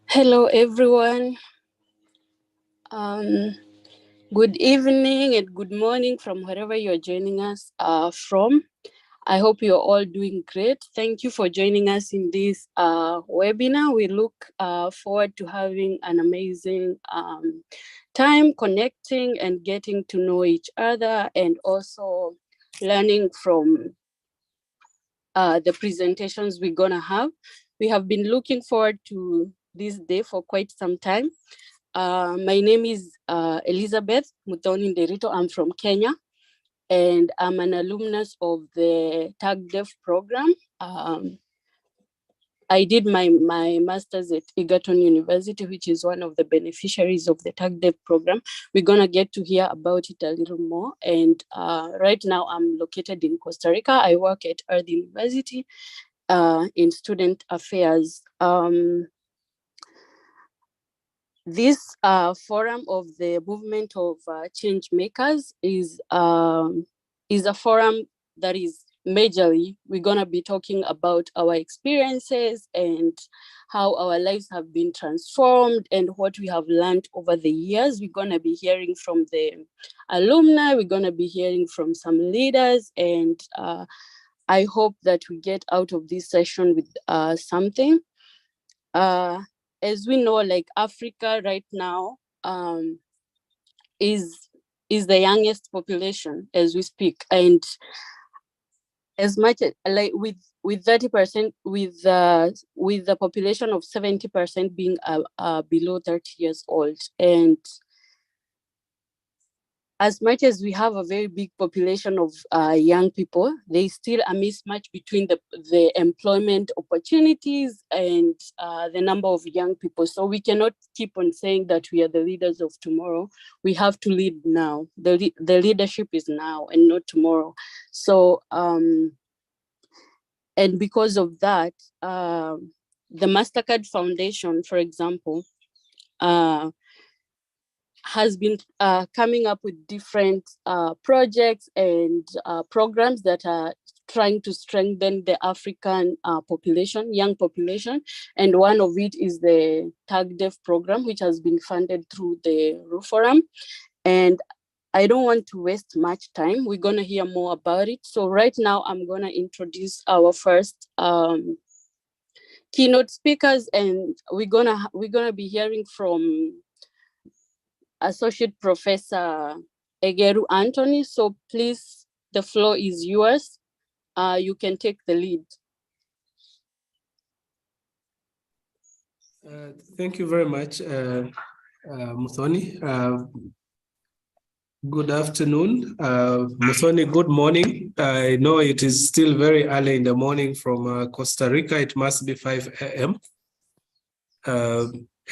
Hello, everyone. Good evening and good morning from wherever you're joining us from. I hope you're all doing great. Thank you for joining us in this webinar. We look forward to having an amazing time connecting and getting to know each other, and also learning from the presentations we're gonna have. We have been looking forward to this day for quite some time. My name is Elizabeth Muthoni Nderito. I'm from Kenya, and I'm an alumnus of the Tag Dev program. I did my master's at Egerton University, which is one of the beneficiaries of the Tag Dev program. We're gonna get to hear about it a little more. And right now I'm located in Costa Rica. I work at Earth University in student affairs. This forum of the movement of change makers is a forum that is majorly, we're gonna be talking about our experiences and how our lives have been transformed and what we have learned over the years. We're gonna be hearing from the alumni, we're gonna be hearing from some leaders, and I hope that we get out of this session with something. As we know, like Africa right now is the youngest population as we speak, and as much as, like with 30%, with the population of 70% being below 30 years old. And as much as we have a very big population of young people, there is still a mismatch between the employment opportunities and the number of young people. So we cannot keep on saying that we are the leaders of tomorrow. We have to lead now. The leadership is now and not tomorrow. So, and because of that, the MasterCard Foundation, for example, has been coming up with different projects and programs that are trying to strengthen the African population, young population. And one of it is the Tag Dev program, which has been funded through the RU Forum. And I don't want to waste much time. We're gonna hear more about it. So right now I'm gonna introduce our first keynote speakers, and we're gonna be hearing from Associate Professor Egeru Anthony. So please, the floor is yours. You can take the lead. Thank you very much, Muthoni. Good afternoon. Muthoni, good morning. I know it is still very early in the morning from Costa Rica. It must be 5 a.m.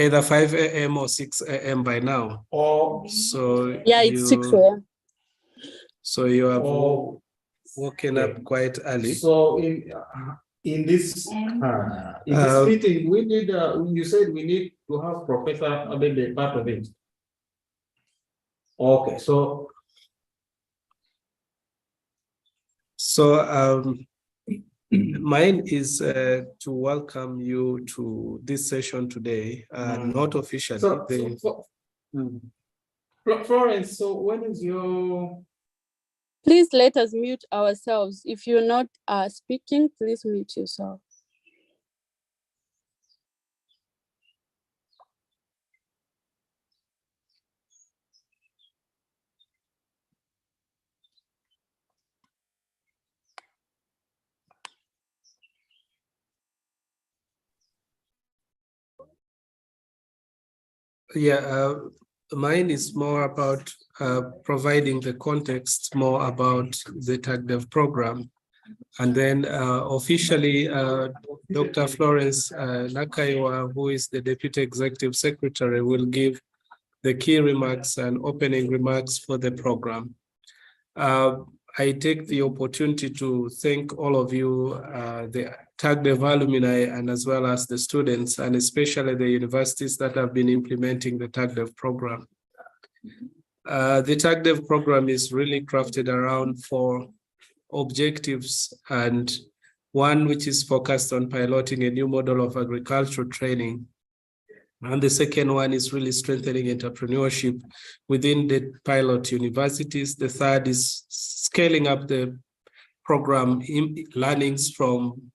Either 5 a.m. or 6 a.m. by now. So yeah, it's 6 a.m. So you have woken up quite early. So in this meeting, we need. You said we need to have Professor Abebe part of it. Okay, so mine is to welcome you to this session today, not officially. Florence, so when is your... Please let us mute ourselves. If you're not speaking, please mute yourself. Yeah, mine is more about providing the context more about the TAGDEV program. And then officially, Dr. Florence Nakaiwa, who is the Deputy Executive Secretary, will give the key remarks and opening remarks for the program. I take the opportunity to thank all of you, the TAGDEV alumni, and as well as the students, and especially the universities that have been implementing the TAGDEV program. The TAGDEV program is really crafted around 4 objectives, and one which is focused on piloting a new model of agricultural training. And the second one is really strengthening entrepreneurship within the pilot universities. The third is scaling up the program learnings from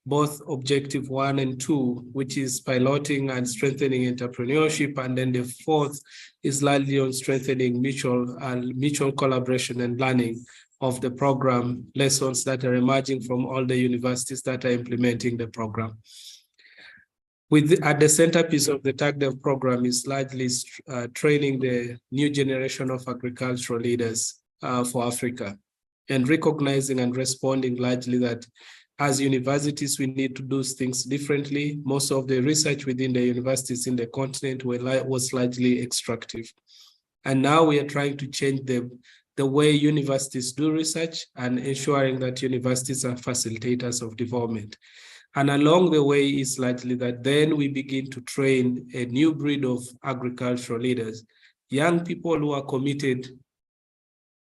both objective 1 and 2, which is piloting and strengthening entrepreneurship. And then the fourth is largely on strengthening mutual collaboration and learning of the program lessons that are emerging from all the universities that are implementing the program. At the centerpiece of the TAGDEV program is largely training the new generation of agricultural leaders for Africa, and recognizing and responding largely that as universities, we need to do things differently. Most of the research within the universities in the continent was largely extractive. And now we are trying to change the way universities do research and ensuring that universities are facilitators of development. And along the way is largely that then we begin to train a new breed of agricultural leaders, young people who are committed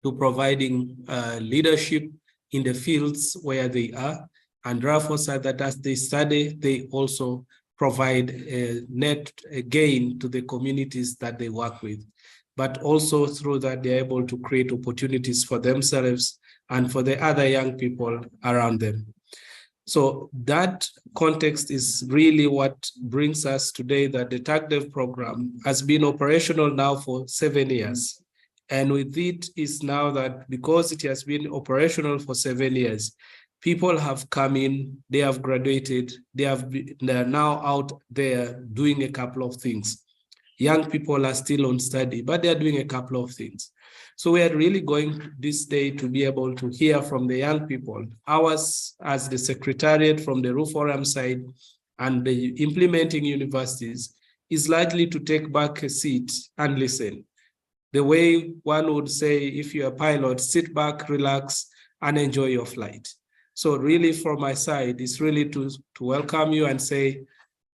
to providing leadership in the fields where they are, and therefore so that as they study, they also provide a net gain to the communities that they work with. But also through that, they're able to create opportunities for themselves and for the other young people around them. So that context is really what brings us today that the TAGDEV program has been operational now for 7 years. And with it is now that because it has been operational for 7 years, people have come in, they have graduated, they're now out there doing a couple of things. Young people are still on study, but they're doing a couple of things. So we are really going this day to be able to hear from the young people. Ours as the secretariat from the RU Forum side and the implementing universities is likely to take back a seat and listen. The way one would say, if you're a pilot, sit back, relax, and enjoy your flight. So really from my side, it's really to welcome you and say,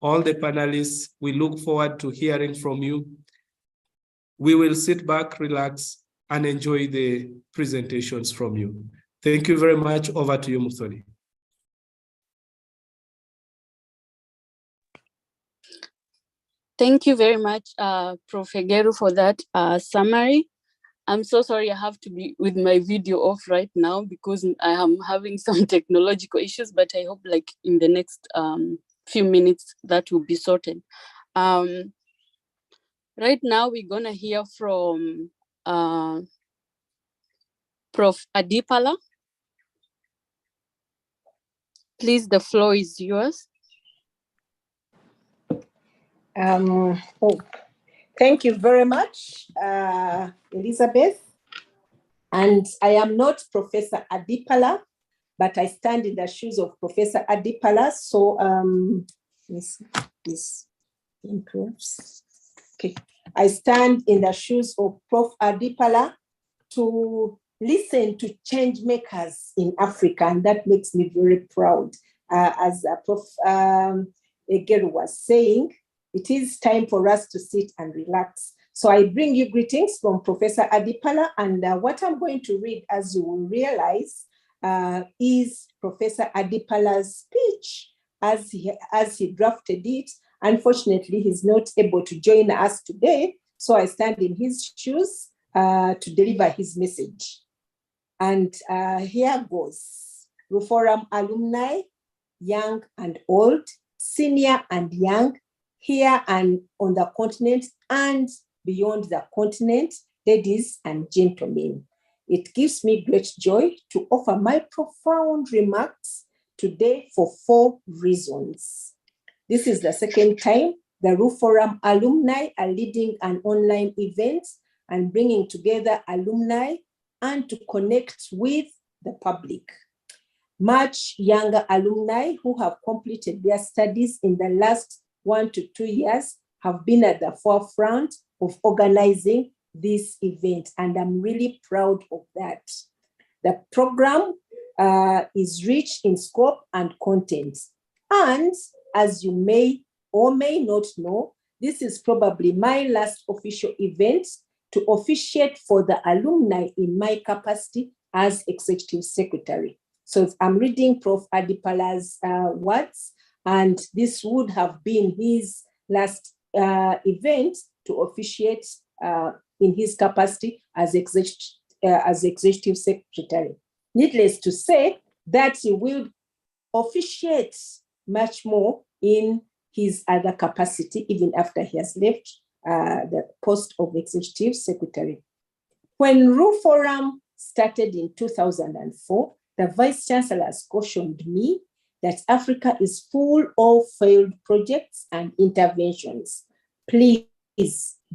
all the panelists, we look forward to hearing from you. We will sit back, relax, and enjoy the presentations from you. Thank you very much. Over to you, Muthoni. Thank you very much, Prof. Hegeru, for that summary. I'm so sorry I have to be with my video off right now because I am having some technological issues, but I hope like in the next few minutes that will be sorted. Right now, we're gonna hear from Prof. Adipala. Please, the floor is yours. Thank you very much, Elizabeth. And I am not Professor Adipala, but I stand in the shoes of Professor Adipala. So this improves. Okay, I stand in the shoes of Prof. Adipala to listen to change makers in Africa, and that makes me very proud. As Prof. Hegeru was saying, it is time for us to sit and relax. So I bring you greetings from Professor Adipala, and what I'm going to read, as you will realize, is Professor Adipala's speech as he drafted it. Unfortunately, he's not able to join us today, so I stand in his shoes to deliver his message. And here goes. Forum alumni, young and old, senior and young, here and on the continent and beyond the continent, ladies and gentlemen. It gives me great joy to offer my profound remarks today for 4 reasons. This is the second time The Roof Forum alumni are leading an online event and bringing together alumni and to connect with the public. Much younger alumni who have completed their studies in the last 1 to 2 years have been at the forefront of organizing this event, and I'm really proud of that. The program is rich in scope and content. And as you may or may not know, this is probably my last official event to officiate for the alumni in my capacity as Executive Secretary. So I'm reading Prof. Adipala's words, and this would have been his last event to officiate in his capacity as Executive Secretary. Needless to say that he will officiate much more in his other capacity, even after he has left the post of Executive Secretary. When Roof Forum started in 2004, the Vice Chancellor has cautioned me that Africa is full of failed projects and interventions. Please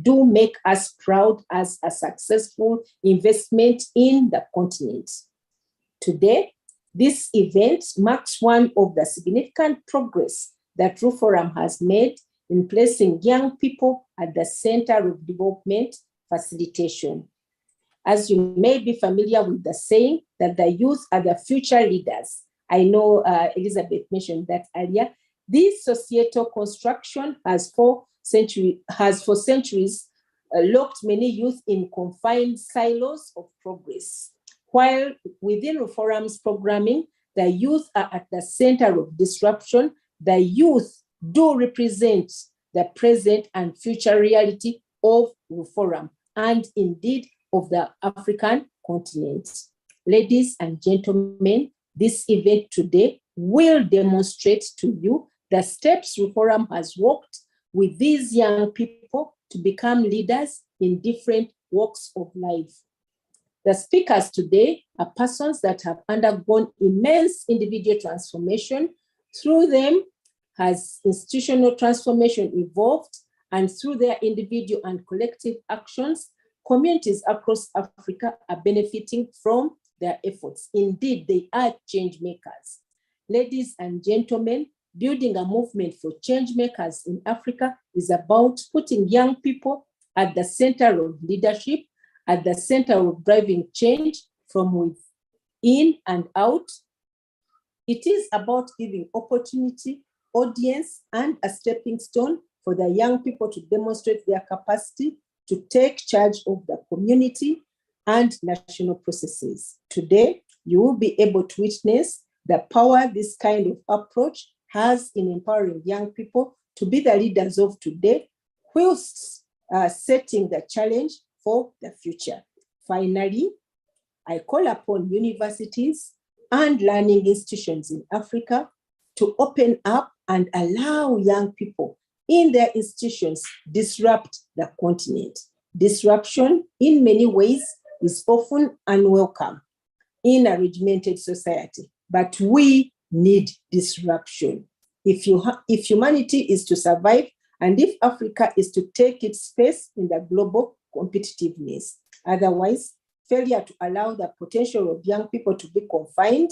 do make us proud as a successful investment in the continent. Today, this event marks one of the significant progress that Roof Forum has made in placing young people at the center of development facilitation. As you may be familiar with the saying that the youth are the future leaders. I know Elizabeth mentioned that earlier. This societal construction has for centuries locked many youth in confined silos of progress. While within Roof Forum's programming, the youth are at the center of disruption, the youth do represent the present and future reality of Roof Forum and indeed of the African continent. Ladies and gentlemen, this event today will demonstrate to you the steps Roof Forum has walked with these young people to become leaders in different walks of life. The speakers today are persons that have undergone immense individual transformation. Through them has institutional transformation evolved, and through their individual and collective actions, communities across Africa are benefiting from their efforts. Indeed, they are change makers. Ladies and gentlemen, building a movement for change makers in Africa is about putting young people at the center of leadership, at the center of driving change from within and out. It is about giving opportunity, audience, and a stepping stone for the young people to demonstrate their capacity to take charge of the community and national processes. Today, you will be able to witness the power this kind of approach has in empowering young people to be the leaders of today, whilst setting the challenge for the future. Finally, I call upon universities and learning institutions in Africa to open up and allow young people in their institutions disrupt the continent. Disruption in many ways is often unwelcome in a regimented society, but we need disruption. If humanity is to survive and if Africa is to take its space in the global competitiveness. Otherwise, failure to allow the potential of young people to be confined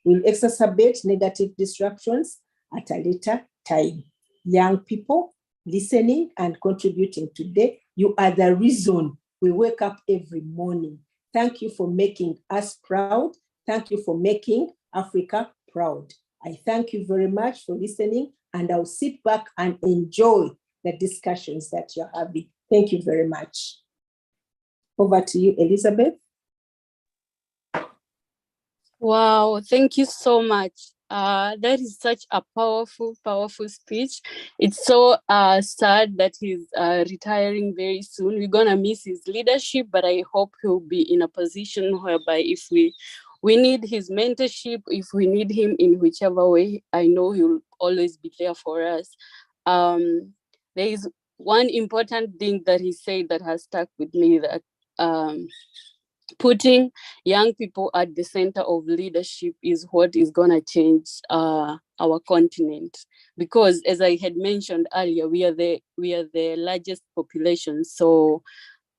will exacerbate negative disruptions at a later time. Young people listening and contributing today, you are the reason we wake up every morning. Thank you for making us proud. Thank you for making Africa proud. I thank you very much for listening, and I'll sit back and enjoy the discussions that you're having. Thank you very much. Over to you, Elizabeth. Wow, thank you so much. That is such a powerful speech. It's so sad that he's retiring very soon. We're gonna miss his leadership, but I hope he'll be in a position whereby if we need his mentorship, if we need him in whichever way, I know he'll always be there for us. There is one important thing that he said that has stuck with me, that putting young people at the center of leadership is what is going to change our continent. Because as I had mentioned earlier, we are the largest population. So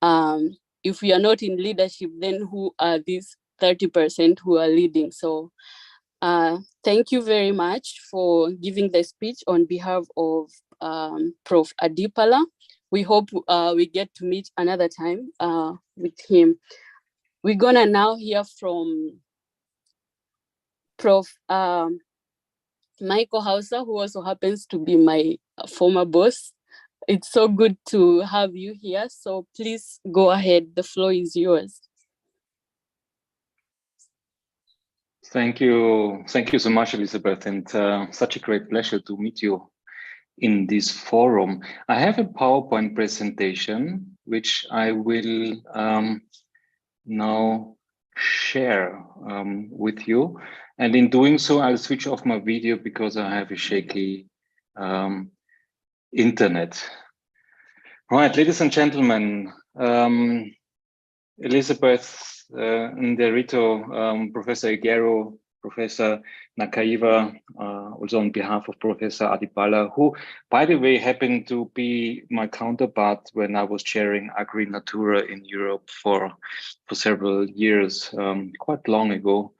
if we are not in leadership, then who are these 30% who are leading? So thank you very much for giving the speech on behalf of Prof. Adipala. We hope we get to meet another time with him. We're gonna now hear from Prof. Michael Hauser, who also happens to be my former boss. It's so good to have you here. So please go ahead. The floor is yours. Thank you. Thank you so much, Elizabeth, and such a great pleasure to meet you in this forum. I have a PowerPoint presentation, which I will now share with you. And in doing so, I'll switch off my video because I have a shaky internet. Right, ladies and gentlemen, Elizabeth, Nderito, Professor Igero, Professor Nakaiva, also on behalf of Professor Adipala, who, by the way, happened to be my counterpart when I was chairing Agri Natura in Europe for several years, quite long ago.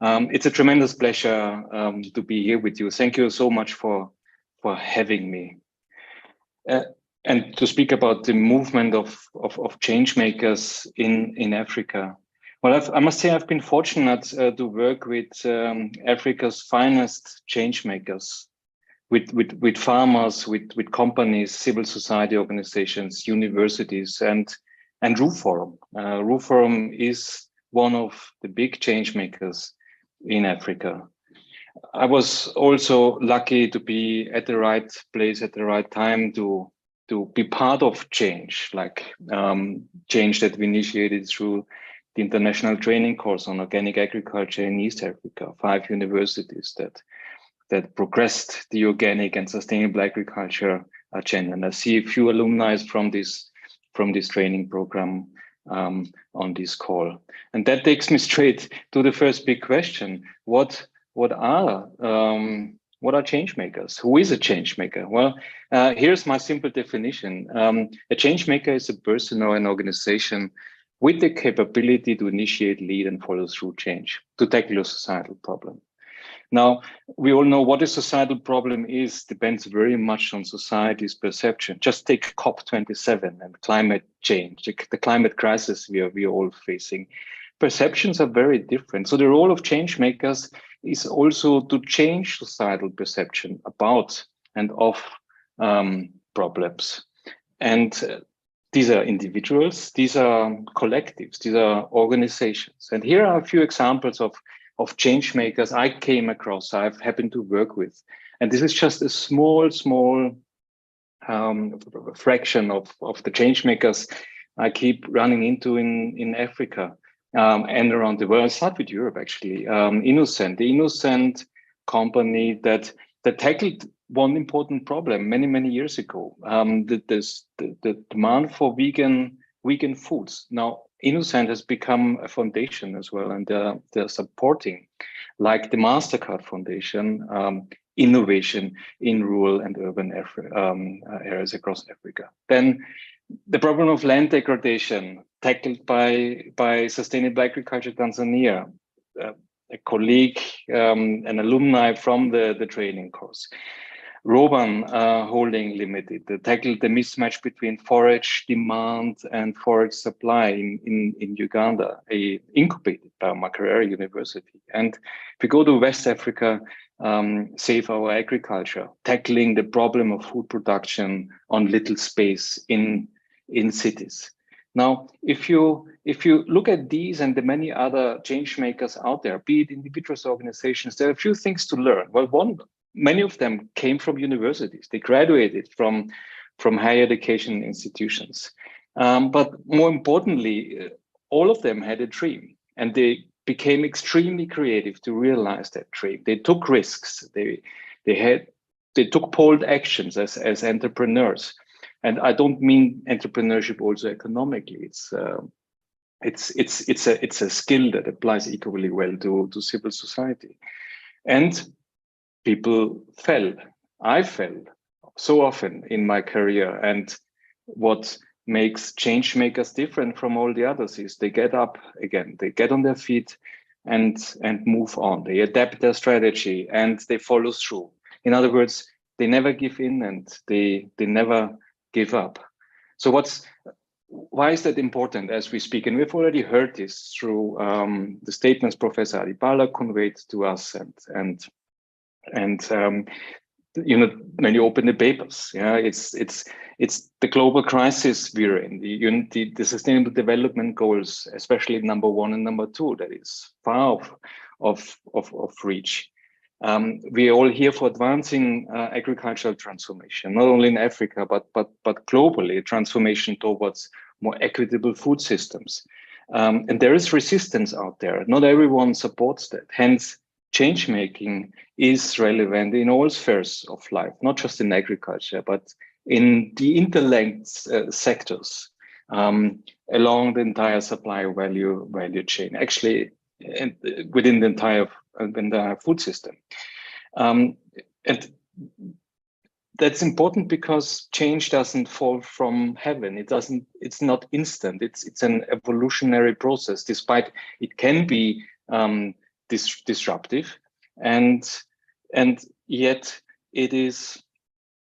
It's a tremendous pleasure to be here with you. Thank you so much for having me. And to speak about the movement of change makers in Africa. Well, I must say I've been fortunate to work with Africa's finest change makers, with farmers, with companies, civil society organizations, universities, and Roof Forum. Roof Forum is one of the big change makers in Africa. I was also lucky to be at the right place at the right time to be part of change, like change that we initiated through the international training course on organic agriculture in East Africa, 5 universities that progressed the organic and sustainable agriculture agenda. And I see a few alumni from this training program on this call. And that takes me straight to the first big question: what are change makers? Who is a change maker? Well, here's my simple definition. A change maker is a person or an organization with the capability to initiate, lead, and follow through change to tackle a societal problem. Now, we all know what a societal problem is, depends very much on society's perception. Just take COP27 and climate change, the climate crisis we are all facing. Perceptions are very different. So the role of change makers is also to change societal perception about and of problems. And these are individuals, these are collectives, these are organizations. And here are a few examples of change makers I came across, I've happened to work with. And this is just a small fraction of the change makers I keep running into in Africa. And around the world. I'll start with Europe, actually. Innocent, the Innocent company that tackled one important problem many years ago. The demand for vegan foods. Now, Innocent has become a foundation as well, and they're supporting, like the MasterCard Foundation, innovation in rural and urban areas across Africa. Then the problem of land degradation tackled by Sustainable Agriculture Tanzania, a colleague, an alumni from the training course. Roban Holding Limited, they tackled the mismatch between forage demand and forage supply in Uganda, incubated by Makerere University. And if we go to West Africa, Save Our Agriculture, tackling the problem of food production on little space in cities. Now, if you look at these and the many other change makers out there, be it individuals, organizations, there are a few things to learn. Well, many of them came from universities. They graduated from higher education institutions. But more importantly, all of them had a dream, and they became extremely creative to realize that dream. They took risks. They took bold actions as entrepreneurs. And I don't mean entrepreneurship also economically. it's a skill that applies equally well to civil society. And people fell. I fell so often in my career. And what makes change makers different from all the others is they get up again, they get on their feet and move on. They adapt their strategy and they follow through. In other words, they never give in and they never give up. So why is that important as we speak? And we've already heard this through the statements Professor Adipala conveyed to us and you know, when you open the papers, yeah, it's the global crisis we're in, the sustainable development goals, especially number 1 and number 2, that is far of reach. We are all here for advancing agricultural transformation, not only in Africa, but globally, transformation towards more equitable food systems. And there is resistance out there. Not everyone supports that. Hence, change making is relevant in all spheres of life, not just in agriculture, but in the interlinked sectors along the entire supply value chain, actually within the entire food system. And that's important because change doesn't fall from heaven. It's not instant. It's an evolutionary process, despite it can be disruptive, and yet it is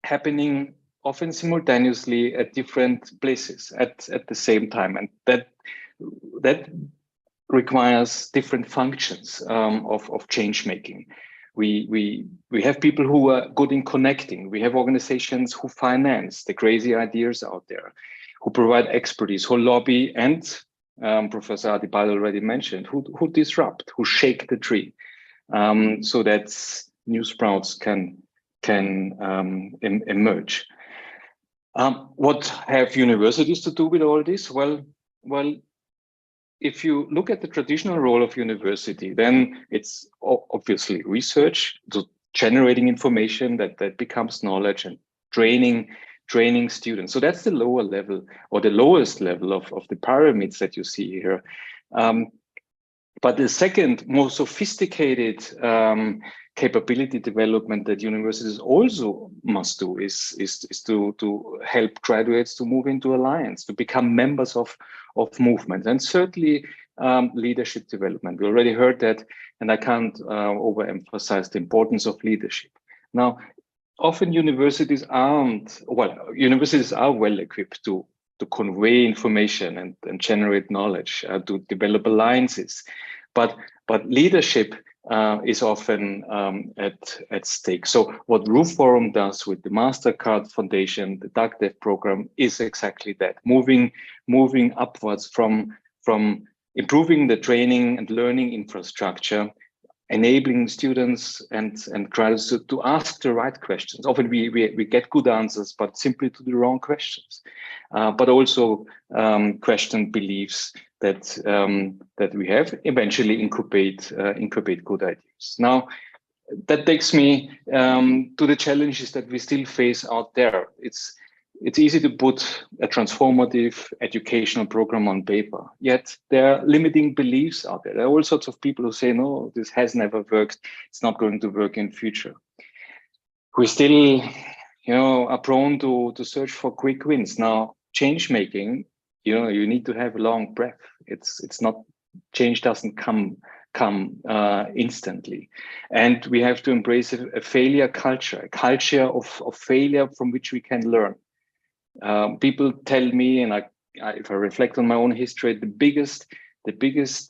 happening often simultaneously at different places at the same time, and that requires different functions of change making. We have people who are good in connecting. We have organizations who finance the crazy ideas out there, who provide expertise, who lobby, and Professor Adipala already mentioned, who disrupt, who shake the tree, so that new sprouts can emerge. What have universities to do with all this? Well, if you look at the traditional role of university, then it's obviously research, so generating information that becomes knowledge, and training students. So that's the lower level, or the lowest level of the pyramids that you see here. But the second, more sophisticated capability development that universities also must do is to help graduates to move into alliance, to become members of movements, and certainly leadership development. We already heard that, and I can't overemphasize the importance of leadership. Now, often universities are well equipped to convey information and generate knowledge, to develop alliances, but leadership is often at stake. So what Roof Forum does with the MasterCard Foundation, the DuckDev program, is exactly that, moving upwards from improving the training and learning infrastructure, enabling students and graduates to ask the right questions. Often we get good answers, but simply to the wrong questions. But also question beliefs that we have, eventually incubate good ideas. Now, that takes me to the challenges that we still face out there. It's easy to put a transformative educational program on paper, yet there are limiting beliefs out there. There are all sorts of people who say, no, this has never worked. It's not going to work in future. We still, are prone to search for quick wins. Now, change making, you need to have a long breath. It's not, change doesn't come instantly. And we have to embrace a failure culture, a culture of failure from which we can learn. People tell me, and if I reflect on my own history, the biggest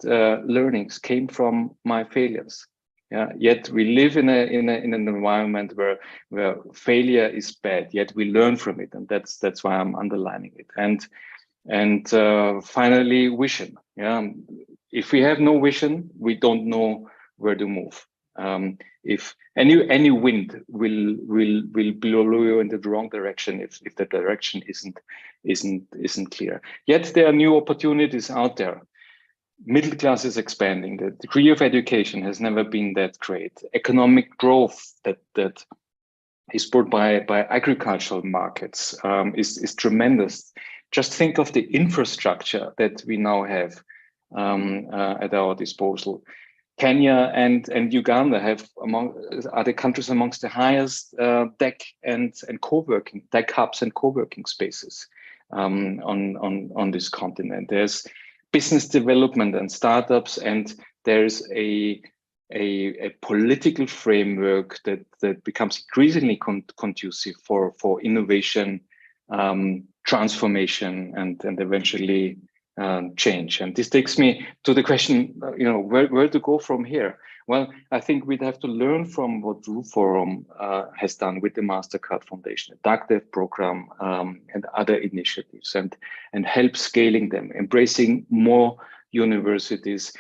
learnings came from my failures. Yeah. Yet we live in an environment where failure is bad. Yet we learn from it, and that's why I'm underlining it. And finally, vision. Yeah. If we have no vision, we don't know where to move. If any wind will blow you in the wrong direction if the direction isn't clear. Yet there are new opportunities out there. Middle class is expanding. The degree of education has never been that great. Economic growth that is brought by agricultural markets is tremendous. Just think of the infrastructure that we now have at our disposal. Kenya and Uganda are the countries amongst the highest tech hubs and co-working spaces on this continent. There's business development and startups, and there's a political framework that becomes increasingly conducive for innovation, transformation, and eventually change. And this takes me to the question, where to go from here? Well, I think we'd have to learn from what RuForum has done with the MasterCard Foundation, the DACDEV program, and other initiatives, and help scaling them, embracing more universities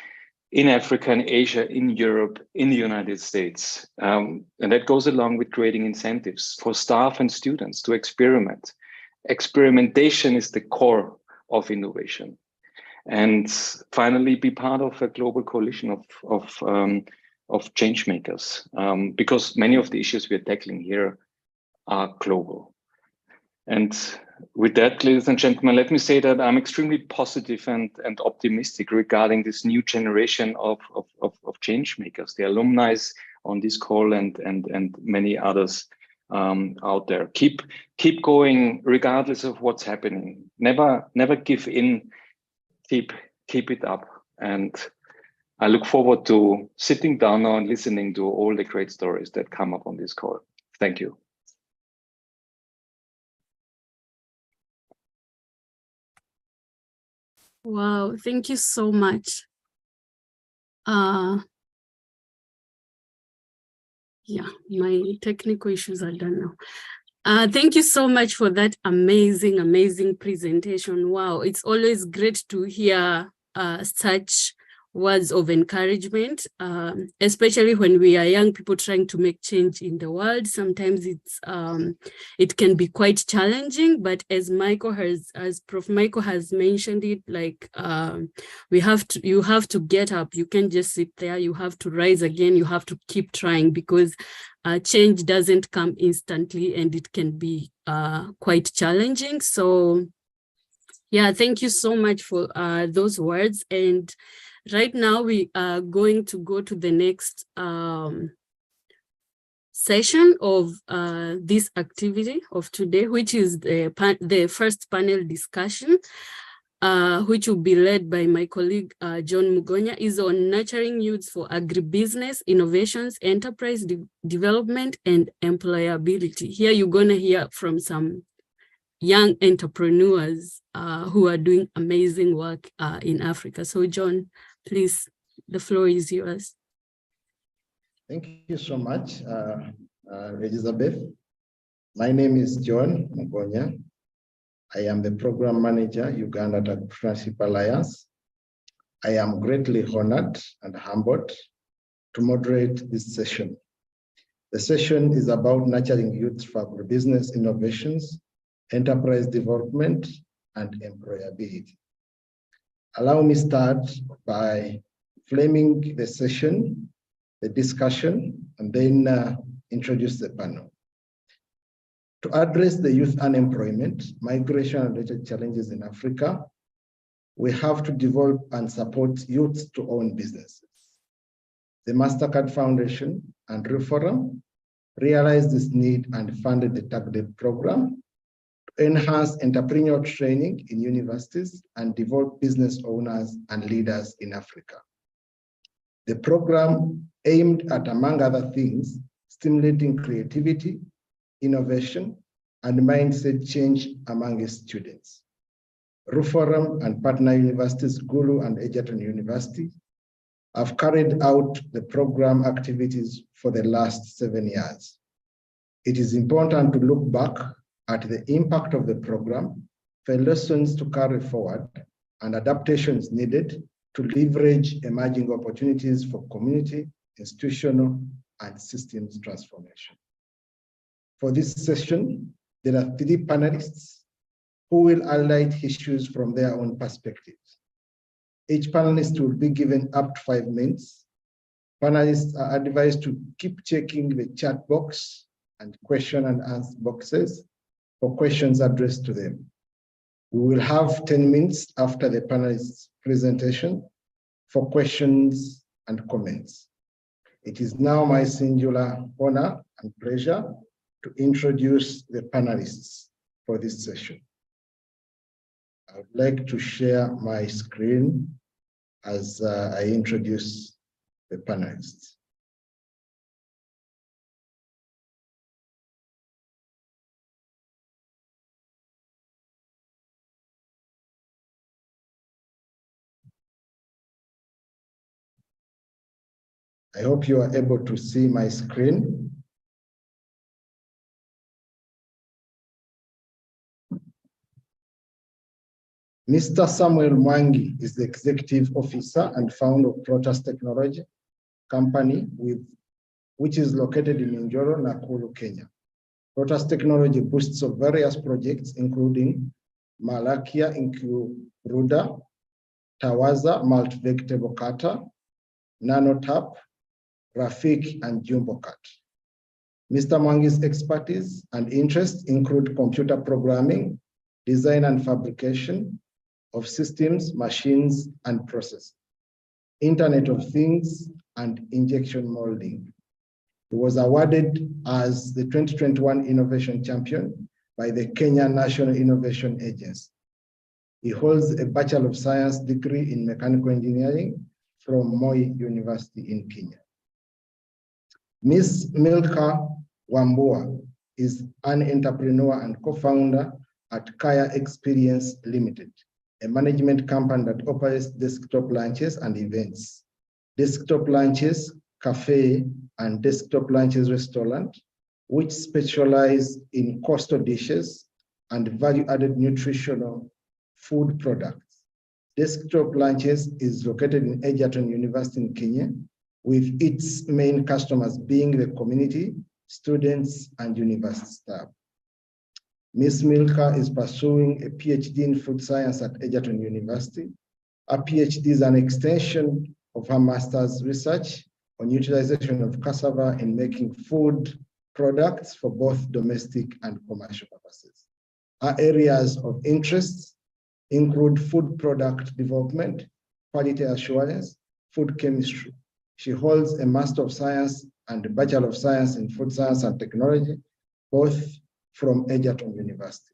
in Africa and Asia, in Europe, in the United States. And that goes along with creating incentives for staff and students to experiment. Experimentation is the core of innovation. And finally, be part of a global coalition of change makers, because many of the issues we're tackling here are global. And with that, ladies and gentlemen, let me say that I'm extremely positive and optimistic regarding this new generation of change makers, the alumni on this call and many others out there. Keep going regardless of what's happening. Never give in. Keep it up. And I look forward to sitting down now and listening to all the great stories that come up on this call. Thank you. Wow, thank you so much. Yeah, my technical issues are done now. Thank you so much for that amazing presentation. Wow, it's always great to hear such words of encouragement, especially when we are young people trying to make change in the world. Sometimes it can be quite challenging, but as Prof. Michael has mentioned it, like you have to get up. You can't just sit there. You have to rise again. You have to keep trying, because change doesn't come instantly, and it can be quite challenging. So yeah, thank you so much for those words. And right now we are going to go to the next session of this activity of today, which is the first panel discussion, which will be led by my colleague John Mugonya, is on nurturing youths for agribusiness, innovations, enterprise development, and employability. Here you're going to hear from some young entrepreneurs who are doing amazing work in Africa. So John, please, the floor is yours. Thank you so much, Elizabeth. My name is John Mugonya. I am the Program Manager, Uganda Entrepreneurship Alliance. I am greatly honored and humbled to moderate this session. The session is about nurturing youth for agribusiness innovations, enterprise development, and employability. Allow me start by framing the session, the discussion, and then introduce the panel. To address the youth unemployment, migration, and related challenges in Africa, we have to develop and support youth to own businesses. The MasterCard Foundation and RuForum realized this need and funded the DACDEV program to enhance entrepreneurial training in universities and develop business owners and leaders in Africa. The program aimed at, among other things, stimulating creativity, innovation, and mindset change among its students. RuForum and partner universities, Gulu and Egerton University, have carried out the program activities for the last 7 years. It is important to look back at the impact of the program for lessons to carry forward and adaptations needed to leverage emerging opportunities for community, institutional, and systems transformation. For this session, there are 3 panelists who will highlight issues from their own perspectives. Each panelist will be given up to 5 minutes. Panelists are advised to keep checking the chat box and question and answer boxes for questions addressed to them. We will have 10 minutes after the panelists' presentation for questions and comments. It is now my singular honor and pleasure to introduce the panelists for this session. I would like to share my screen as I introduce the panelists. I hope you are able to see my screen. Mr. Samuel Mwangi is the executive officer and founder of Protas Technology Company, which is located in Njoro, Nakuru, Kenya. Protas Technology boasts of various projects, including Malakia Incuruda, Tawaza multi-vegetable cutter, Nanotap, Rafik, and JumboCut. Mr. Mwangi's expertise and interests include computer programming, design and fabrication of systems, machines, and processes, Internet of Things, and injection molding. He was awarded as the 2021 Innovation Champion by the Kenya National Innovation Agency. He holds a Bachelor of Science degree in Mechanical Engineering from Moi University in Kenya. Ms. Milka Wambua is an entrepreneur and co-founder at Kaya Experience Limited, a management company that operates desktop lunches and events. Desktop lunches, cafe, and desktop lunches restaurant, which specialize in coastal dishes and value-added nutritional food products. Desktop lunches is located in Egerton University in Kenya, with its main customers being the community, students, and university staff. Ms. Milka is pursuing a PhD in food science at Egerton University. A PhD is an extension of her master's research on utilization of cassava in making food products for both domestic and commercial purposes. Her areas of interest include food product development, quality assurance, food chemistry. She holds a Master of Science and a Bachelor of Science in Food Science and Technology, both from Egerton University.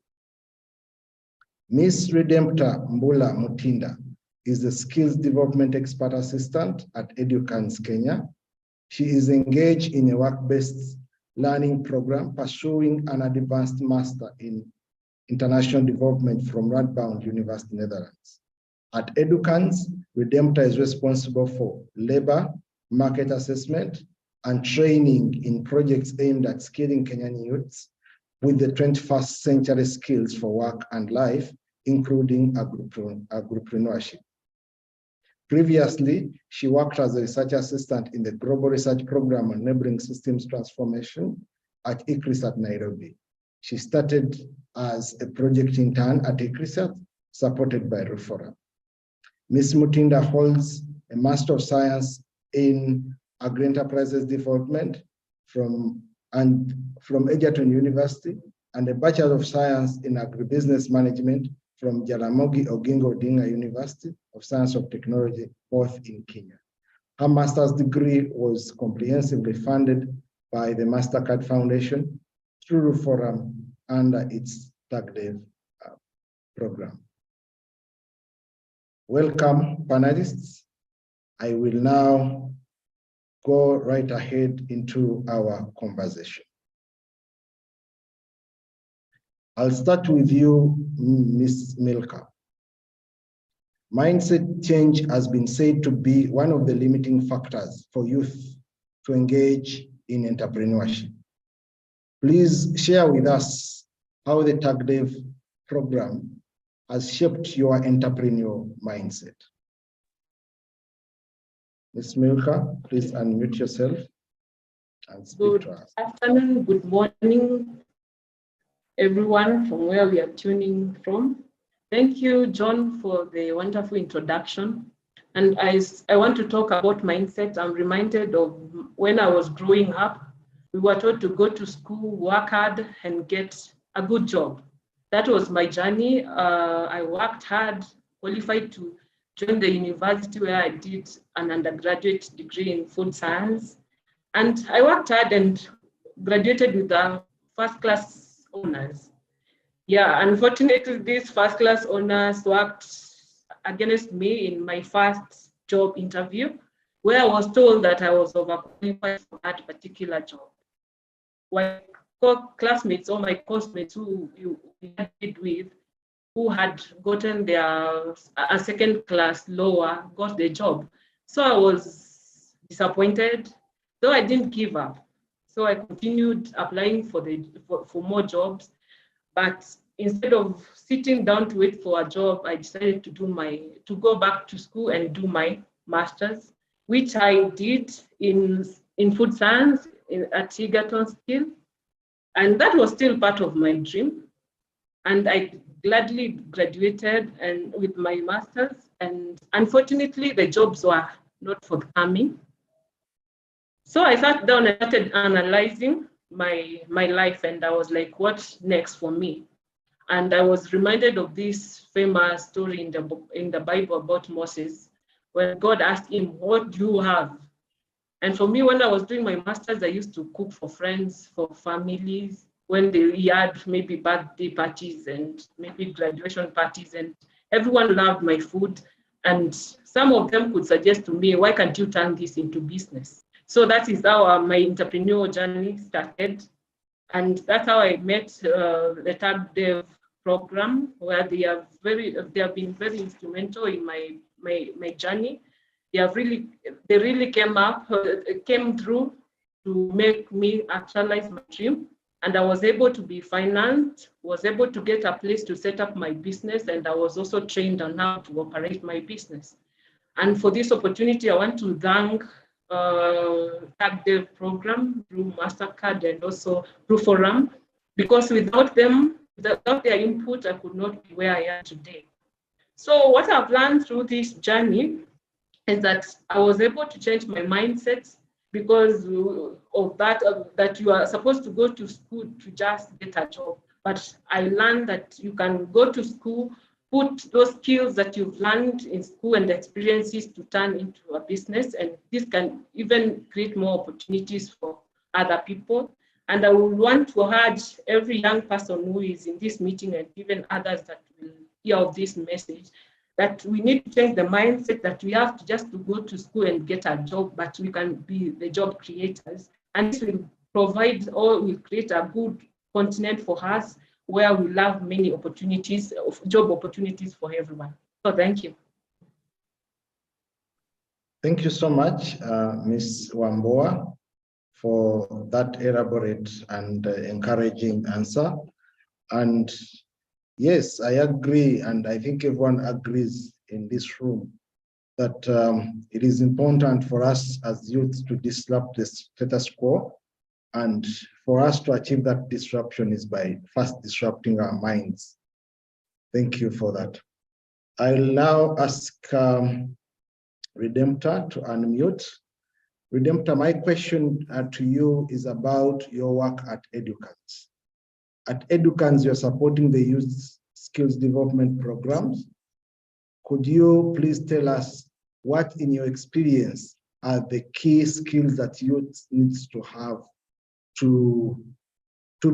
Ms. Redempta Mbula Mutinda is the Skills Development Expert Assistant at Educans Kenya. She is engaged in a work-based learning program pursuing an advanced master in international development from Radboud University, Netherlands. At Educans, Redempta is responsible for labor, market assessment, and training in projects aimed at skilling Kenyan youths with the 21st century skills for work and life, including agripreneurship. Previously, she worked as a research assistant in the Global Research Program on Neighboring Systems Transformation at ICRISAT Nairobi. She started as a project intern at ICRISAT, supported by Reform. Ms. Mutinda holds a Master of Science in Agri-Enterprises Development from Egerton University and a Bachelor of Science in Agribusiness Management from Jaramogi Oginga Odinga University of Science of Technology, both in Kenya. Her master's degree was comprehensively funded by the MasterCard Foundation through Forum under its TagDev program. Welcome, panelists. I will now go right ahead into our conversation. I'll start with you, Ms. Milka. Mindset change has been said to be one of the limiting factors for youth to engage in entrepreneurship. Please share with us how the TagDev program has shaped your entrepreneurial mindset. Ms. Milka, please unmute yourself and speak to us. Good afternoon, good morning, everyone from where we are tuning from. Thank you, John, for the wonderful introduction. And I want to talk about mindset. I'm reminded of when I was growing up, we were taught to go to school, work hard, and get a good job. that was my journey. I worked hard, qualified to join the university where I did an undergraduate degree in food science. And I worked hard and graduated with a first-class honors. Yeah, unfortunately, these first-class honors worked against me in my first job interview, where I was told that I was overqualified for that particular job. My classmates or my course-mates who you did with, who had gotten their a second class lower, got the job. So I was disappointed, though I didn't give up. So I continued applying for more jobs, but instead of sitting down to wait for a job, I decided to go back to school and do my master's, which I did in food science at Egerton still. And that was still part of my dream. And I gladly graduated and with my master's. And unfortunately, the jobs were not forthcoming. So I sat down and started analyzing my life, and I was like, what's next for me? And I was reminded of this famous story in the Bible about Moses, when God asked him, what do you have? And for me, when I was doing my master's, I used to cook for friends, for families, when they had maybe birthday parties and maybe graduation parties, and everyone loved my food. And some of them could suggest to me, why can't you turn this into business? So that is how my entrepreneurial journey started. And that's how I met the Tag Dev program, where they have been very instrumental in my journey. They really came through to make me actualize my dream. And I was able to be financed, was able to get a place to set up my business, and I was also trained on how to operate my business. And for this opportunity, I want to thank Tag Dev program through MasterCard and also through Forum, because without them, without their input, I could not be where I am today. So what I've learned through this journey is that I was able to change my mindset, because of that you are supposed to go to school to just get a job. But I learned that you can go to school, put those skills that you've learned in school and experiences to turn into a business, and this can even create more opportunities for other people. And I would want to urge every young person who is in this meeting, and even others that will hear of this message, that we need to change the mindset that we have to just to go to school and get a job, but we can be the job creators. And this will provide or will create a good continent for us, where we have many opportunities, job opportunities for everyone. So thank you. Thank you so much, Ms. Wamboa, for that elaborate and encouraging answer. And yes, I agree, and I think everyone agrees in this room that it is important for us as youth to disrupt the status quo, and for us to achieve that disruption is by first disrupting our minds. Thank you for that. I'll now ask Redemptor to unmute. Redemptor, my question to you is about your work at Educans. At Educans, you're supporting the youth skills development programs. Could you please tell us what, in your experience, are the key skills that youth needs to have to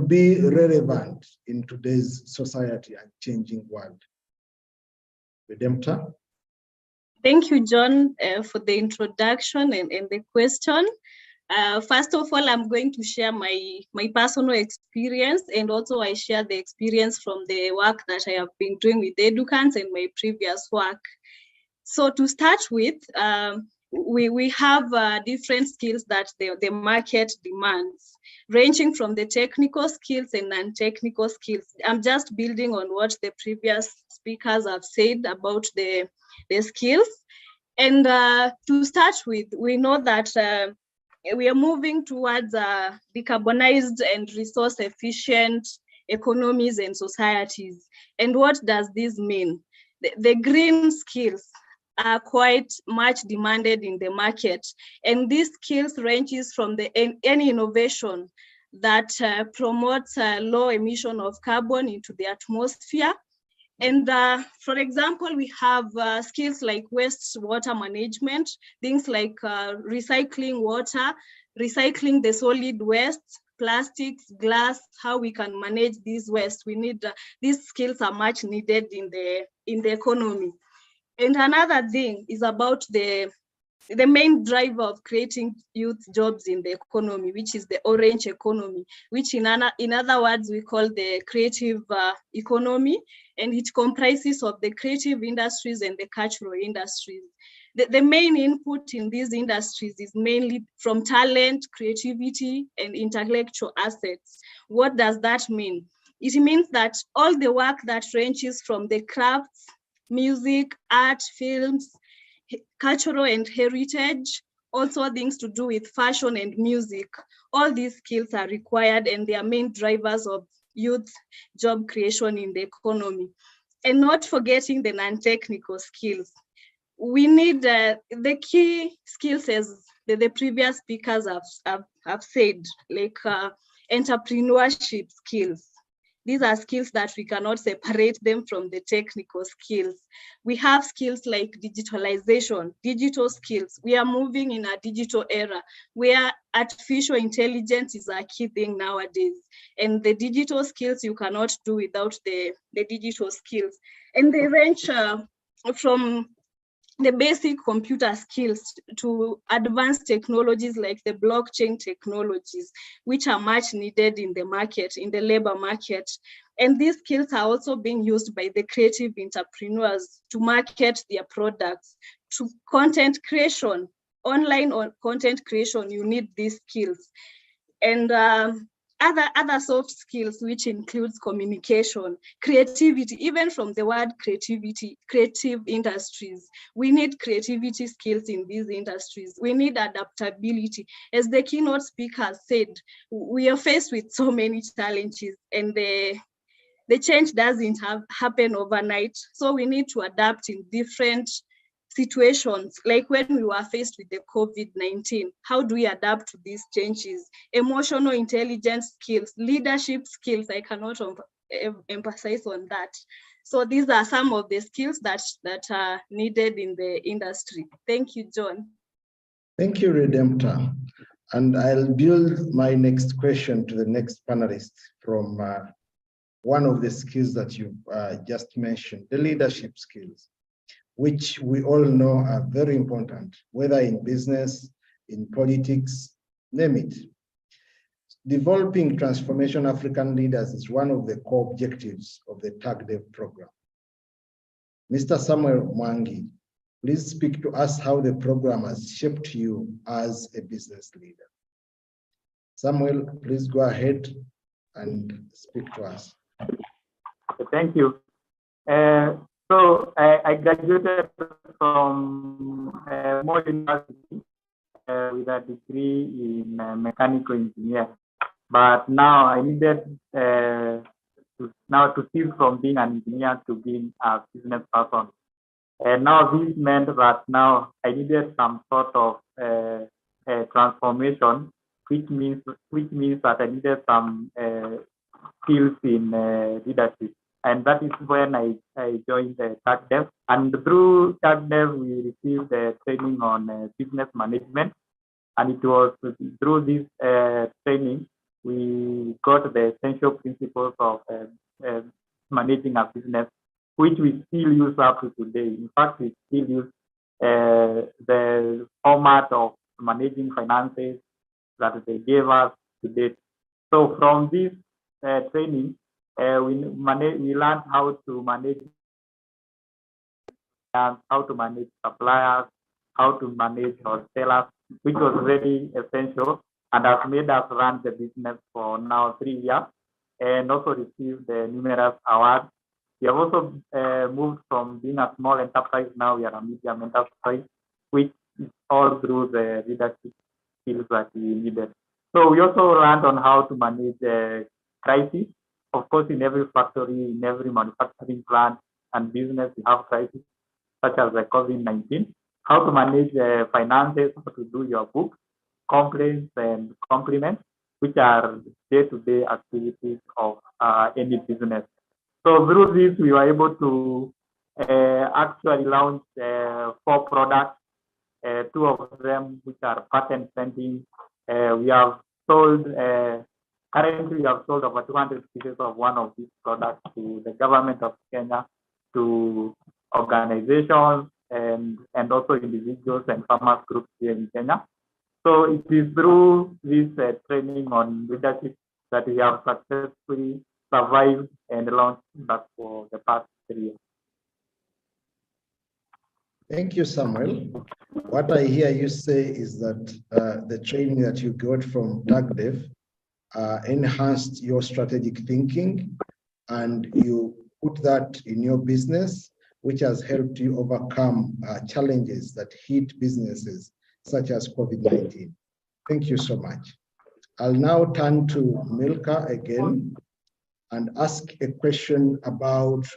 be relevant in today's society and changing world? Redemptor? Thank you, John, for the introduction and the question. First of all, I'm going to share my personal experience, and also I share the experience from the work that I have been doing with Educans and my previous work. So to start with, we have different skills that the market demands, ranging from the technical skills and non-technical skills. I'm just building on what the previous speakers have said about the skills. And to start with, we know that we are moving towards decarbonized and resource efficient economies and societies. And what does this mean? The green skills are quite much demanded in the market. And these skills ranges from any innovation that promotes low emission of carbon into the atmosphere. And for example, we have skills like wastewater management, things like recycling water, recycling the solid waste, plastics, glass, how we can manage these waste. We need, these skills are much needed in the economy. And another thing is about the main driver of creating youth jobs in the economy, which is the orange economy, which in other words, we call the creative economy, and it comprises of the creative industries and the cultural industries. The main input in these industries is mainly from talent, creativity, and intellectual assets. What does that mean? It means that all the work that ranges from the crafts, music, art, films, cultural and heritage, also things to do with fashion and music. All these skills are required and they are main drivers of youth job creation in the economy. And not forgetting the non-technical skills. We need the key skills, as the previous speakers have said, like entrepreneurship skills. These are skills that we cannot separate them from the technical skills. We have skills like digitalization, digital skills. We are moving in a digital era where artificial intelligence is a key thing nowadays. And the digital skills you cannot do without the digital skills. And they range from the basic computer skills to advanced technologies like the blockchain technologies, which are much needed in the market, in the labor market. And these skills are also being used by the creative entrepreneurs to market their products, to content creation, online or content creation, you need these skills. And other soft skills, which includes communication, creativity, even from the word creativity, creative industries. We need creativity skills in these industries. We need adaptability. As the keynote speaker said, we are faced with so many challenges and the change doesn't happen overnight. So we need to adapt in different situations, like when we were faced with the COVID-19, how do we adapt to these changes? Emotional intelligence skills, leadership skills, I cannot emphasize on that. So these are some of the skills that are needed in the industry. Thank you, John. Thank you, Redemptor. And I'll build my next question to the next panelist from one of the skills that you just mentioned, the leadership skills, which we all know are very important, whether in business, in politics, name it. Developing transformation African leaders is one of the core objectives of the TAGDEV program. Mr. Samuel Mwangi, please speak to us how the program has shaped you as a business leader. Samuel, please go ahead and speak to us. Thank you. So I graduated from Mo University with a degree in mechanical engineer, but now I needed to shift from being an engineer to being a business person. And now this meant that now I needed some sort of transformation, which means that I needed some skills in leadership. And that is when I joined the TAGDEV. And through TAGDEV, we received training on business management. And it was through this training, we got the essential principles of managing a business, which we still use up to today. In fact, we still use the format of managing finances that they gave us to date. So from this training, we learned how to manage suppliers, how to manage our sellers, which was very essential and has made us run the business for now 3 years and also received numerous awards. We have also moved from being a small enterprise, now we are a medium enterprise, which is all through the leadership skills that we needed. So we also learned on how to manage crisis. Of course, in every factory, in every manufacturing plant and business, we have crises such as the COVID-19. How to manage finances, how to do your books, complaints and compliments, which are day-to-day activities of any business. So through this, we were able to actually launch 4 products, 2 of them which are patent pending. We have sold, currently we have sold over 200 pieces of one of these products to the government of Kenya, to organizations and also individuals and farmers groups here in Kenya. So it is through this training on leadership that we have successfully survived and launched that for the past 3 years. Thank you, Samuel. What I hear you say is that the training that you got from TAGDEF enhanced your strategic thinking, and you put that in your business, which has helped you overcome challenges that hit businesses such as COVID-19. Thank you so much. I'll now turn to Milka again and ask a question about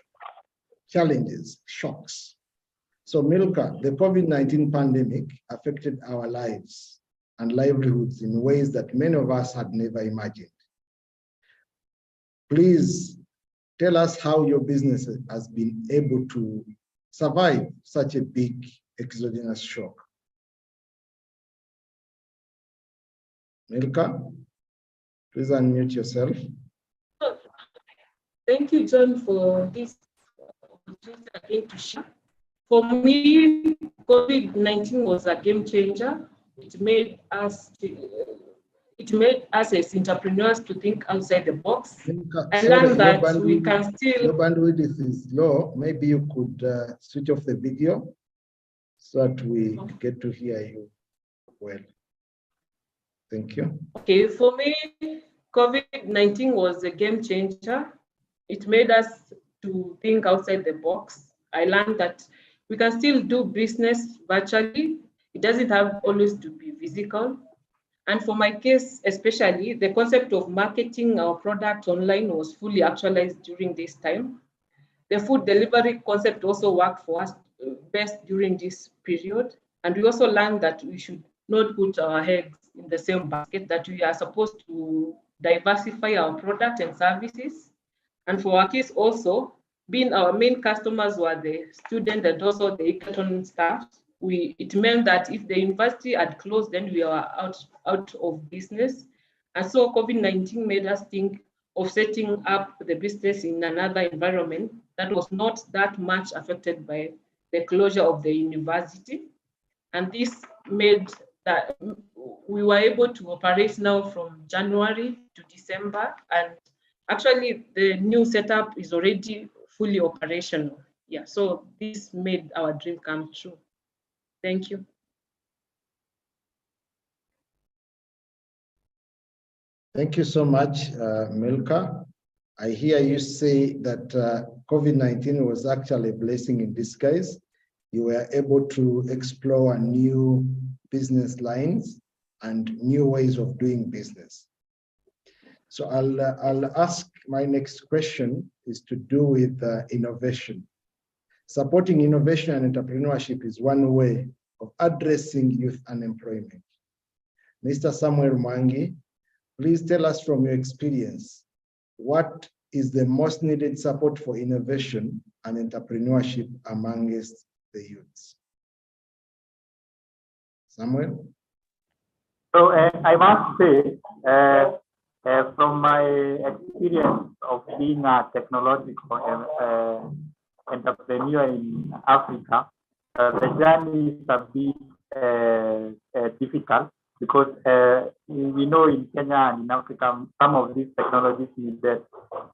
challenges, shocks. So Milka, the COVID-19 pandemic affected our lives and livelihoods in ways that many of us had never imagined. Please tell us how your business has been able to survive such a big exogenous shock. Milka, please unmute yourself. Thank you, John, for this opportunity again to share. For me, COVID-19 was a game changer. It made us as entrepreneurs to think outside the box. I learned that we can still. Your bandwidth is low. Maybe you could switch off the video so that we get to hear you well. Thank you. Okay, for me, COVID-19 was a game changer. It made us to think outside the box. I learned that we can still do business virtually. It doesn't have always to be physical. And for my case, especially, the concept of marketing our product online was fully actualized during this time. The food delivery concept also worked for us best during this period. And we also learned that we should not put our eggs in the same basket, that we are supposed to diversify our product and services. And for our case also, being our main customers were the students and also the hackathon staff, it meant that if the university had closed, then we were out of business. And so COVID-19 made us think of setting up the business in another environment that was not that much affected by the closure of the university. And this made that we were able to operate now from January to December. And actually, the new setup is already fully operational. Yeah, so this made our dream come true. Thank you. Thank you so much, Milka. I hear you say that COVID-19 was actually a blessing in disguise. You were able to explore new business lines and new ways of doing business. So I'll ask, my next question is to do with innovation. Supporting innovation and entrepreneurship is one way of addressing youth unemployment. Mr. Samuel Mwangi, please tell us from your experience, what is the most needed support for innovation and entrepreneurship amongst the youths? Samuel? So I must say, from my experience of being a technological entrepreneur in Africa, the journey is a bit difficult because we know in Kenya and in Africa, some of these technologies needed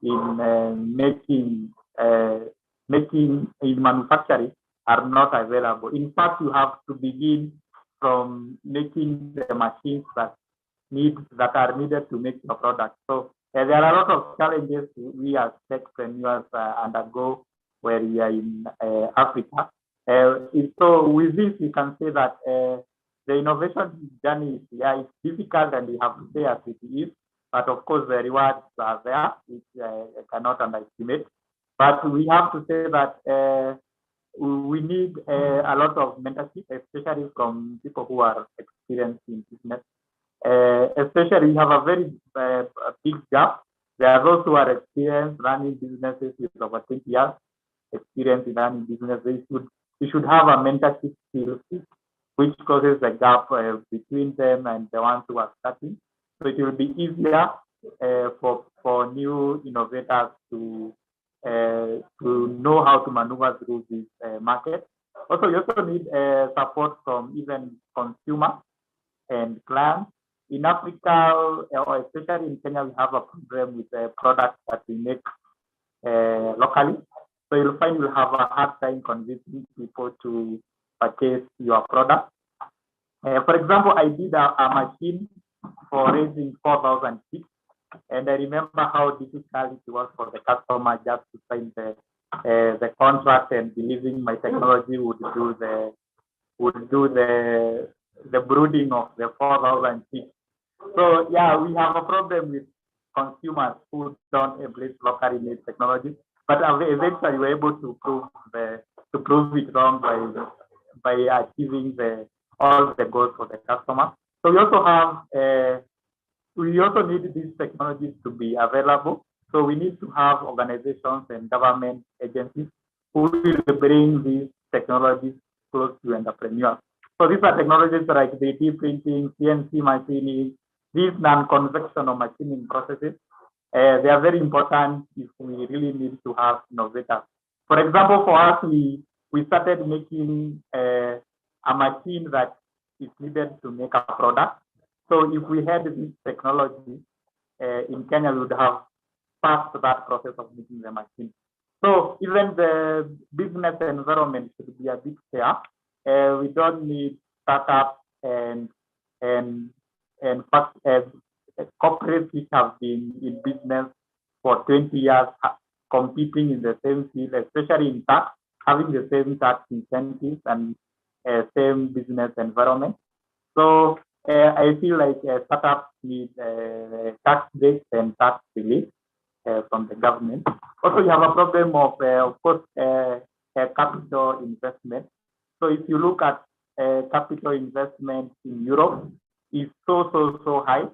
in making in manufacturing are not available. In fact, you have to begin from making the machines that are needed to make your product. So there are a lot of challenges we as techpreneurs undergo where we are in Africa. So with this, we can say that the innovation journey is difficult and we have to say as it is, but of course the rewards are there, which I cannot underestimate. But we have to say that we need a lot of mentorship, especially from people who are experienced in business. especially we have a very big gap. There are those who are experienced running businesses with over 20 years experience in running business. We should have a mentorship skill, which causes a gap between them and the ones who are starting. So it will be easier for new innovators to know how to maneuver through this market. Also, you also need support from even consumers and clients. In Africa, or especially in Kenya, we have a program with products that we make locally. So you'll find you'll have a hard time convincing people to purchase your product. For example, I did a machine for raising 4,000 chicks, and I remember how difficult it was for the customer just to sign the contract and believing my technology would do the brooding of the 4,000 chicks. So yeah, we have a problem with consumers who don't embrace locally made technology, but eventually we're able to prove it wrong by achieving all the goals for the customer. So we also need these technologies to be available. So we need to have organizations and government agencies who will bring these technologies close to entrepreneurs. So these are technologies like 3D printing, CNC machining, these non-convectional machining processes. They are very important if we really need to have innovators. For example, for us, we started making a machine that is needed to make a product. So if we had this technology in Kenya, we would have passed that process of making the machine. So even the business environment should be a bit fair. We don't need startups and corporates which have been in business for 20 years competing in the same field, especially in tax, having the same tax incentives and same business environment. So I feel like startups need tax breaks and tax relief from the government. Also, you have a problem of course, capital investment. So if you look at capital investment in Europe, is so high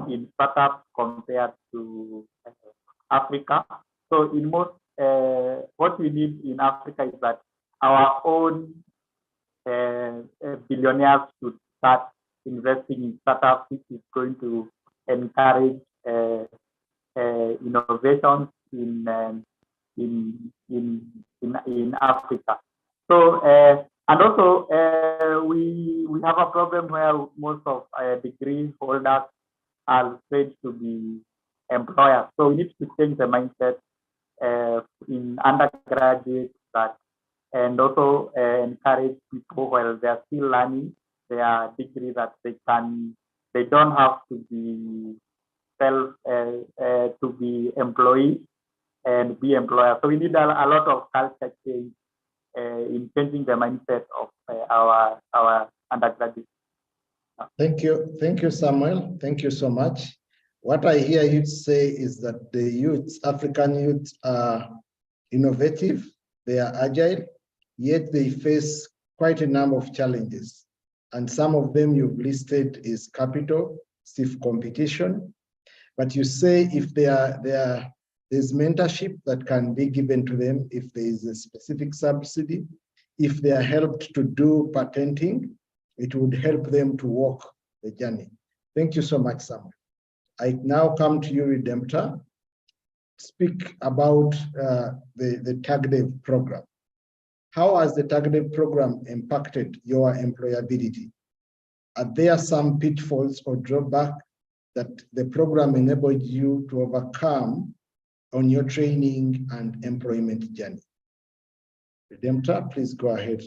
in startups compared to Africa. So in most, what we need in Africa is that our own billionaires should start investing in startups, which is going to encourage innovations in Africa. So and also we have a problem where most of degree holders are said to be employers. So we need to change the mindset in undergraduates and also encourage people while they are still learning their degree that they don't have to be to be employees and be employers. So we need a lot of culture change in changing the mindset of our undergraduates. Thank you, Samuel. Thank you so much. What I hear you say is that the youth, African youth, are innovative, they are agile, yet they face quite a number of challenges. And some of them you've listed is capital, stiff competition. But you say if there's mentorship that can be given to them, if there is a specific subsidy, if they are helped to do patenting, it would help them to walk the journey. Thank you so much, Samuel. I now come to you, Redemptor. Speak about the TagDev program. How has the TagDev program impacted your employability? Are there some pitfalls or drawbacks that the program enabled you to overcome on your training and employment journey? Redemptor, please go ahead.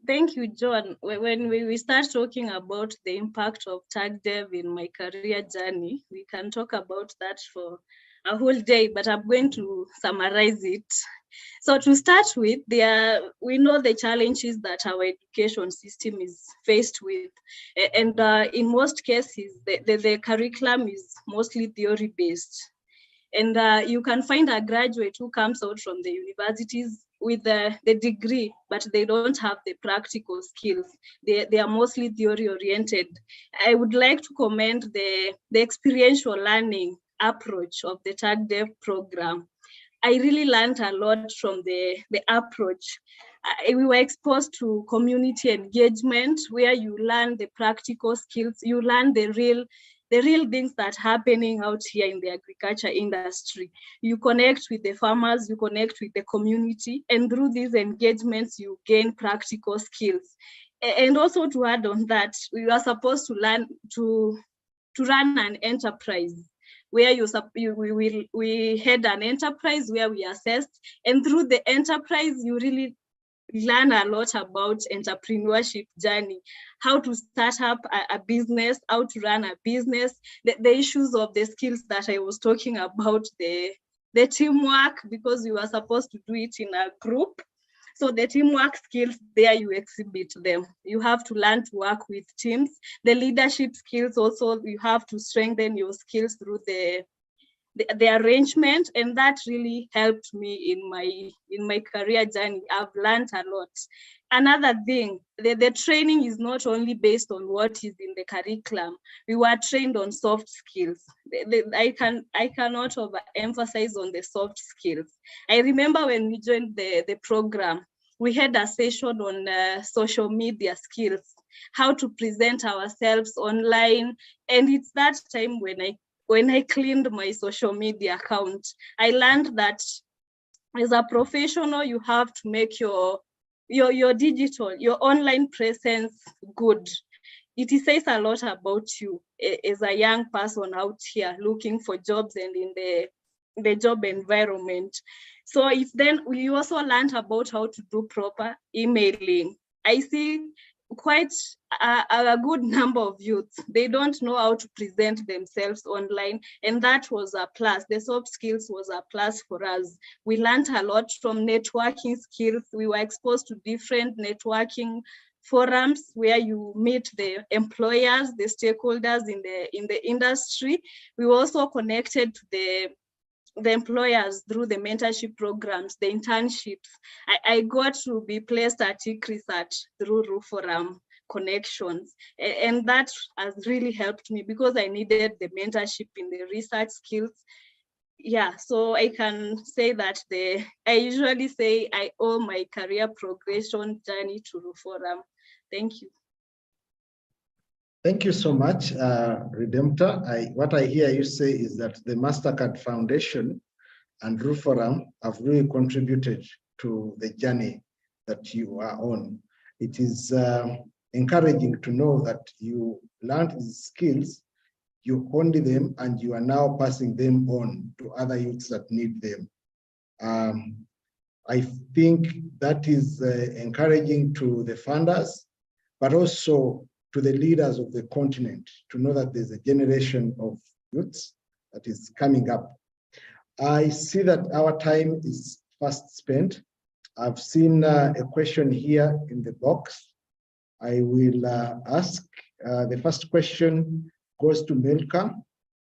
Thank you, John. When we start talking about the impact of TagDev in my career journey, we can talk about that for a whole day, but I'm going to summarize it. So to start with, we know the challenges that our education system is faced with. And in most cases, the curriculum is mostly theory-based. And you can find a graduate who comes out from the universities with the degree, but they don't have the practical skills. They are mostly theory oriented. I would like to commend the experiential learning approach of the Tag Dev program. I really learned a lot from the approach. We were exposed to community engagement, where you learn the practical skills, you learn the real things that are happening out here in the agriculture industry. You connect with the farmers, you connect with the community, and through these engagements, you gain practical skills. And also to add on that, we are supposed to learn to run an enterprise, where we had an enterprise where we assessed, and through the enterprise, you really learn a lot about entrepreneurship journey, how to start up a business, how to run a business, the issues of the skills that I was talking about, the teamwork, because you are supposed to do it in a group. So the teamwork skills, there you exhibit them. You have to learn to work with teams. The leadership skills also, you have to strengthen your skills through the arrangement, and that really helped me in my career journey. I've learned a lot. Another thing, the training is not only based on what is in the curriculum. We were trained on soft skills. I cannot overemphasize on the soft skills. I remember when we joined the program, we had a session on social media skills, how to present ourselves online, and it's that time when I cleaned my social media account, I learned that as a professional, you have to make your digital, your online presence good. It says a lot about you as a young person out here looking for jobs and in the job environment. So we also learned about how to do proper emailing. I see quite a good number of youths, they don't know how to present themselves online, and that was a plus. The soft skills was a plus for us. We learned a lot from networking skills. We were exposed to different networking forums where you meet the employers, the stakeholders in the industry. We were also connected to the employers through the mentorship programs, the internships. I got to be placed at research through forum connections, and that has really helped me because I needed the mentorship in the research skills. Yeah, so I can say that I usually say I owe my career progression journey to forum. Thank you. Thank you so much, Redemptor. What I hear you say is that the MasterCard Foundation and Ruforum have really contributed to the journey that you are on. It is encouraging to know that you learned these skills, you honed them, and you are now passing them on to other youths that need them. I think that is encouraging to the funders, but also to the leaders of the continent to know that there's a generation of youths that is coming up. I see that our time is fast spent. I've seen a question here in the box. I will ask. The first question goes to Milka.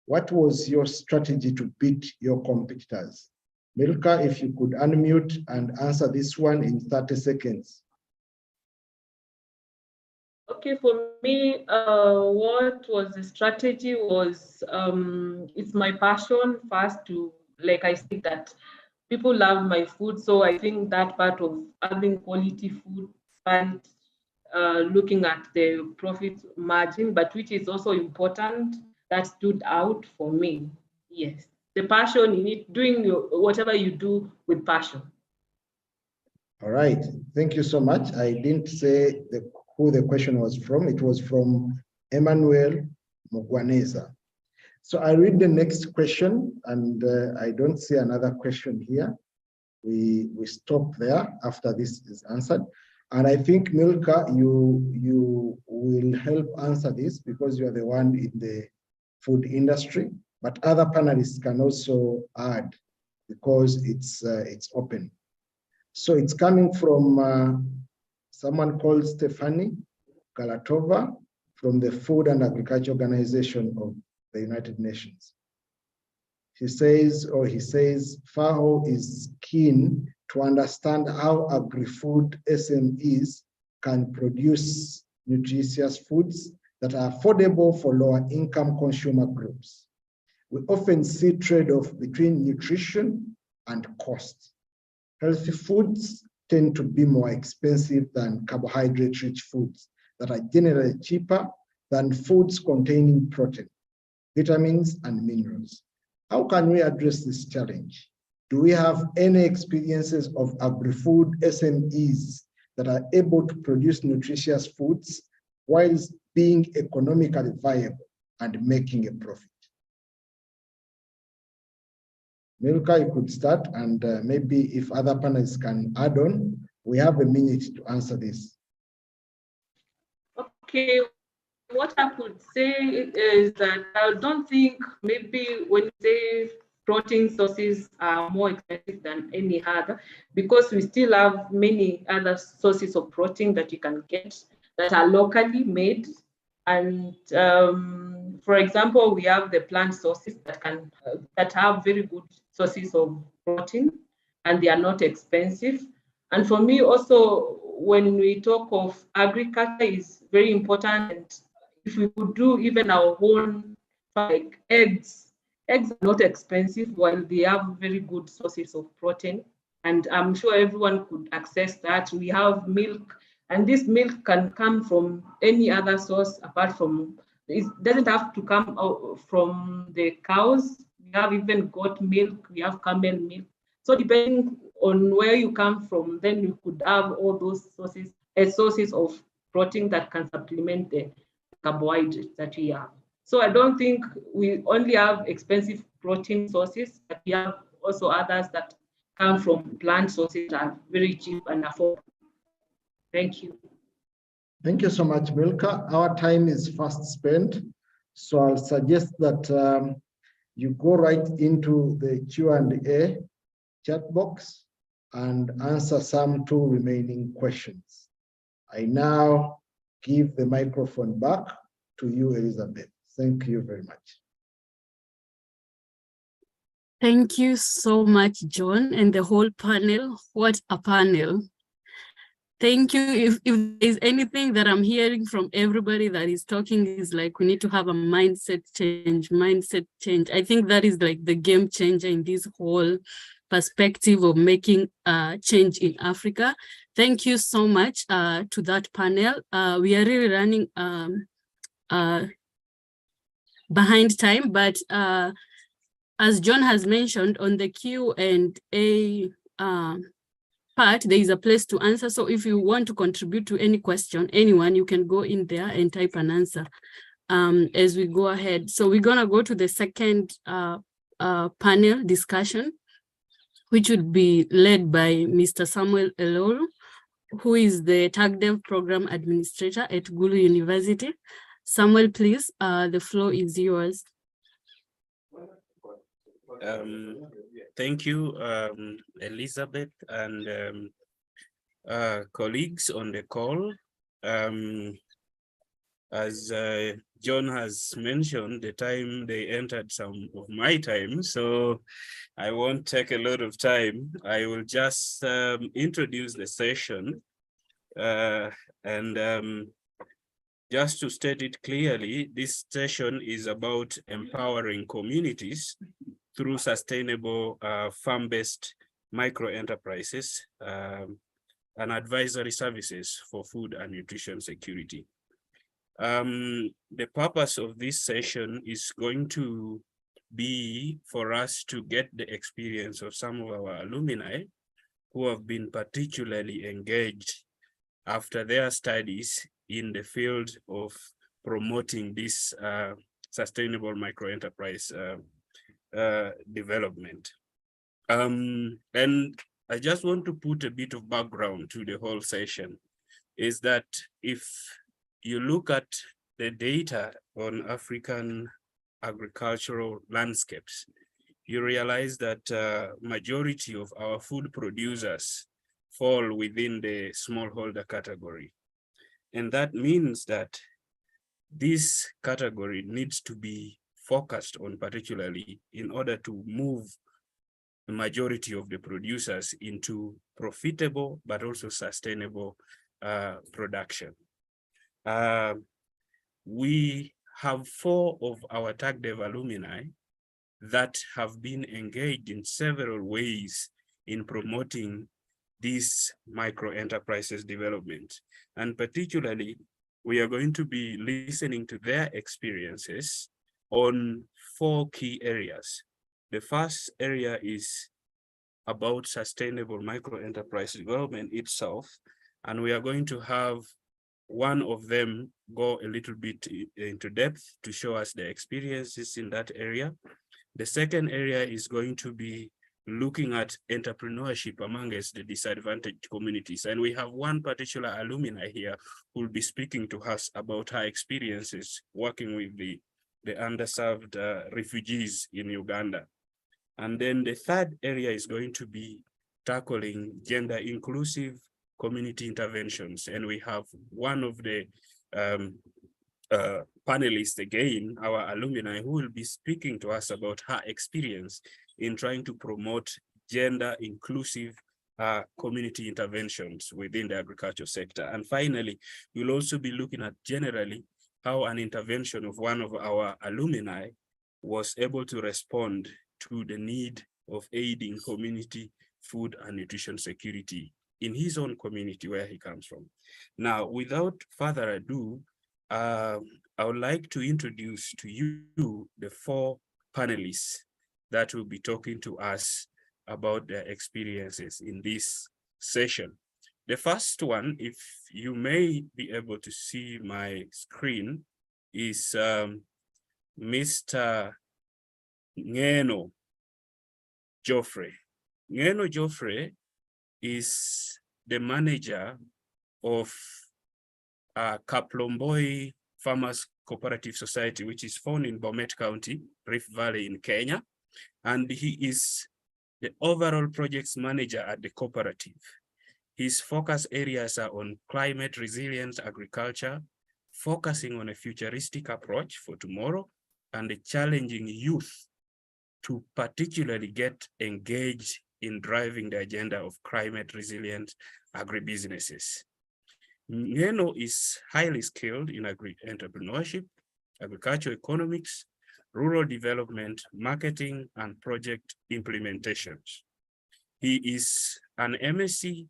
What was your strategy to beat your competitors? Milka, if you could unmute and answer this one in 30 seconds. Okay, for me, what was the strategy was, it's my passion first to, like I said, that people love my food. So I think that part of having quality food and looking at the profit margin, but which is also important, that stood out for me. Yes, the passion in it, doing whatever you do with passion. All right, thank you so much. I didn't say who the question was from. It was from Emmanuel Mugwaneza. So I read the next question, and I don't see another question here. We stop there after this is answered. And I think, Milka, you will help answer this because you are the one in the food industry, but other panelists can also add because it's open. So it's coming from someone called Stefani Galatova from the Food and Agriculture Organization of the United Nations. He says, FAO is keen to understand how agri-food SMEs can produce nutritious foods that are affordable for lower income consumer groups. We often see trade-off between nutrition and cost. Healthy foods tend to be more expensive than carbohydrate-rich foods that are generally cheaper than foods containing protein, vitamins, and minerals. How can we address this challenge? Do we have any experiences of agri-food SMEs that are able to produce nutritious foods whilst being economically viable and making a profit? Milka, you could start, and maybe if other panelists can add on, we have a minute to answer this. Okay, what I could say is that I don't think maybe when you say protein sources are more expensive than any other, because we still have many other sources of protein that you can get that are locally made. And for example, we have the plant sources that have very good sources of protein, and they are not expensive. And for me also, when we talk of agriculture, is very important. And if we could do even our own, like eggs are not expensive, while they have very good sources of protein. And I'm sure everyone could access that. We have milk, and this milk can come from any other source apart from, it doesn't have to come out from the cows. We have even goat milk, we have camel milk. So depending on where you come from, then you could have all those sources, sources of protein that can supplement the carbohydrates that we have. So I don't think we only have expensive protein sources, but we have also others that come from plant sources that are very cheap and affordable. Thank you. Thank you so much, Milka. Our time is fast spent, so I'll suggest that you go right into the Q&A chat box and answer some 2 remaining questions. I now give the microphone back to you, Elizabeth. Thank you very much. Thank you so much, John, and the whole panel. What a panel. Thank you. If there's anything that I'm hearing from everybody that is talking is like, we need to have a mindset change. I think that is like the game changer in this whole perspective of making change in Africa. Thank you so much to that panel. We are really running behind time, but as John has mentioned on the Q&A part, there is a place to answer. So if you want to contribute to any question, anyone, you can go in there and type an answer as we go ahead. So we're gonna go to the second panel discussion, which would be led by Mr. Samuel Elolu, who is the TAGDEV Program Administrator at Gulu University. Samuel, please, the floor is yours. Thank you, Elizabeth, and colleagues on the call. As John has mentioned, the time they entered some of my time, so I won't take a lot of time. I will just introduce the session, and just to state it clearly, this session is about empowering communities through sustainable farm-based micro-enterprises and advisory services for food and nutrition security. The purpose of this session is going to be for us to get the experience of some of our alumni who have been particularly engaged after their studies in the field of promoting this sustainable micro-enterprise development. And I just want to put a bit of background to the whole session, is that if you look at the data on African agricultural landscapes, you realize that majority of our food producers fall within the smallholder category. And that means that this category needs to be focused on particularly in order to move majority of the producers into profitable but also sustainable production. We have 4 of our TAGDEV alumni that have been engaged in several ways in promoting this micro enterprises development. And particularly, we are going to be listening to their experiences on 4 key areas. The first area is about sustainable micro enterprise development itself. And we are going to have one of them go a little bit into depth to show us the experiences in that area. The second area is going to be looking at entrepreneurship amongst the disadvantaged communities. And we have one particular alumni here who will be speaking to us about her experiences working with the underserved refugees in Uganda. And then the third area is going to be tackling gender inclusive community interventions. And we have one of the panelists again, our alumni, who will be speaking to us about her experience in trying to promote gender inclusive community interventions within the agriculture sector. And finally, we'll also be looking at generally how an intervention of one of our alumni was able to respond to the need of aiding community food and nutrition security in his own community where he comes from. Now, without further ado, I would like to introduce to you the 4 panelists that will be talking to us about their experiences in this session. The first one, if you may be able to see my screen, is Mr. Ngeno Geoffrey. Ngeno Geoffrey is the manager of Kaplomboi Farmers Cooperative Society, which is found in Bomet County, Rift Valley in Kenya. And he is the overall projects manager at the cooperative. His focus areas are on climate resilient agriculture, focusing on a futuristic approach for tomorrow, and challenging youth to particularly get engaged in driving the agenda of climate resilient agribusinesses. Ngeno is highly skilled in entrepreneurship, agricultural economics, rural development, marketing, and project implementations. He is an MSc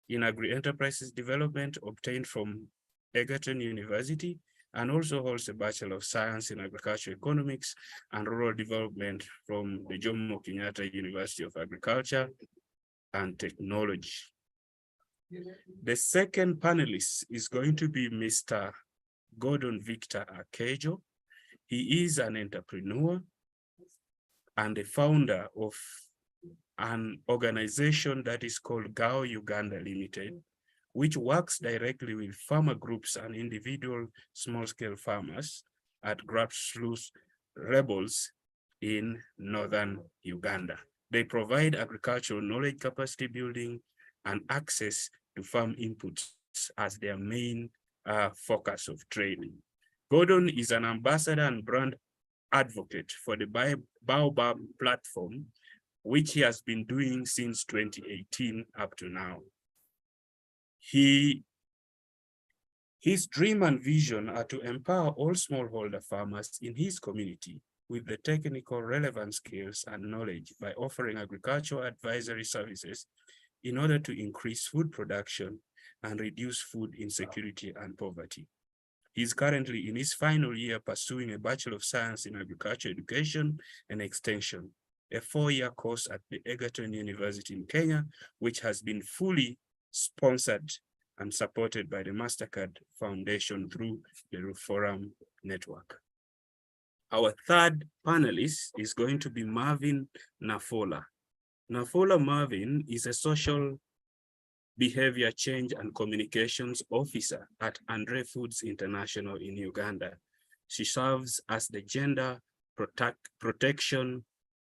in agri-enterprises development obtained from Egerton University, and also holds a Bachelor of Science in Agricultural Economics and Rural Development from the Jomo Kenyatta University of Agriculture and Technology. The second panelist is going to be Mr. Gordon Victor Akejo. He is an entrepreneur and the founder of an organization that is called GAO Uganda Limited, which works directly with farmer groups and individual small-scale farmers at grassroots levels in northern Uganda. They provide agricultural knowledge capacity building and access to farm inputs as their main focus of training. Gordon is an ambassador and brand advocate for the Baobab platform, which he has been doing since 2018 up to now. His dream and vision are to empower all smallholder farmers in his community with the technical relevant skills and knowledge by offering agricultural advisory services in order to increase food production and reduce food insecurity and poverty. He's currently in his final year pursuing a Bachelor of Science in Agriculture Education and Extension, a 4-year course at the Egerton University in Kenya, which has been fully sponsored and supported by the MasterCard Foundation through the Forum Network. Our third panelist is going to be Marvin Nafola. Nafola Marvin is a social behavior change and communications officer at Andre Foods International in Uganda. She serves as the gender protection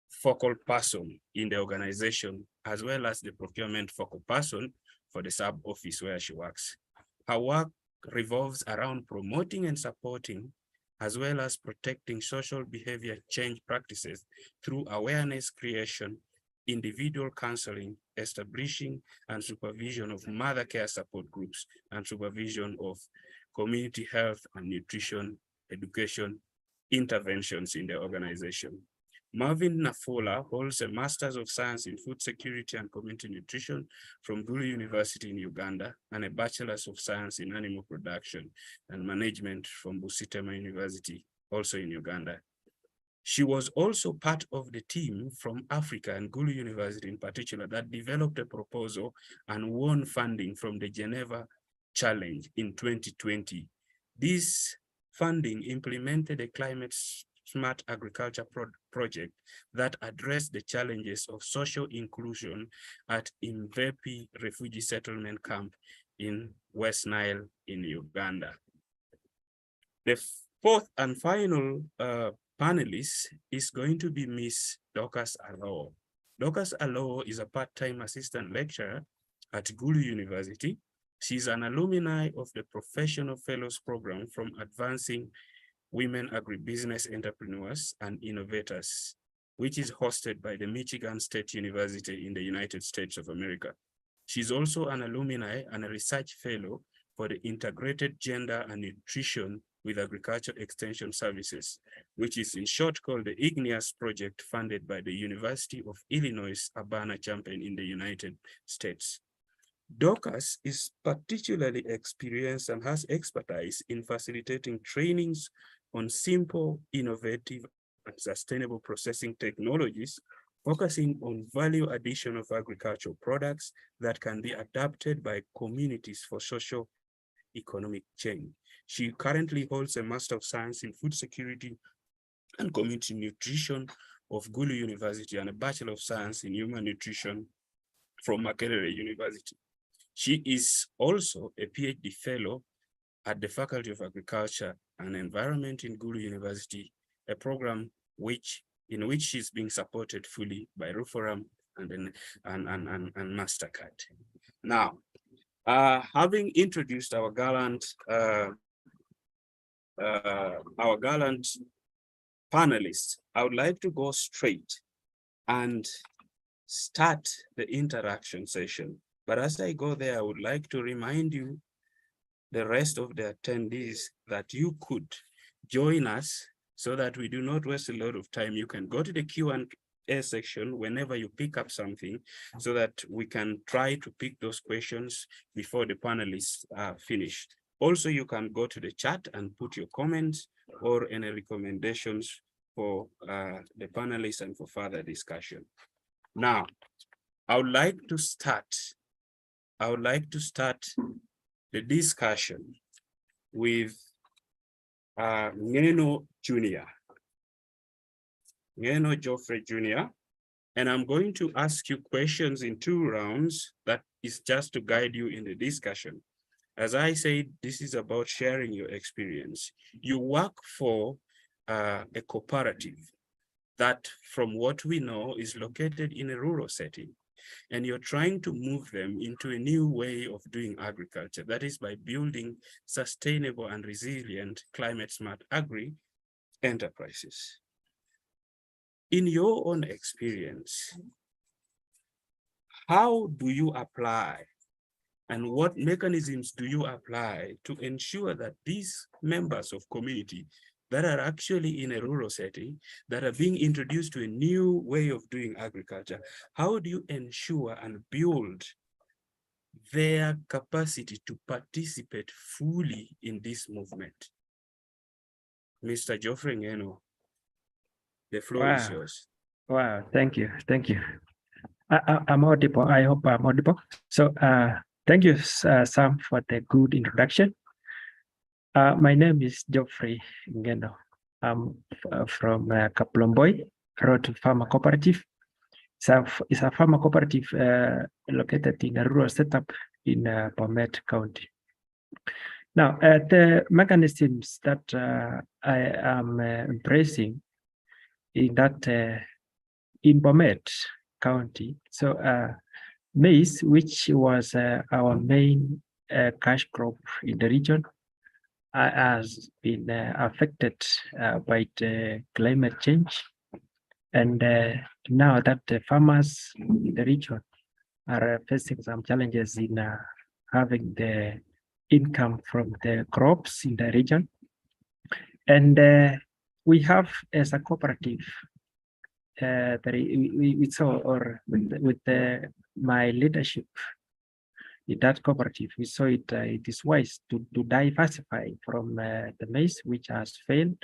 focal person in the organization, as well as the procurement focal person for the sub office where she works. Her work revolves around promoting and supporting, as well as protecting social behavior change practices through awareness creation, individual counseling, establishing and supervision of mother care support groups, and supervision of community health and nutrition education interventions in the organization. Marvin Nafula holds a Master's of Science in Food Security and Community Nutrition from Gulu University in Uganda and a Bachelor's of Science in Animal Production and Management from Busitema University, also in Uganda. She was also part of the team from Africa and Gulu University in particular that developed a proposal and won funding from the Geneva Challenge in 2020. This funding implemented a climate smart agriculture project that addressed the challenges of social inclusion at Imvepi refugee settlement camp in West Nile in Uganda. The fourth and final panelist is going to be Miss Dorcas Alowo. Dorcas Alowo is a part-time assistant lecturer at Gulu University. She's an alumni of the Professional Fellows Program from Advancing Women Agribusiness Entrepreneurs and Innovators, which is hosted by the Michigan State University in the United States of America. She's also an alumni and a research fellow for the Integrated Gender and Nutrition with Agriculture Extension Services, which is in short called the IGNIAS project funded by the University of Illinois Urbana-Champaign in the United States. Dorcas is particularly experienced and has expertise in facilitating trainings on simple, innovative, and sustainable processing technologies, focusing on value addition of agricultural products that can be adapted by communities for social economic change. She currently holds a Master of Science in Food Security and Community Nutrition of Gulu University and a Bachelor of Science in Human Nutrition from Makerere University. She is also a PhD fellow at the Faculty of Agriculture and Environment in Gulu University, a program in which she's being supported fully by Ruforum and MasterCard. Now, having introduced our gallant panelists, I would like to go straight and start the interaction session. But as I go there, I would like to remind you, the rest of the attendees, that you could join us so that we do not waste a lot of time. You can go to the Q&A section whenever you pick up something so that we can try to pick those questions before the panelists are finished. Also, you can go to the chat and put your comments or any recommendations for the panelists and for further discussion. Now, I would like to start the discussion with Ngeno Jr., Ngeno Geoffrey Jr., and I'm going to ask you questions in 2 rounds. That is just to guide you in the discussion. As I said, this is about sharing your experience. You work for a cooperative that, from what we know, is located in a rural setting, and you're trying to move them into a new way of doing agriculture. That is by building sustainable and resilient climate smart agri enterprises. In your own experience, how do you apply and what mechanisms do you apply to ensure that these members of community that are actually in a rural setting, that are being introduced to a new way of doing agriculture, how do you ensure and build their capacity to participate fully in this movement? Mr. Geoffrey Ngeno, the floor is yours. Wow, thank you. I'm audible. I hope I'm audible. So thank you, Sam, for the good introduction. My name is Geoffrey Ngeno. I'm from Kaplomboy Road Farmer Cooperative. It's a farmer cooperative located in a rural setup in Bomet County. Now, the mechanisms that I am embracing in that in Bomet County, so maize, which was our main cash crop in the region, has been affected by the climate change, And now that the farmers in the region are facing some challenges in having the income from the crops in the region. And we have as a cooperative, we saw, or with my leadership in that cooperative, we saw it is wise to diversify from the maize, which has failed,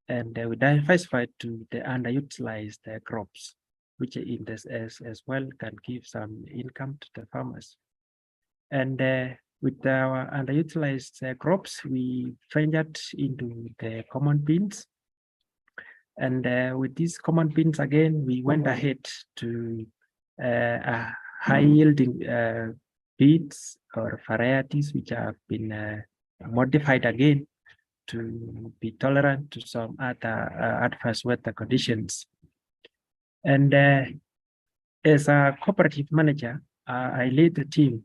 and we diversify to the underutilized crops, which in this as well can give some income to the farmers. And with our underutilized crops, we ventured into the common beans. And with these common beans, again, we went ahead to high yielding beans or varieties which have been modified again to be tolerant to some other adverse weather conditions. And as a cooperative manager, I lead the team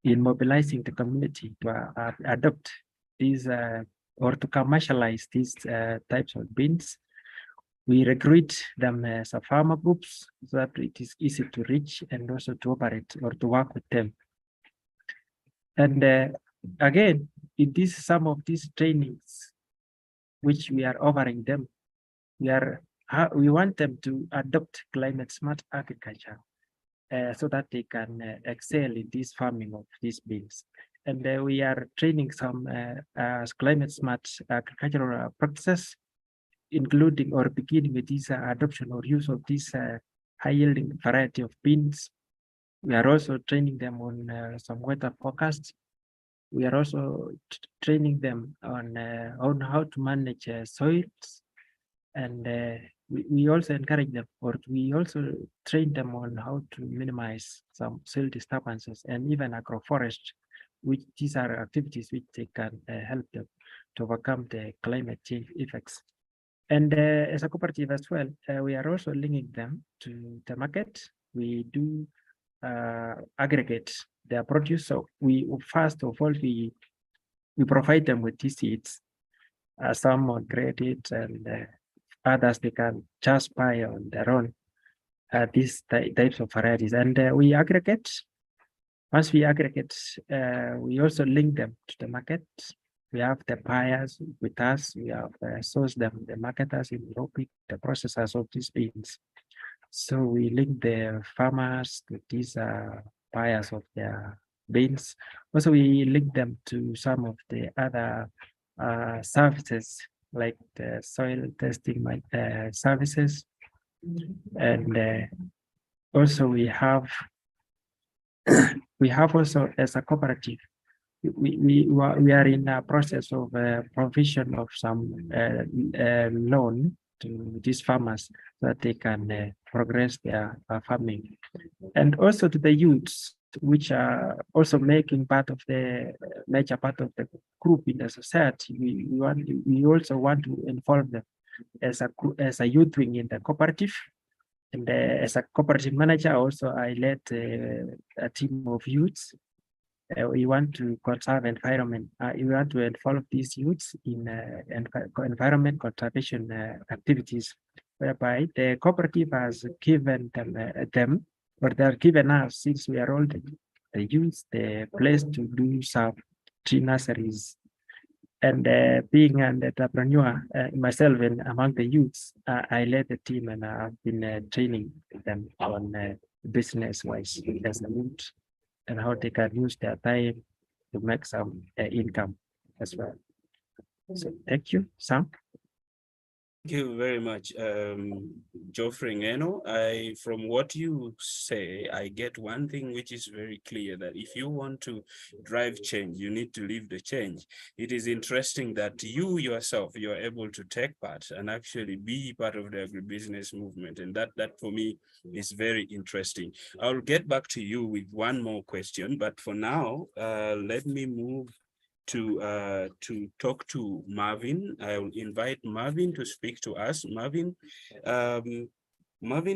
in mobilizing the community to adopt these or to commercialize these types of beans. We recruit them as a farmer groups so that it is easy to reach and also to operate or to work with them. And again, it is some of these trainings which we are offering them. We want them to adopt climate smart agriculture so that they can excel in this farming of these beans. And we are training some climate smart agricultural practices, including or beginning with this adoption or use of this high yielding variety of beans. We are also training them on some weather forecasts. We are also training them on how to manage soils, and we also encourage them, or we also train them on how to minimize some soil disturbances and even agroforest, which these are activities which they can help them to overcome the climate change effects. And as a cooperative as well, we are also linking them to the market. We do aggregate their produce. So we first of all, we provide them with these seeds, some on credit and others they can just buy on their own these types of varieties. And we aggregate. Once we aggregate, we also link them to the market. We have the buyers with us. We have sourced them, the marketers in Europe, the processors of these beans. So we link the farmers to these buyers of their beans. Also, we link them to some of the other services like the soil testing services. And also we have also as a cooperative, we are in a process of provision of some loan to these farmers so that they can progress their farming, and also to the youths, which are also making part of the major part of the group in the society. We also want to involve them as a youth wing in the cooperative. And as a cooperative manager, also I led a team of youths. We want to conserve environment. We want to involve these youths in environment conservation activities, whereby the cooperative has given them, or they are given us, since we are all the youths, the place to do some tree nurseries. And being an entrepreneur myself and among the youths, I led the team and I've been training them on business-wise as a youth, and how they can use their time to make some income as well. So thank you, Sam. Thank you very much, Geoffrey Ngeno. From what you say, I get one thing which is very clear, that if you want to drive change, you need to live the change. It is interesting that you yourself, you're able to take part and actually be part of the agribusiness movement. And that for me is very interesting. I'll get back to you with one more question, but for now, let me move to talk to Marvin. I will invite Marvin to speak to us. Marvin,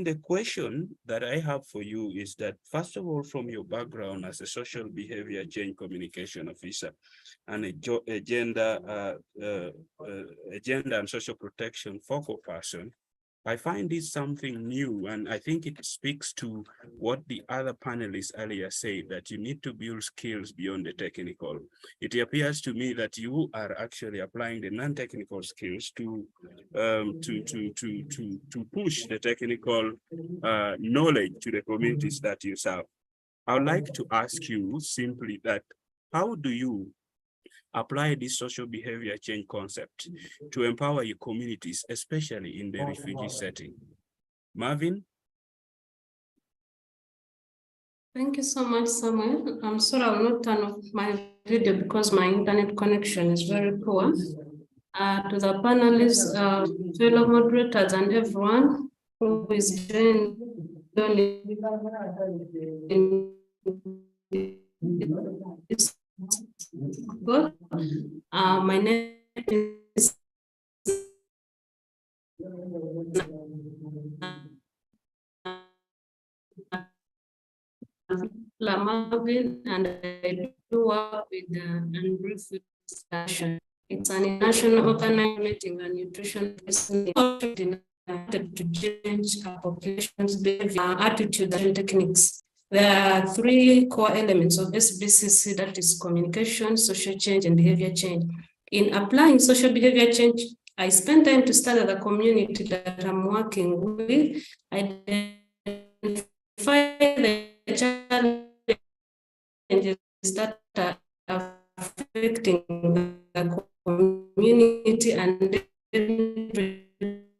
the question that I have for you is that, first of all, from your background as a social behavior change communication officer and a gender and social protection focal person, I find this something new, and I think it speaks to what the other panelists earlier said, that you need to build skills beyond the technical. It appears to me that you are actually applying the non-technical skills to push the technical knowledge to the communities that you serve. I would like to ask you simply that, how do you apply this social behavior change concept to empower your communities, especially in the refugee setting? Marvin? Thank you so much, Samuel. I'm sorry I will not turn off my video because my internet connection is very poor. To the panelists, fellow moderators, and everyone who is joining this call. My name is Marvin, and I do work with the Unbrief Discussion. It's an international organizing and nutrition to change our population's behavior, attitude, and techniques. There are three core elements of SBCC, that is communication, social change, and behavior change. In applying social behavior change, I spend time to study the community that I'm working with, identify the challenges that are affecting the community and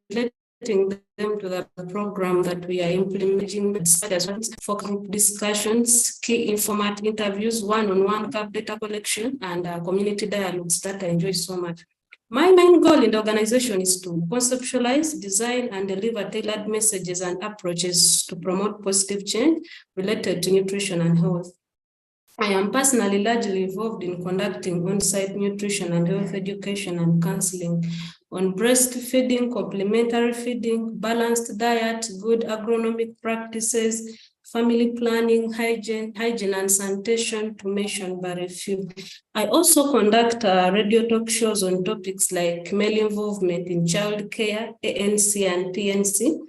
relating them to the program that we are implementing, for group discussions, key informative interviews, one-on-one data collection, and community dialogues that I enjoy so much. My main goal in the organization is to conceptualize, design, and deliver tailored messages and approaches to promote positive change related to nutrition and health. I am personally largely involved in conducting on-site nutrition and health education and counseling on breastfeeding, complementary feeding, balanced diet, good agronomic practices, family planning, hygiene and sanitation, to mention but a few. I also conduct radio talk shows on topics like male involvement in child care, ANC and PNC,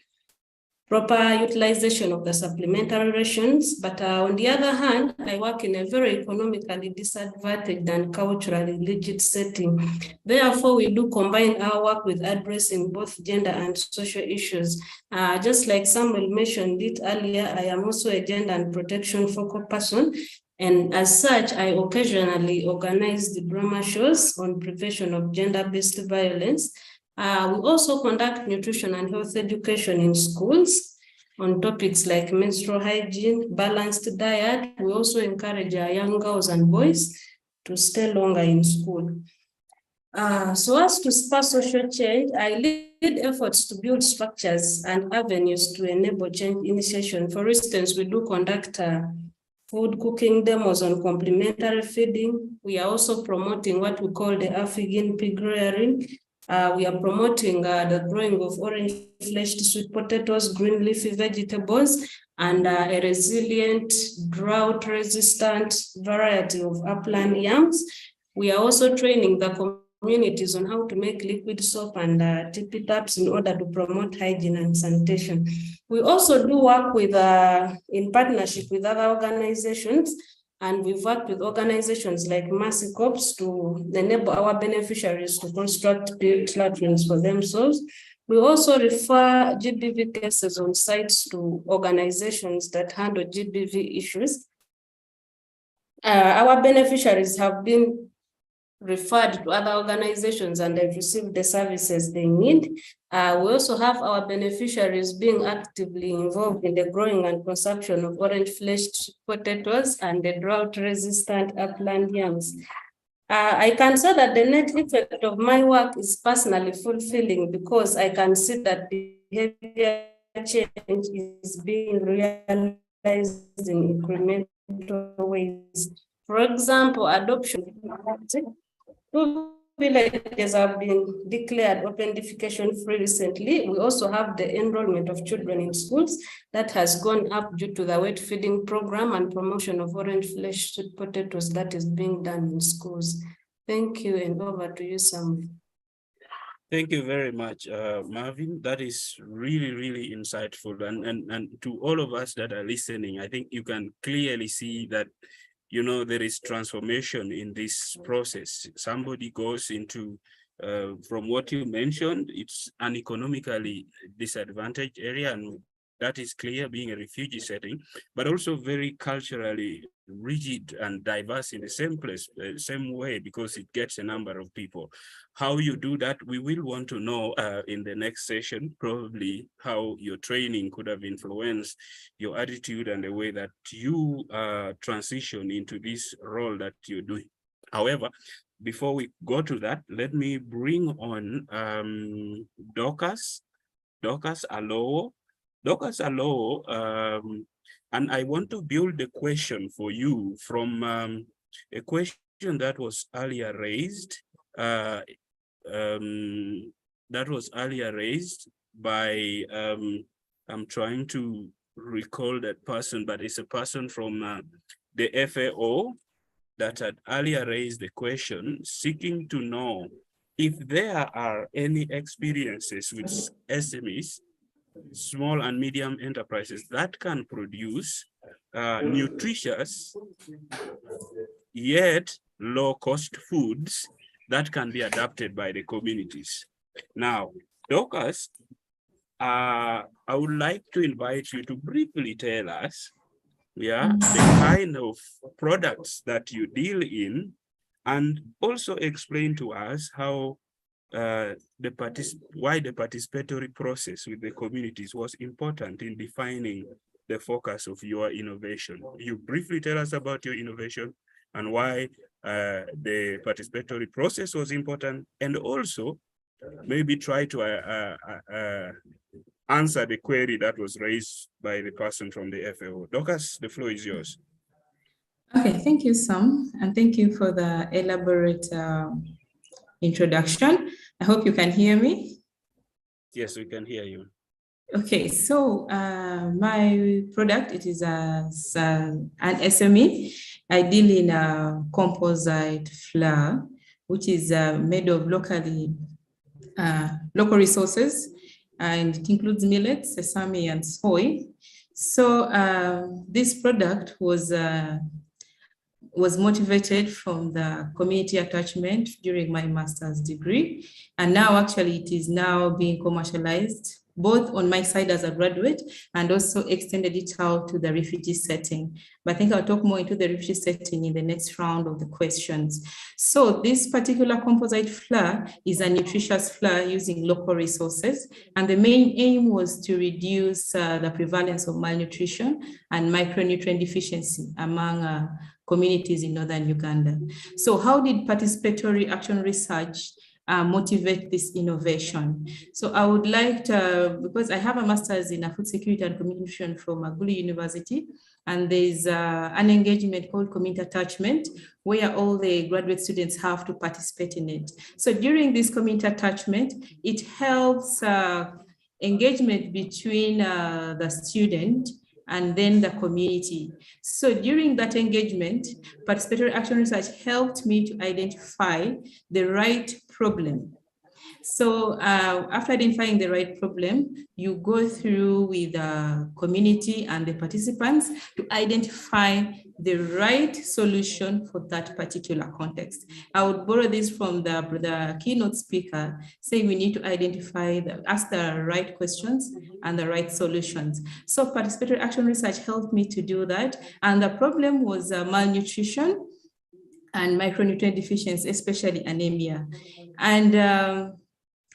proper utilization of the supplementary rations. But on the other hand, I work in a very economically disadvantaged and culturally rigid setting. Therefore, we do combine our work with addressing both gender and social issues. Just like Samuel mentioned it earlier, I am also a gender and protection focal person. And as such, I occasionally organize the drama shows on prevention of gender-based violence. We also conduct nutrition and health education in schools on topics like menstrual hygiene, balanced diet. We also encourage our young girls and boys to stay longer in school. So as to spur social change, I lead efforts to build structures and avenues to enable change initiation. For instance, we do conduct food cooking demos on complementary feeding. We are also promoting what we call the African pig rearing. We are promoting the growing of orange-fleshed sweet potatoes, green leafy vegetables, and a resilient, drought-resistant variety of upland yams. We are also training the communities on how to make liquid soap and tippy taps in order to promote hygiene and sanitation. We also do work with, in partnership with other organizations, and we've worked with organizations like Mercy Corps to enable our beneficiaries to construct latrines for themselves. We also refer GBV cases on sites to organizations that handle GBV issues. Our beneficiaries have been referred to other organizations and they've received the services they need. We also have our beneficiaries being actively involved in the growing and consumption of orange-fleshed potatoes and the drought-resistant upland yams. I can say that the net effect of my work is personally fulfilling because I can see that behavior change is being realized in incremental ways. For example, adoption. 2 villages have been declared open defecation free recently. We also have the enrollment of children in schools that has gone up due to the wet feeding program and promotion of orange-fleshed sweet potatoes that is being done in schools. Thank you, and over to you, Sam. Thank you very much, Marvin. That is really, really insightful. And to all of us that are listening, I think you can clearly see that, you know, there is transformation in this process. Somebody goes into, from what you mentioned, it's an economically disadvantaged area, and that is clear, being a refugee setting, but also very culturally rigid and diverse in the same place, same way, because it gets a number of people. How you do that, we will want to know in the next session, probably how your training could have influenced your attitude and the way that you transition into this role that you're doing. However, before we go to that, let me bring on Dorcas Alowo. Dorcas Alowo, and I want to build a question for you from a question that was earlier raised. By, I'm trying to recall that person, but it's a person from the FAO that had earlier raised the question, seeking to know if there are any experiences with SMEs, small and medium enterprises, that can produce nutritious yet low-cost foods that can be adapted by the communities. Now, Dorcas, I would like to invite you to briefly tell us, the kind of products that you deal in, and also explain to us how why the participatory process with the communities was important in defining the focus of your innovation. You briefly tell us about your innovation and why the participatory process was important, and also maybe try to answer the query that was raised by the person from the FAO. Dorcas, the floor is yours. Okay, thank you, Sam, and thank you for the elaborate introduction. I hope you can hear me. Yes, we can hear you. Okay, so my product, it is an SME. I deal in a composite flour, which is made of local resources, and it includes millet, sesame, and soy. So this product was motivated from the community attachment during my master's degree. And now actually it is now being commercialized, both on my side as a graduate and also extended it out to the refugee setting. But I think I'll talk more into the refugee setting in the next round of the questions. So this particular composite flour is a nutritious flour using local resources. And the main aim was to reduce the prevalence of malnutrition and micronutrient deficiency among communities in northern Uganda. So how did participatory action research motivate this innovation? So I would like to, because I have a master's in food security and community nutrition from Aguli University, and there's an engagement called community attachment, where all the graduate students have to participate in it. So during this community attachment, it helps engagement between the student and then the community. So during that engagement, participatory action research helped me to identify the right problem. So after identifying the right problem, you go through with the community and the participants to identify the right solution for that particular context. I would borrow this from the keynote speaker, saying we need to identify, ask the right questions and the right solutions. So participatory action research helped me to do that. And the problem was malnutrition and micronutrient deficiency, especially anemia. And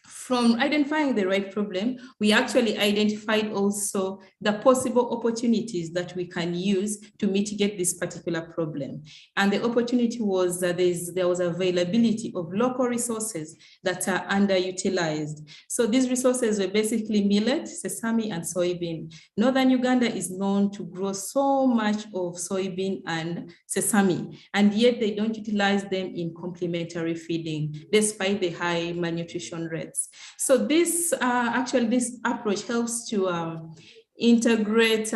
from identifying the right problem, we actually identified also the possible opportunities that we can use to mitigate this particular problem. And the opportunity was that there was availability of local resources that are underutilized. So these resources were basically millet, sesame, and soybean. Northern Uganda is known to grow so much of soybean and sesame, and yet they don't utilize them in complementary feeding, despite the high malnutrition rates. So this this approach helps to integrate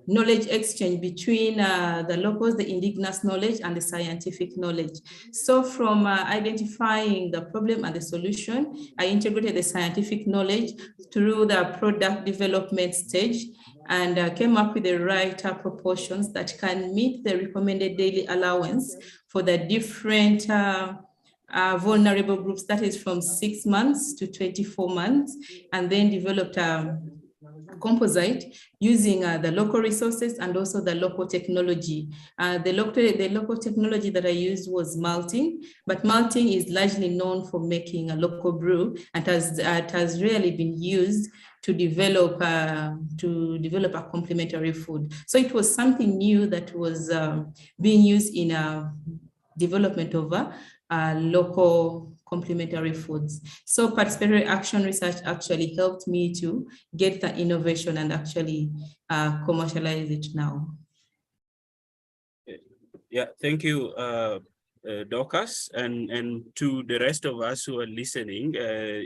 knowledge exchange between the locals, the indigenous knowledge, and the scientific knowledge. So from identifying the problem and the solution, I integrated the scientific knowledge through the product development stage and came up with the right proportions that can meet the recommended daily allowance for the different vulnerable groups, that is from 6 months to 24 months, and then developed a composite using the local resources and also the local technology. The local technology that I used was malting, but malting is largely known for making a local brew and it has rarely been used to develop a complementary food. So it was something new that was being used in development of local complementary foods. So participatory action research actually helped me to get the innovation and actually commercialize it now. Yeah, thank you, Dorcas, and to the rest of us who are listening,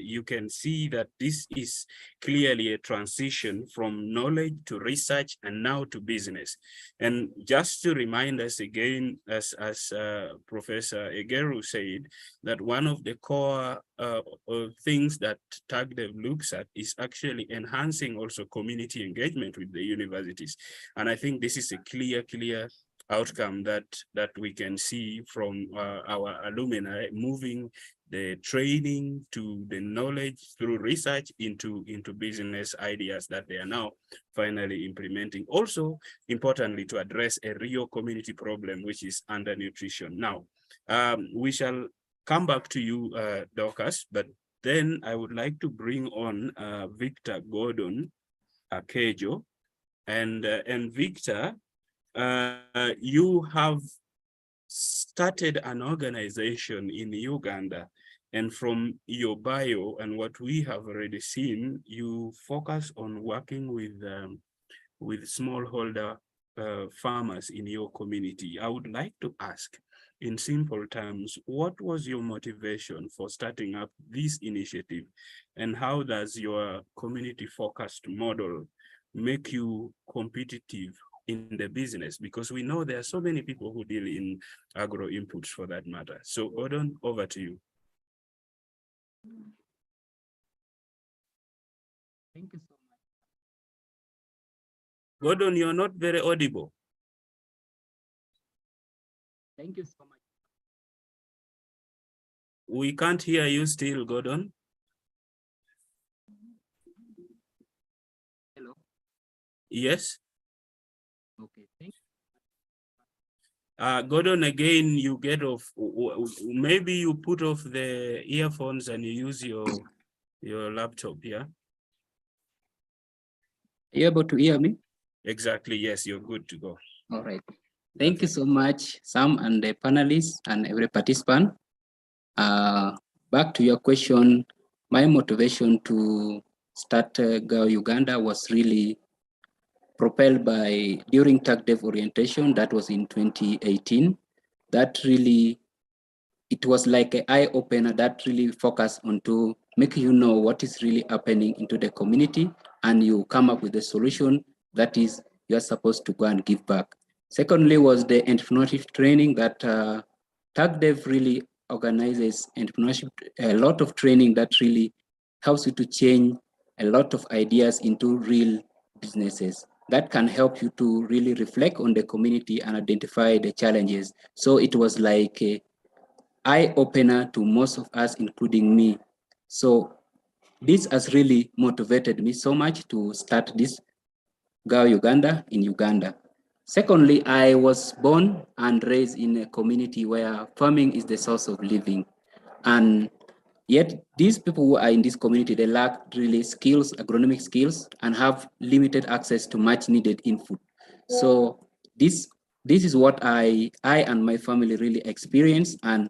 you can see that this is clearly a transition from knowledge to research and now to business. And just to remind us again, as Professor Egeru said, that one of the core things that TAGDEV looks at is actually enhancing also community engagement with the universities. And I think this is a clear outcome that we can see from our alumni, moving the training to the knowledge through research into business ideas that they are now finally implementing. Also, importantly, to address a real community problem, which is undernutrition. Now, we shall come back to you, Dorcas, but then I would like to bring on Victor Gordon Akejo, and Victor, you have started an organization in Uganda, and from your bio and what we have already seen, you focus on working with smallholder farmers in your community. I would like to ask, in simple terms, what was your motivation for starting up this initiative, and how does your community-focused model make you competitive in the business? Because we know there are so many people who deal in agro inputs for that matter. So Gordon, over to you. Thank you so much. Gordon, you're not very audible. Thank you so much. We can't hear you still, Gordon. Hello. Yes. Okay, thank you. Gordon, again, you get off, maybe you put off the earphones and you use your laptop, yeah? Are you able to hear me? Exactly, yes, you're good to go. All right. Thank you so much, Sam and the panelists and every participant. Back to your question, my motivation to start Go Uganda was really propelled by, during TAGDEV orientation, that was in 2018, that really, it was like an eye-opener that really focused on to make you know what is really happening into the community, and you come up with a solution that is, you're supposed to go and give back. Secondly was the entrepreneurship training that TAGDEV really organizes entrepreneurship, a lot of training that really helps you to change a lot of ideas into real businesses that can help you to really reflect on the community and identify the challenges. So it was like an eye-opener to most of us, including me. So this has really motivated me so much to start this Go Uganda in Uganda. Secondly, I was born and raised in a community where farming is the source of living. And yet these people who are in this community, they lack really skills, agronomic skills, and have limited access to much needed input. So this is what I and my family really experienced and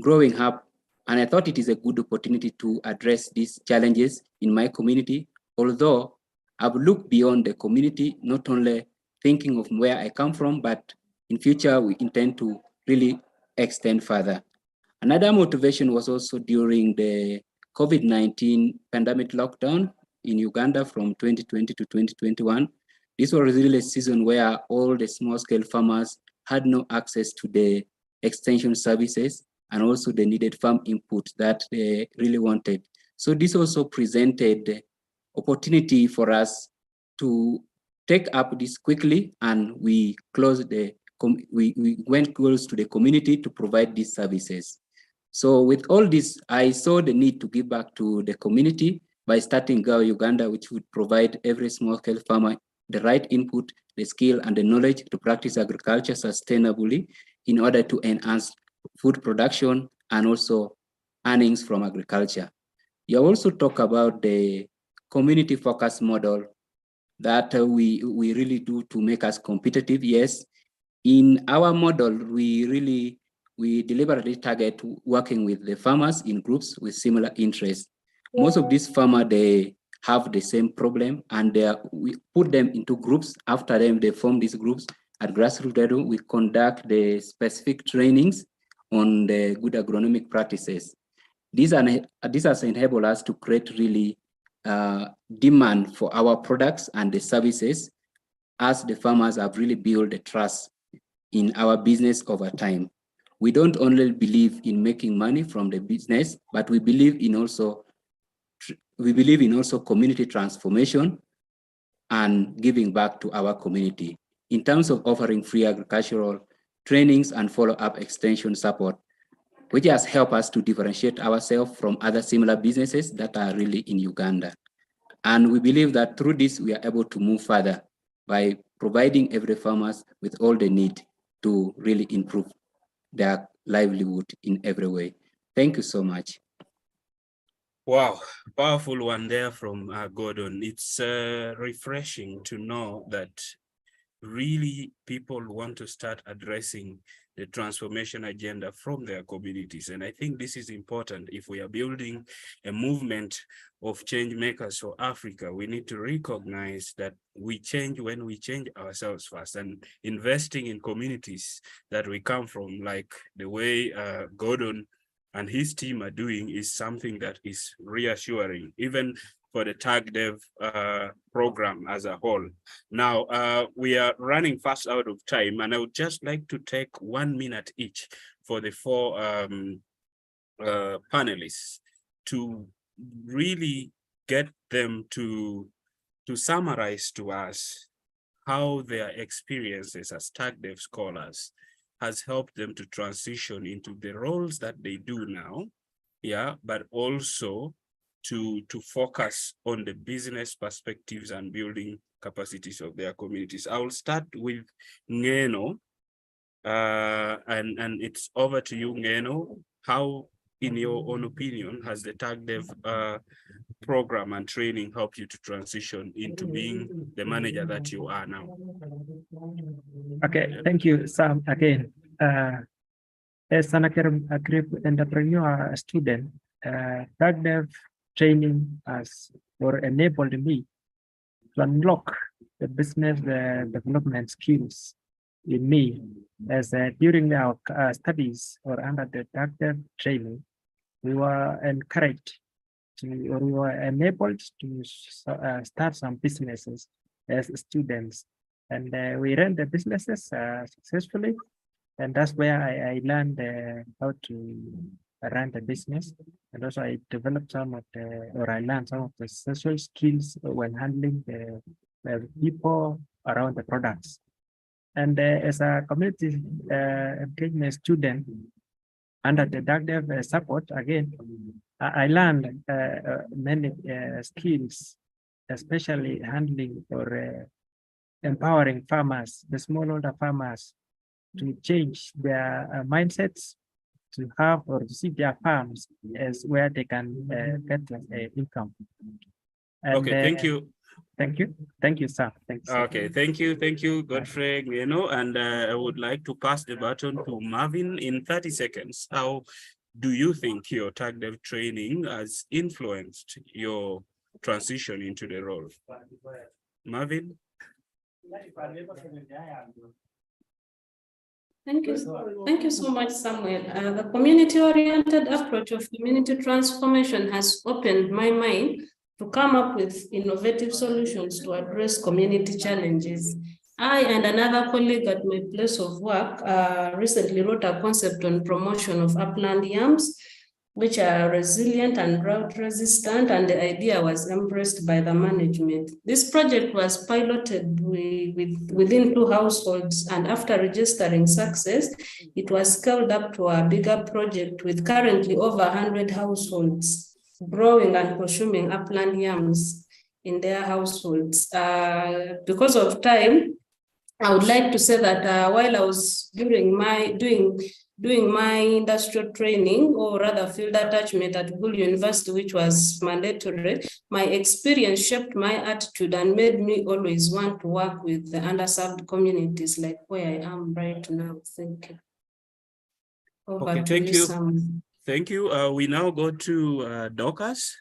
growing up. And I thought it is a good opportunity to address these challenges in my community, although I've looked beyond the community, not only thinking of where I come from, but in future we intend to really extend further. Another motivation was also during the COVID-19 pandemic lockdown in Uganda from 2020 to 2021. This was really a season where all the small-scale farmers had no access to the extension services and also the needed farm input that they really wanted. So this also presented the opportunity for us to take up this quickly, and we closed we went close to the community to provide these services. So with all this, I saw the need to give back to the community by starting GAO Uganda, which would provide every small-scale farmer the right input, the skill, and the knowledge to practice agriculture sustainably in order to enhance food production and also earnings from agriculture. You also talk about the community focus model that we really do to make us competitive. Yes, in our model, we deliberately target working with the farmers in groups with similar interests. Most of these farmers, they have the same problem, and we put them into groups. After them, they form these groups at grassroots level. We conduct the specific trainings on the good agronomic practices. These has enabled us to create really demand for our products and the services, as the farmers have really built the trust in our business over time. We don't only believe in making money from the business, but we believe in also community transformation and giving back to our community in terms of offering free agricultural trainings and follow-up extension support, which has helped us to differentiate ourselves from other similar businesses that are really in Uganda. And we believe that through this, we are able to move further by providing every farmers with all they need to really improve their livelihood in every way. Thank you so much. Wow, powerful one there from Gordon. It's refreshing to know that really people want to start addressing the transformation agenda from their communities. And I think this is important. If we are building a movement of change makers for Africa, we need to recognize that we change when we change ourselves first, and investing in communities that we come from, like the way Gordon and his team are doing, is something that is reassuring, even for the TagDev program as a whole. Now, we are running fast out of time, and I would just like to take 1 minute each for the four panelists to really get them to summarize to us how their experiences as TagDev scholars has helped them to transition into the roles that they do now, yeah, but also to focus on the business perspectives and building capacities of their communities. I will start with Ngeno, and it's over to you, Ngeno. How, in your own opinion, has the TagDev program and training helped you to transition into being the manager that you are now? Okay, thank you, Sam. Again, as an entrepreneur student, TagDev training has enabled me to unlock the business development skills in me, as during our studies or under the TagDev training, we were encouraged to, or we were enabled to start some businesses as students, and we ran the businesses successfully, and that's where I learned how to run the business, and also I developed I learned some of the social skills when handling the people around the products. And as a community engagement student under the TagDev support, again, I learned many skills, especially handling or empowering farmers, the smallholder farmers, to change their mindsets, to have or to see their farms as where they can get income. And, okay, thank you. Thank you. Thank you, sir. Thank you. Okay, thank you, Godfrey, and I would like to pass the baton to Marvin in 30 seconds. How do you think your TagDev training has influenced your transition into the role? Marvin? Thank you so much, Samuel. The community-oriented approach of community transformation has opened my mind to come up with innovative solutions to address community challenges. I and another colleague at my place of work recently wrote a concept on promotion of upland yams, which are resilient and drought resistant, and the idea was embraced by the management. This project was piloted within 2 households, and after registering success, it was scaled up to a bigger project with currently over 100 households growing and consuming upland yams in their households. Because of time, I would like to say that while I was doing my industrial training, or rather field attachment at Google University, which was mandatory, my experience shaped my attitude and made me always want to work with the underserved communities like where I am right now. Thank you. Over Okay, to thank you. Sam. Thank you. We now go to Dorcas.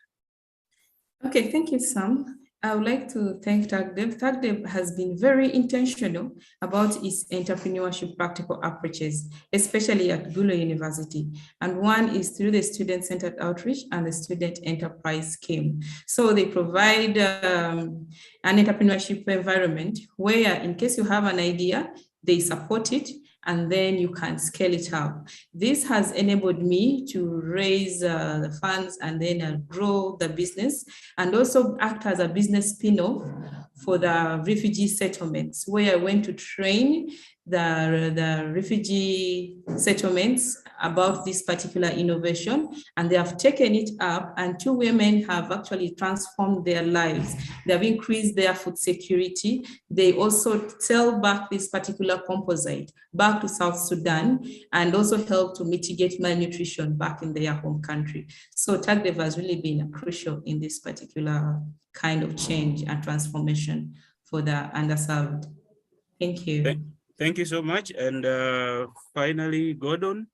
Okay, thank you, Sam. I would like to thank TAGDEV. TAGDEV has been very intentional about its entrepreneurship practical approaches, especially at Gulu University. And one is through the student-centered outreach and the student enterprise scheme. So they provide an entrepreneurship environment where, in case you have an idea, they support it, and then you can scale it up. This has enabled me to raise the funds and then grow the business, and also act as a business spin-off for the refugee settlements, where I went to train the refugee settlements about this particular innovation, and they have taken it up, and 2 women have actually transformed their lives. They have increased their food security. They also sell back this particular composite back to South Sudan, and also help to mitigate malnutrition back in their home country. So TAGDEV has really been crucial in this particular kind of change and transformation for the underserved. Thank you. Thank you so much. And finally, Gordon.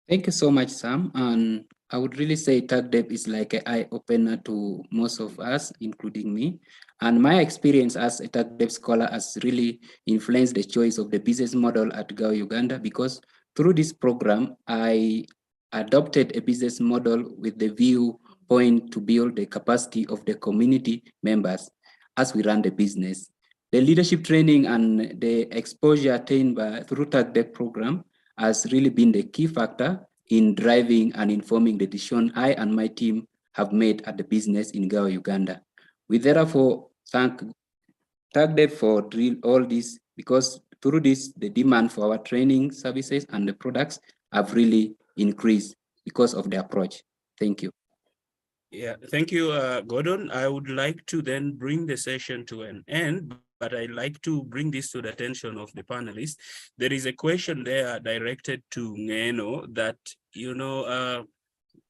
Thank you so much, Sam. And I would really say TAGDEV is like an eye-opener to most of us, including me. And my experience as a TAGDEV scholar has really influenced the choice of the business model at GAO Uganda, because through this program, I adopted a business model with the viewpoint to build the capacity of the community members as we run the business. The leadership training and the exposure attained through TAGDEV program has really been the key factor in driving and informing the decision I and my team have made at the business in GAO Uganda. We therefore thank TAGDEV for all this, because through this, the demand for our training services and the products have really increased because of the approach. Thank you. Yeah, thank you, Gordon. I would like to then bring the session to an end, but I'd like to bring this to the attention of the panelists. There is a question there directed to Ngeno that,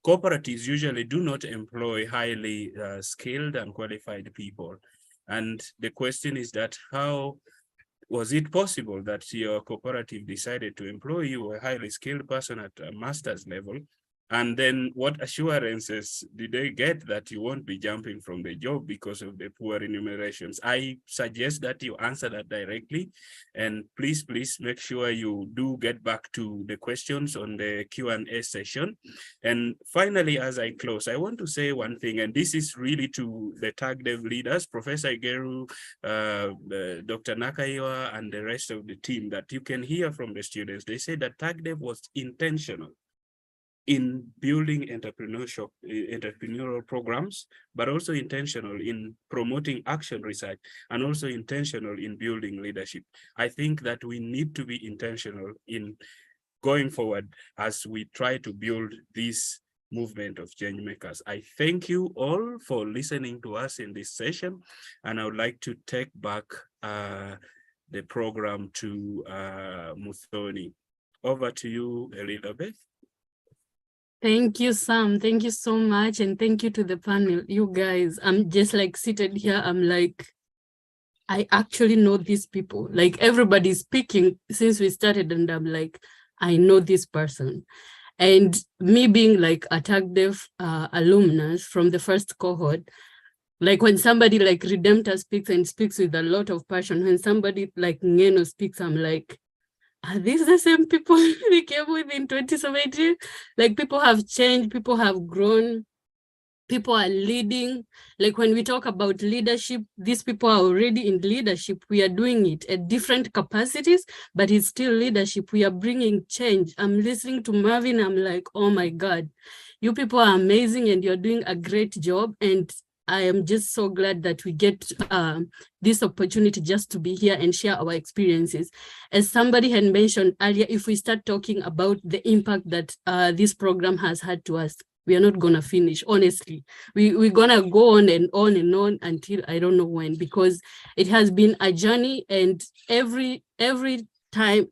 cooperatives usually do not employ highly skilled and qualified people. And the question is that how was it possible that your cooperative decided to employ you, a highly skilled person at a master's level? And then what assurances did they get that you won't be jumping from the job because of the poor remunerations? I suggest that you answer that directly. And please make sure you do get back to the questions on the Q&A session. And finally, as I close, I want to say one thing, and this is really to the TAGDEV leaders, Professor Igeru, Dr. Nakaiwa, and the rest of the team, that you can hear from the students. They say that TAGDEV was intentional in building entrepreneurial programs, but also intentional in promoting action research, and also intentional in building leadership. I think that we need to be intentional in going forward as we try to build this movement of change makers. I thank you all for listening to us in this session, and I would like to take back the program to Muthoni. Over to you, Elizabeth. Thank you, Sam. Thank you so much. And thank you to the panel. You guys, I'm just like seated here. I'm like, I actually know these people. Like everybody's speaking since we started, and I'm like, I know this person. And me being like a TAGDEV alumnus from the first cohort, like when somebody like Redemptor speaks and speaks with a lot of passion, when somebody like Ngeno speaks, I'm like, are these the same people we came with in 2017? Like people have changed, people have grown. People are leading. Like when we talk about leadership, these people are already in leadership. We are doing it at different capacities, but it's still leadership. We are bringing change. I'm listening to Marvin. I'm like, oh my God, you people are amazing and you're doing a great job. And I am just so glad that we get this opportunity just to be here and share our experiences. As somebody had mentioned earlier, if we start talking about the impact that this program has had to us, we are not gonna finish, honestly. We're gonna go on and on and on until I don't know when, because it has been a journey, and every time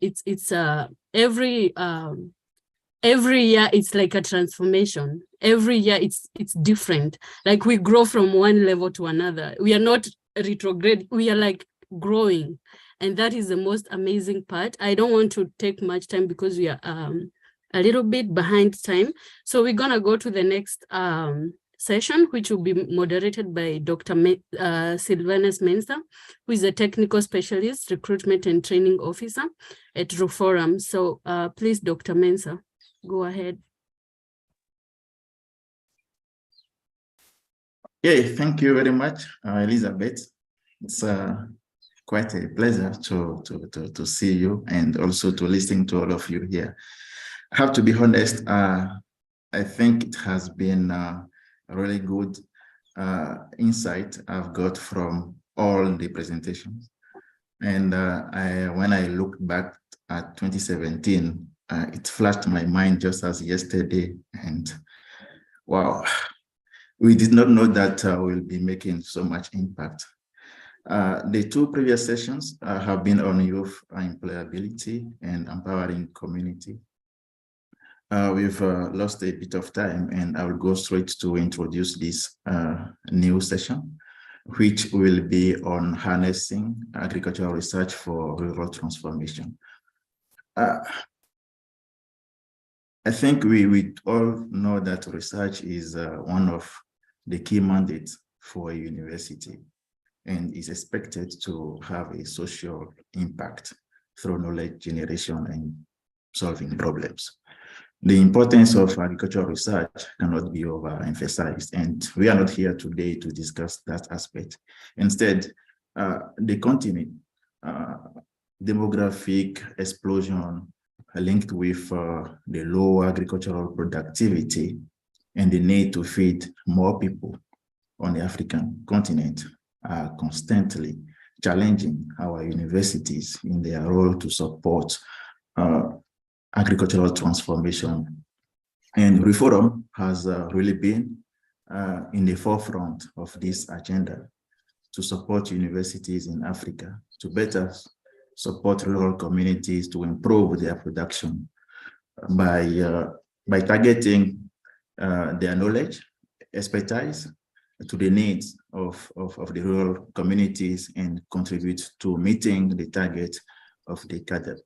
every year it's like a transformation. Every year it's different. Like we grow from one level to another. We are not retrograde, we are like growing. And that is the most amazing part. I don't want to take much time because we are a little bit behind time. So we're gonna go to the next session, which will be moderated by Dr. Sylvanus Mensah, who is a technical specialist, recruitment and training officer at Ruforum. So please, Dr. Mensah, go ahead. Okay, thank you very much, Elizabeth. It's quite a pleasure to see you and also to listen to all of you here. I have to be honest, I think it has been a really good insight I've got from all the presentations. And when I look back at 2017, it flashed my mind just as yesterday. And wow, we did not know that we'll be making so much impact. The two previous sessions have been on youth employability and empowering community. We've lost a bit of time, and I will go straight to introduce this new session, which will be on harnessing agricultural research for rural transformation. I think we all know that research is one of the key mandates for a university and is expected to have a social impact through knowledge generation and solving problems. The importance of agricultural research cannot be overemphasized, and we are not here today to discuss that aspect. Instead, the continent, demographic explosion linked with the low agricultural productivity and the need to feed more people on the African continent are constantly challenging our universities in their role to support agricultural transformation. And Ruforum has really been in the forefront of this agenda to support universities in Africa to better support rural communities to improve their production by targeting their knowledge, expertise to the needs of the rural communities and contribute to meeting the target of the CADEP.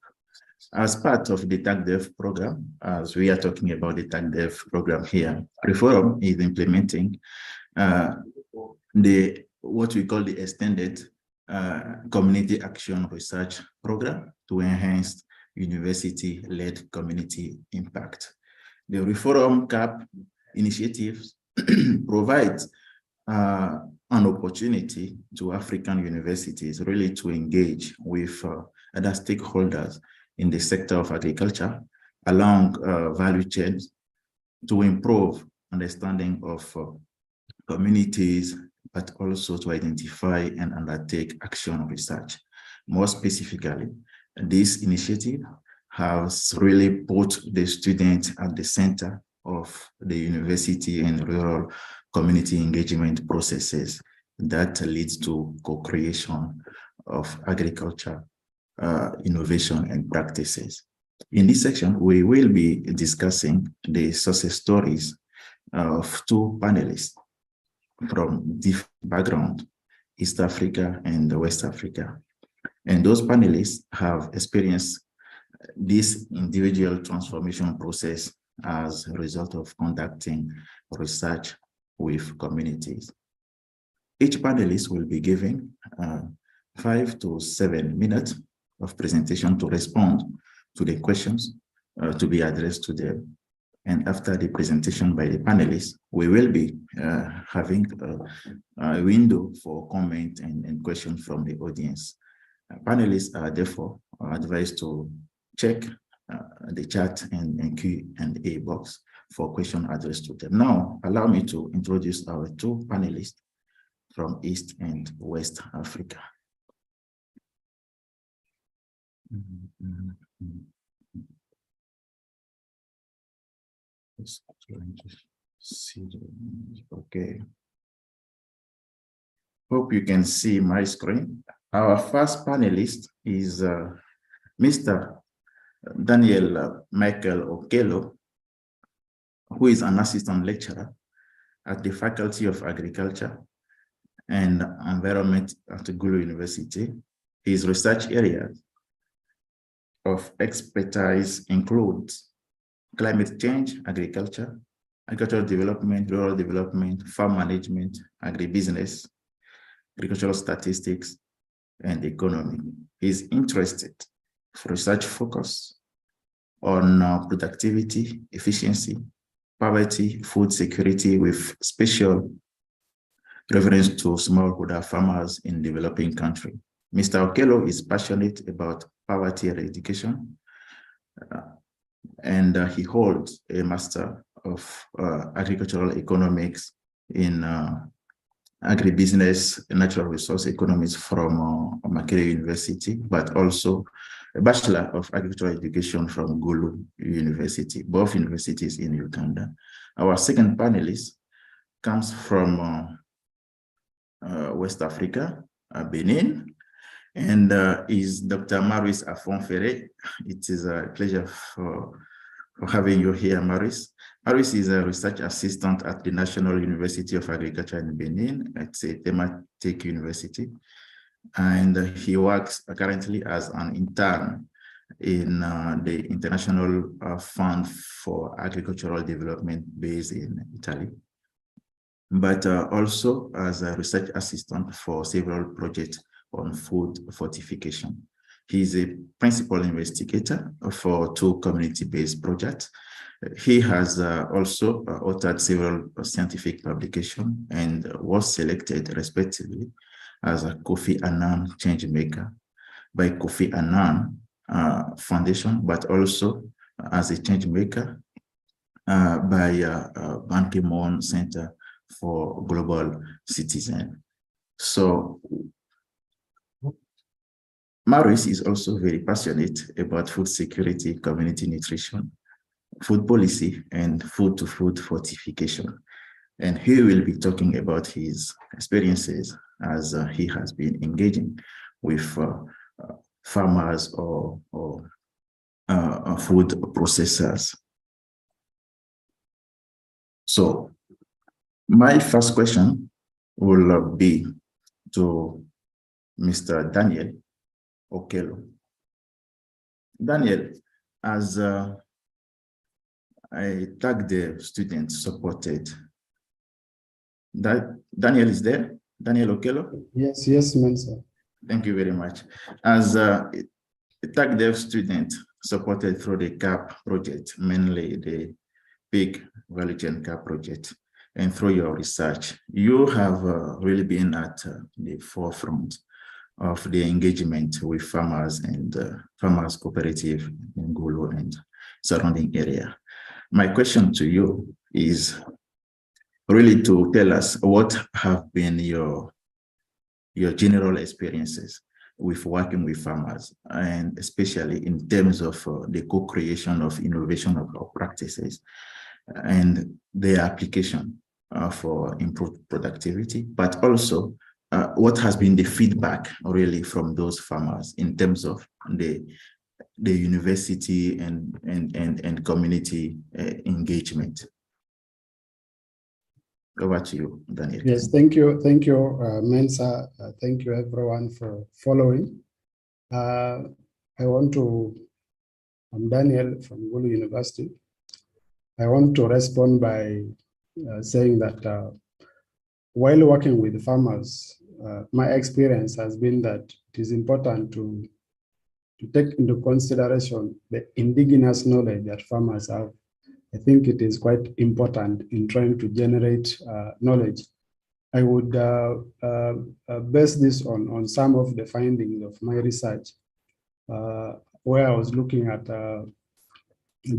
As part of the TAGDEF program, as we are talking about the TAGDEF program here, Ruforum is implementing what we call the extended community action research program to enhance university-led community impact. The Ruforum CAP initiatives provides an opportunity to African universities really to engage with other stakeholders in the sector of agriculture along value chains to improve understanding of communities, but also to identify and undertake action research. More specifically, this initiative has really put the student at the center of the university and rural community engagement processes that leads to co-creation of agriculture, innovation and practices. In this section, we will be discussing the success stories of two panelists from different backgrounds, East Africa and West Africa. And those panelists have experienced this individual transformation process as a result of conducting research with communities. Each panelist will be given 5 to 7 minutes of presentation to respond to the questions to be addressed to them. And after the presentation by the panelists, we will be having a window for comment and questions from the audience. Panelists are therefore advised to check the chat and Q&A box for question addressed to them. Now, allow me to introduce our two panelists from East and West Africa. Just trying to see the, okay. Hope you can see my screen. Our first panelist is Mr. Daniel Michael Okello, who is an assistant lecturer at the Faculty of Agriculture and Environment at Gulu University. His research areas of expertise includes climate change, agriculture, agricultural development, rural development, farm management, agribusiness, agricultural statistics, and economy. He's interested for research focus on productivity, efficiency, poverty, food security, with special reference to smallholder farmers in developing countries. Mr. Okello is passionate about poverty eradication, and he holds a Master of Agricultural Economics in Agribusiness and Natural Resource Economics from Makerere University, but also a Bachelor of Agricultural Education from Gulu University, both universities in Uganda. Our second panelist comes from West Africa, Benin, and is Dr. Maurice Afonfere. It is a pleasure for having you here, Maurice. Maurice is a research assistant at the National University of Agriculture in Benin. It's a thematic university. And he works currently as an intern in the International Fund for Agricultural Development based in Italy, but also as a research assistant for several projects on food fortification. He is a principal investigator for two community-based projects. He has also authored several scientific publications and was selected respectively as a Kofi Annan Changemaker by Kofi Annan Foundation, but also as a Changemaker by Ban Ki-moon Center for Global Citizen. So Maurice is also very passionate about food security, community nutrition, food policy, and food-to-food fortification. And he will be talking about his experiences as he has been engaging with farmers or food processors. So my first question will be to Mr. Daniel Okello. Daniel, as a tag the student supported, Daniel is there? Daniel Okello? Yes, Mensa. Thank you very much. As a tag dev student supported through the CAP project, mainly the Big Value Chain CAP project, and through your research, you have really been at the forefront of the engagement with farmers and farmers cooperative in Gulu and surrounding area. My question to you is really to tell us what have been your general experiences with working with farmers, and especially in terms of the co-creation of innovation of practices and their application for improved productivity, but also what has been the feedback really from those farmers in terms of the university and community engagement. Over to you, Daniel. Yes, thank you, Mensa. Thank you, everyone, for following. I'm Daniel from Gulu University. I want to respond by saying that while working with farmers, my experience has been that it is important to take into consideration the indigenous knowledge that farmers have I think it is quite important in trying to generate knowledge. I would base this on some of the findings of my research, where I was looking at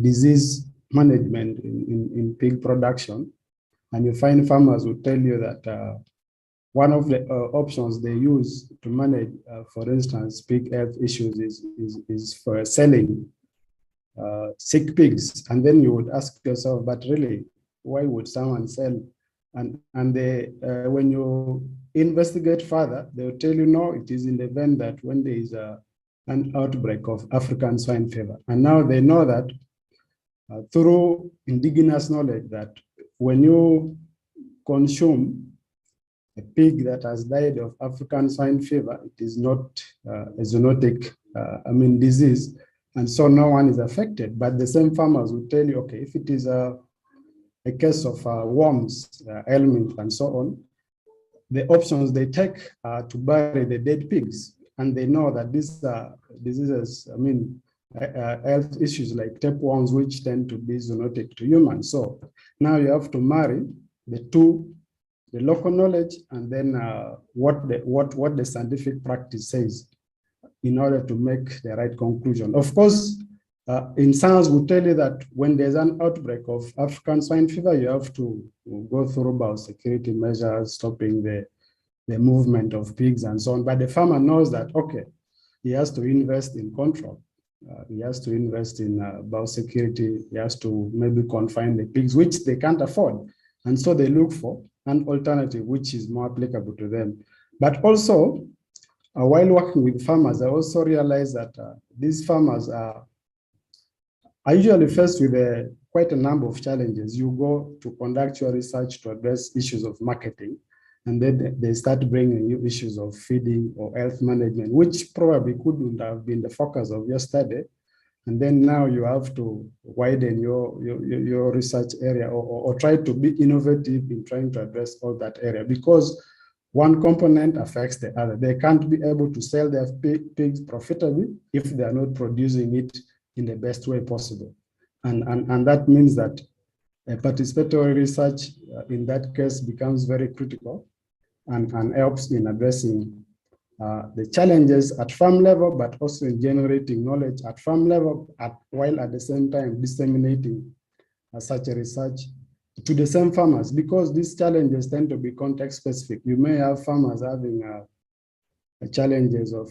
disease management in pig production. And you find farmers will tell you that one of the options they use to manage, for instance, pig health issues is for selling sick pigs. And then you would ask yourself, but really, why would someone sell? And when you investigate further, they'll tell you, no, it is in the event that when there is an outbreak of African swine fever. And now they know that through indigenous knowledge that when you consume a pig that has died of African swine fever, it is not a zoonotic, disease, and so no one is affected. But the same farmers will tell you, okay, if it is a case of worms, ailment, and so on, the options they take are to bury the dead pigs, and they know that these diseases, health issues like tapeworms, which tend to be zoonotic to humans. So now you have to marry the two, the local knowledge and then what the scientific practice says in order to make the right conclusion. Of course, in science, we tell you that when there's an outbreak of African swine fever, you have to go through biosecurity measures, stopping the movement of pigs and so on. But the farmer knows that, okay, he has to invest in control. He has to invest in biosecurity. He has to maybe confine the pigs, which they can't afford. And so they look for an alternative which is more applicable to them. But also, while working with farmers, I also realized that these farmers are usually faced with quite a number of challenges. You go to conduct your research to address issues of marketing, and then they start bringing you issues of feeding or health management, which probably couldn't have been the focus of your study. And then now you have to widen your research area or try to be innovative in trying to address all that area, because one component affects the other. They can't be able to sell their pigs profitably if they are not producing it in the best way possible. And that means that participatory research in that case becomes very critical and helps in addressing the challenges at farm level, but also in generating knowledge at farm level, while at the same time disseminating such a research to the same farmers, because these challenges tend to be context specific. You may have farmers having challenges of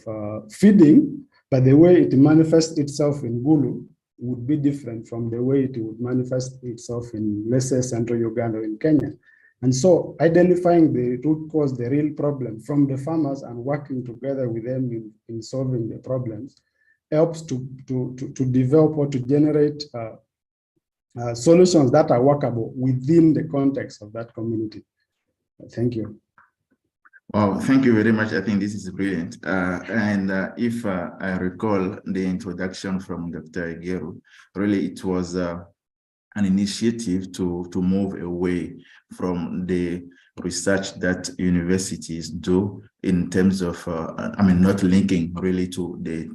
feeding, but the way it manifests itself in Gulu would be different from the way it would manifest itself in, let's say, Central Uganda or in Kenya. And so identifying the root cause, the real problem from the farmers and working together with them in solving the problems helps to develop or to generate solutions that are workable within the context of that community. Thank you. Wow, thank you very much. I think this is brilliant. If I recall the introduction from Dr. Igeru, really it was an initiative to move away from the research that universities do in terms of, not linking really to the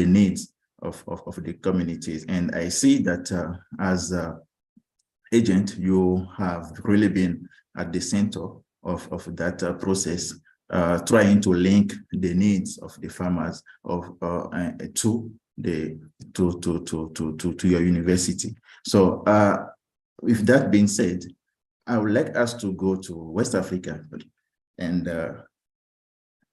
needs of the communities. And I see that as an agent, you have really been at the center of that process, trying to link the needs of the farmers to your university. So with that being said, I would like us to go to West Africa, and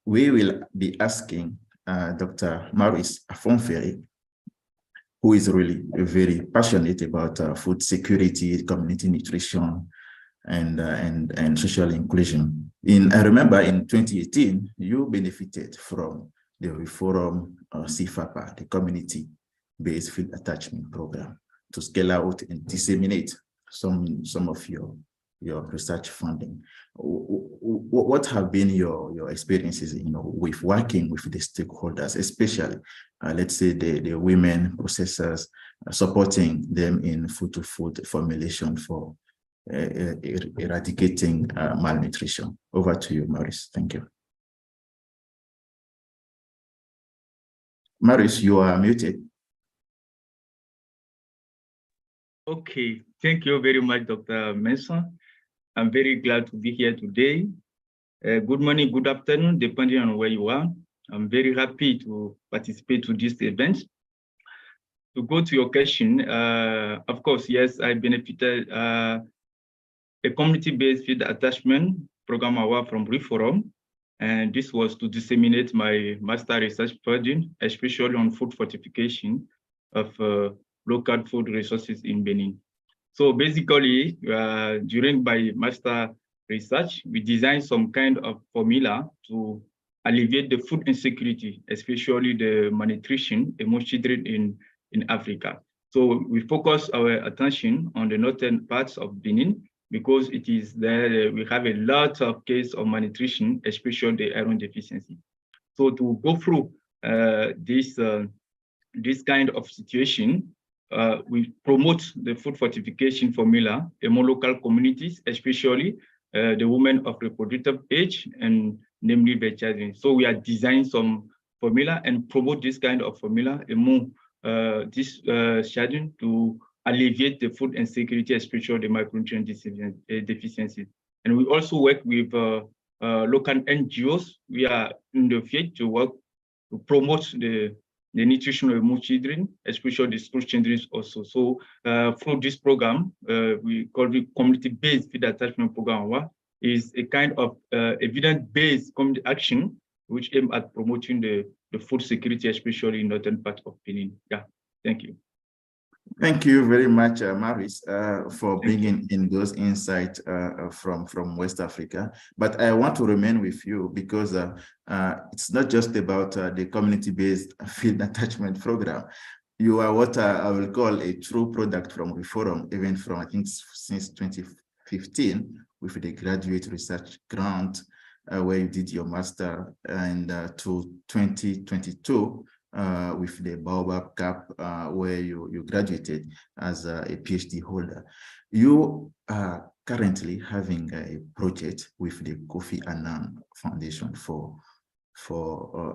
we will be asking Dr. Maurice Afonferi, who is really very passionate about food security, community nutrition, and social inclusion. I remember in 2018, you benefited from the Reform CFAPA, the community-based field attachment program, to scale out and disseminate some of your research funding. What have been your experiences, with working with the stakeholders, especially, let's say the women processors, supporting them in food-to-food formulation for eradicating malnutrition? Over to you, Maurice. Thank you. Maurice, you are muted. Okay, thank you very much, Dr. Mensah. I'm very glad to be here today. Good morning, good afternoon, depending on where you are. I'm very happy to participate to this event. To go to your question, of course, yes, I benefited a community-based field attachment program award from Reform, and this was to disseminate my master research project, especially on food fortification of local food resources in Benin. So basically, during my master research, we designed some kind of formula to alleviate the food insecurity, especially the malnutrition among children in Africa. So we focus our attention on the northern parts of Benin because it is there we have a lot of cases of malnutrition, especially the iron deficiency. So to go through this kind of situation, we promote the food fortification formula among local communities, especially the women of reproductive age and namely the children. So we are designing some formula and promote this kind of formula among these children to alleviate the food insecurity, especially the micronutrient deficiencies. And we also work with local NGOs. We are in the field to work to promote the nutrition of more children, especially the school children also. So through this program, we call it community-based feed attachment program, is a kind of evidence-based community action which aim at promoting the food security, especially in northern part of Benin. Yeah, thank you. Thank you very much, Maris, for bringing in those insights from West Africa. But I want to remain with you because it's not just about the community-based field attachment program. You are what I will call a true product from Reform, even from, I think, since 2015, with the graduate research grant, where you did your master, and to 2022, with the Baobab Cup, where you graduated as a PhD holder. You are currently having a project with the Kofi Annan Foundation for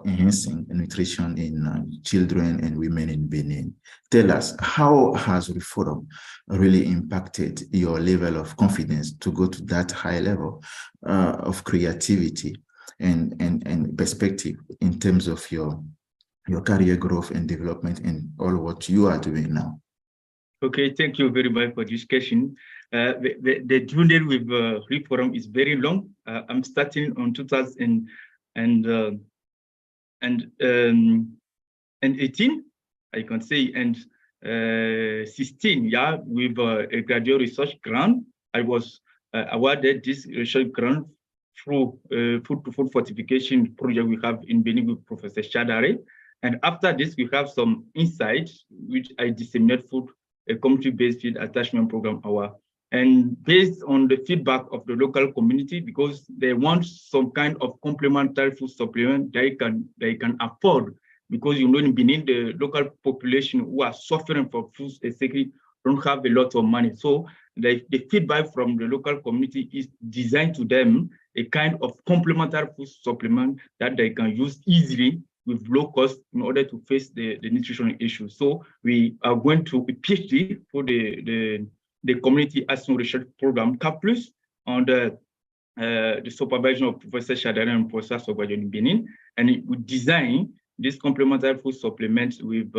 enhancing nutrition in children and women in Benin. Tell us, how has Reform really impacted your level of confidence to go to that high level of creativity and perspective in terms of your career growth and development and all what you are doing now? Okay, thank you very much for this question. The journey with Reform is very long. I'm starting on 2018, I can say, and 16, yeah, with a graduate research grant. I was awarded this research grant through food fortification project we have in Benin with Professor Shadare. And after this, we have some insights, which I disseminate through a community-based field attachment program hour. And based on the feedback of the local community, because they want some kind of complementary food supplement they can afford, because you know in Benin, the local population who are suffering for food insecurity don't have a lot of money. So the feedback from the local community is designed to them a kind of complementary food supplement that they can use easily with low cost in order to face the nutritional issues. So we are going to a PhD for the community action research program, CAPLUS, under the supervision of Professor Shadare and Professor Sobajon in Benin. And we design this complementary food supplements with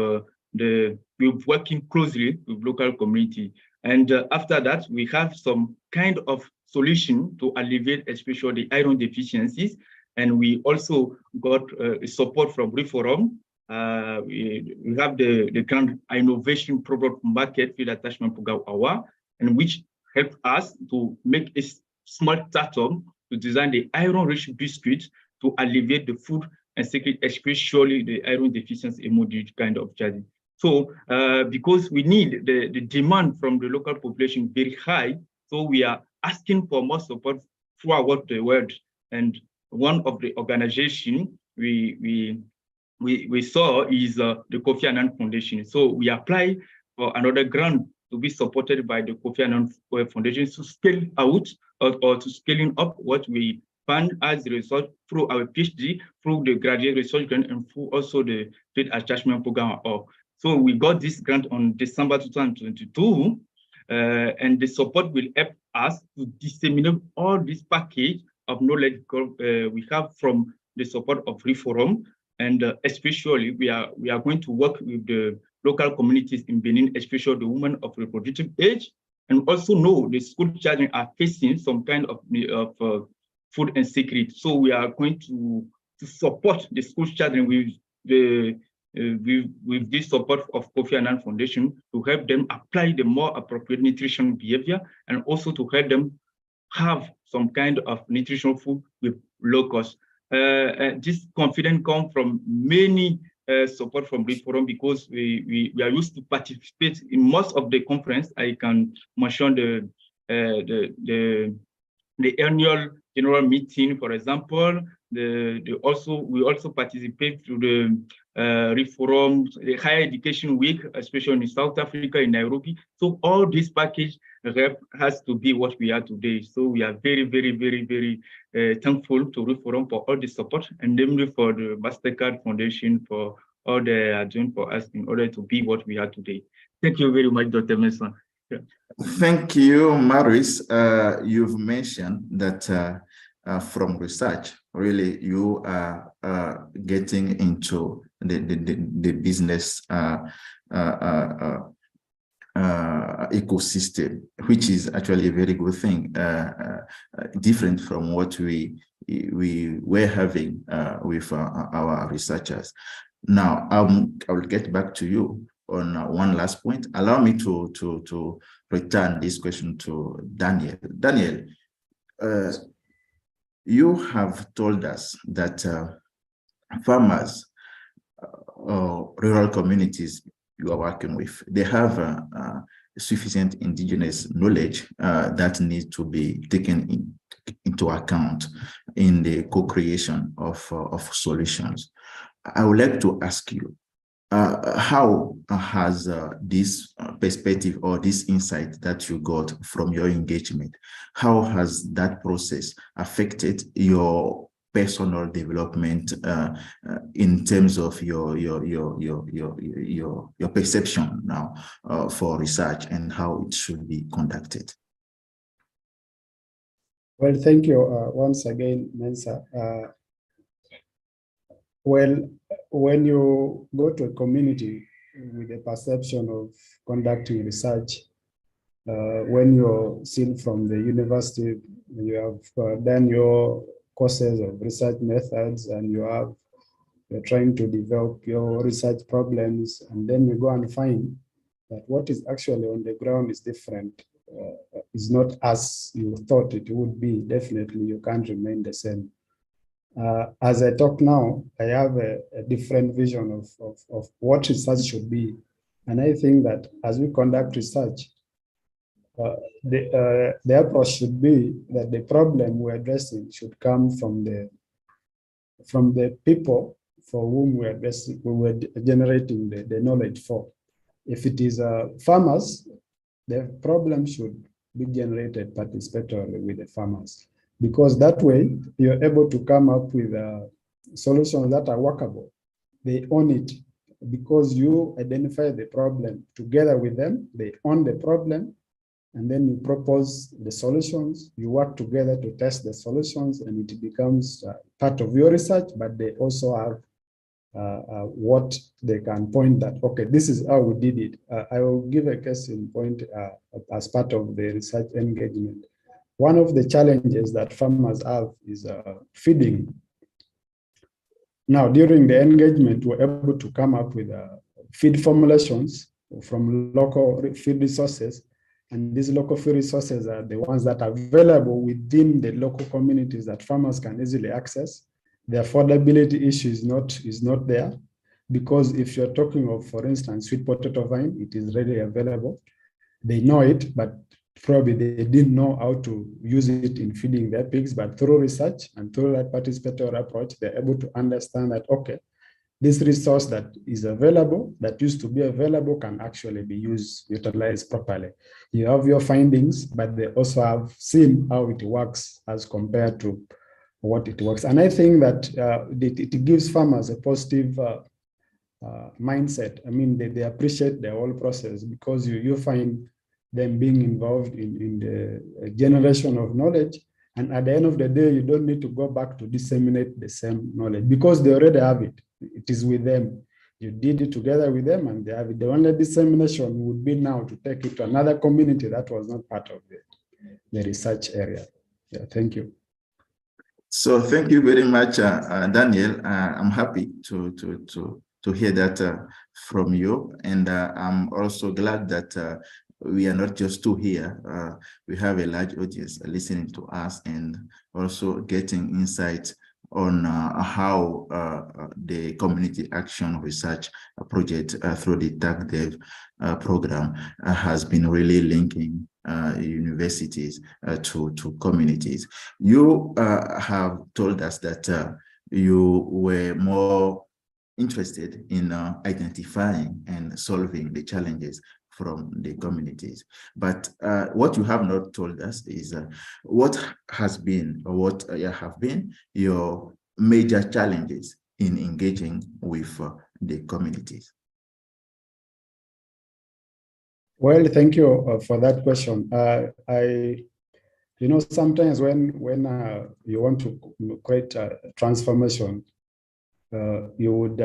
working closely with local community. And after that, we have some kind of solution to alleviate especially the iron deficiencies. And we also got support from Reform. We have the kind of innovation product market field attachment program award, and which helped us to make a small startup to design the iron-rich biscuits to alleviate the food insecurity, especially the iron deficiency emoji kind of challenge. So because we need the demand from the local population very high, so we are asking for more support throughout the world. And one of the organizations we saw is the Kofi Annan Foundation. So we apply for another grant to be supported by the Kofi Annan Foundation to scale out or to scaling up what we fund as a result through our PhD, through the graduate research grant, and through also the field attachment program. So we got this grant on December 2022, and the support will help us to disseminate all this package of knowledge we have from the support of Reforum. And especially we are going to work with the local communities in Benin, especially the women of reproductive age, and also know the school children are facing some kind of food insecurity. So we are going to support the school children with this support of Kofi Annan Foundation to help them apply the more appropriate nutrition behavior, and also to help them have some kind of nutritional food with low cost. This confidence comes from many support from the forum, because we are used to participate in most of the conference. I can mention the annual general meeting, for example. We also participate to the Reforum, the Higher Education Week, especially in South Africa, in Nairobi. So all this package has to be what we are today. So we are very, very, very, very thankful to Reforum for all the support, and namely for the MasterCard Foundation for all they are doing for us in order to be what we are today. Thank you very much, Dr. Mason. Yeah. Thank you, Maurice. You've mentioned that from research, really, you are getting into the business ecosystem, which is actually a very good thing, different from what we were having with our researchers. Now, I will get back to you on one last point. Allow me to return this question to Daniel. Daniel, you have told us that farmers, rural communities you are working with, they have sufficient indigenous knowledge that needs to be taken into account in the co-creation of solutions. I would like to ask you, how has this perspective or this insight that you got from your engagement, how has that process affected your personal development in terms of your perception now for research and how it should be conducted? Well, thank you once again, Mensa. Well, when you go to a community with a perception of conducting research, when you're still from the university, you have done your courses of research methods, and you're trying to develop your research problems, and then you go and find that what is actually on the ground is different, is not as you thought it would be. Definitely, you can't remain the same. As I talk now, I have a different vision of what research should be. And I think that as we conduct research, the approach should be that the problem we're addressing should come from the people for whom we're generating the knowledge for. If it is farmers, the problem should be generated participatorily with the farmers, because that way you're able to come up with solutions that are workable. They own it because you identify the problem together with them. They own the problem, and then you propose the solutions. You work together to test the solutions, and it becomes part of your research, but they also have what they can point that, okay, this is how we did it. I will give a case in point as part of the research engagement. One of the challenges that farmers have is feeding. Now, during the engagement, we're able to come up with feed formulations from local feed resources. And these local feed resources are the ones that are available within the local communities that farmers can easily access. The affordability issue is not there, because if you're talking of, for instance, sweet potato vine, it is readily available. They know it, but probably they didn't know how to use it in feeding their pigs. But through research and through that participatory approach, they're able to understand that, okay, this resource that is available, that used to be available, can actually be utilized properly. You have your findings, but they also have seen how it works as compared to what it works. And I think that it gives farmers a positive mindset. I mean, they appreciate the whole process, because you find them being involved in the generation of knowledge. And at the end of the day, you don't need to go back to disseminate the same knowledge because they already have it. It is with them. You did it together with them and they have it. The only dissemination would be now to take it to another community that was not part of the research area. Yeah, thank you. So thank you very much, Daniel. I'm happy to hear that from you. And I'm also glad that we are not just two here. We have a large audience listening to us and also getting insight on how the community action research project through the TACDEV program has been really linking universities to communities. You have told us that you were more interested in identifying and solving the challenges from the communities. But what you have not told us is what has been or what have been your major challenges in engaging with the communities. Well, thank you for that question. Sometimes when you want to create a transformation, you would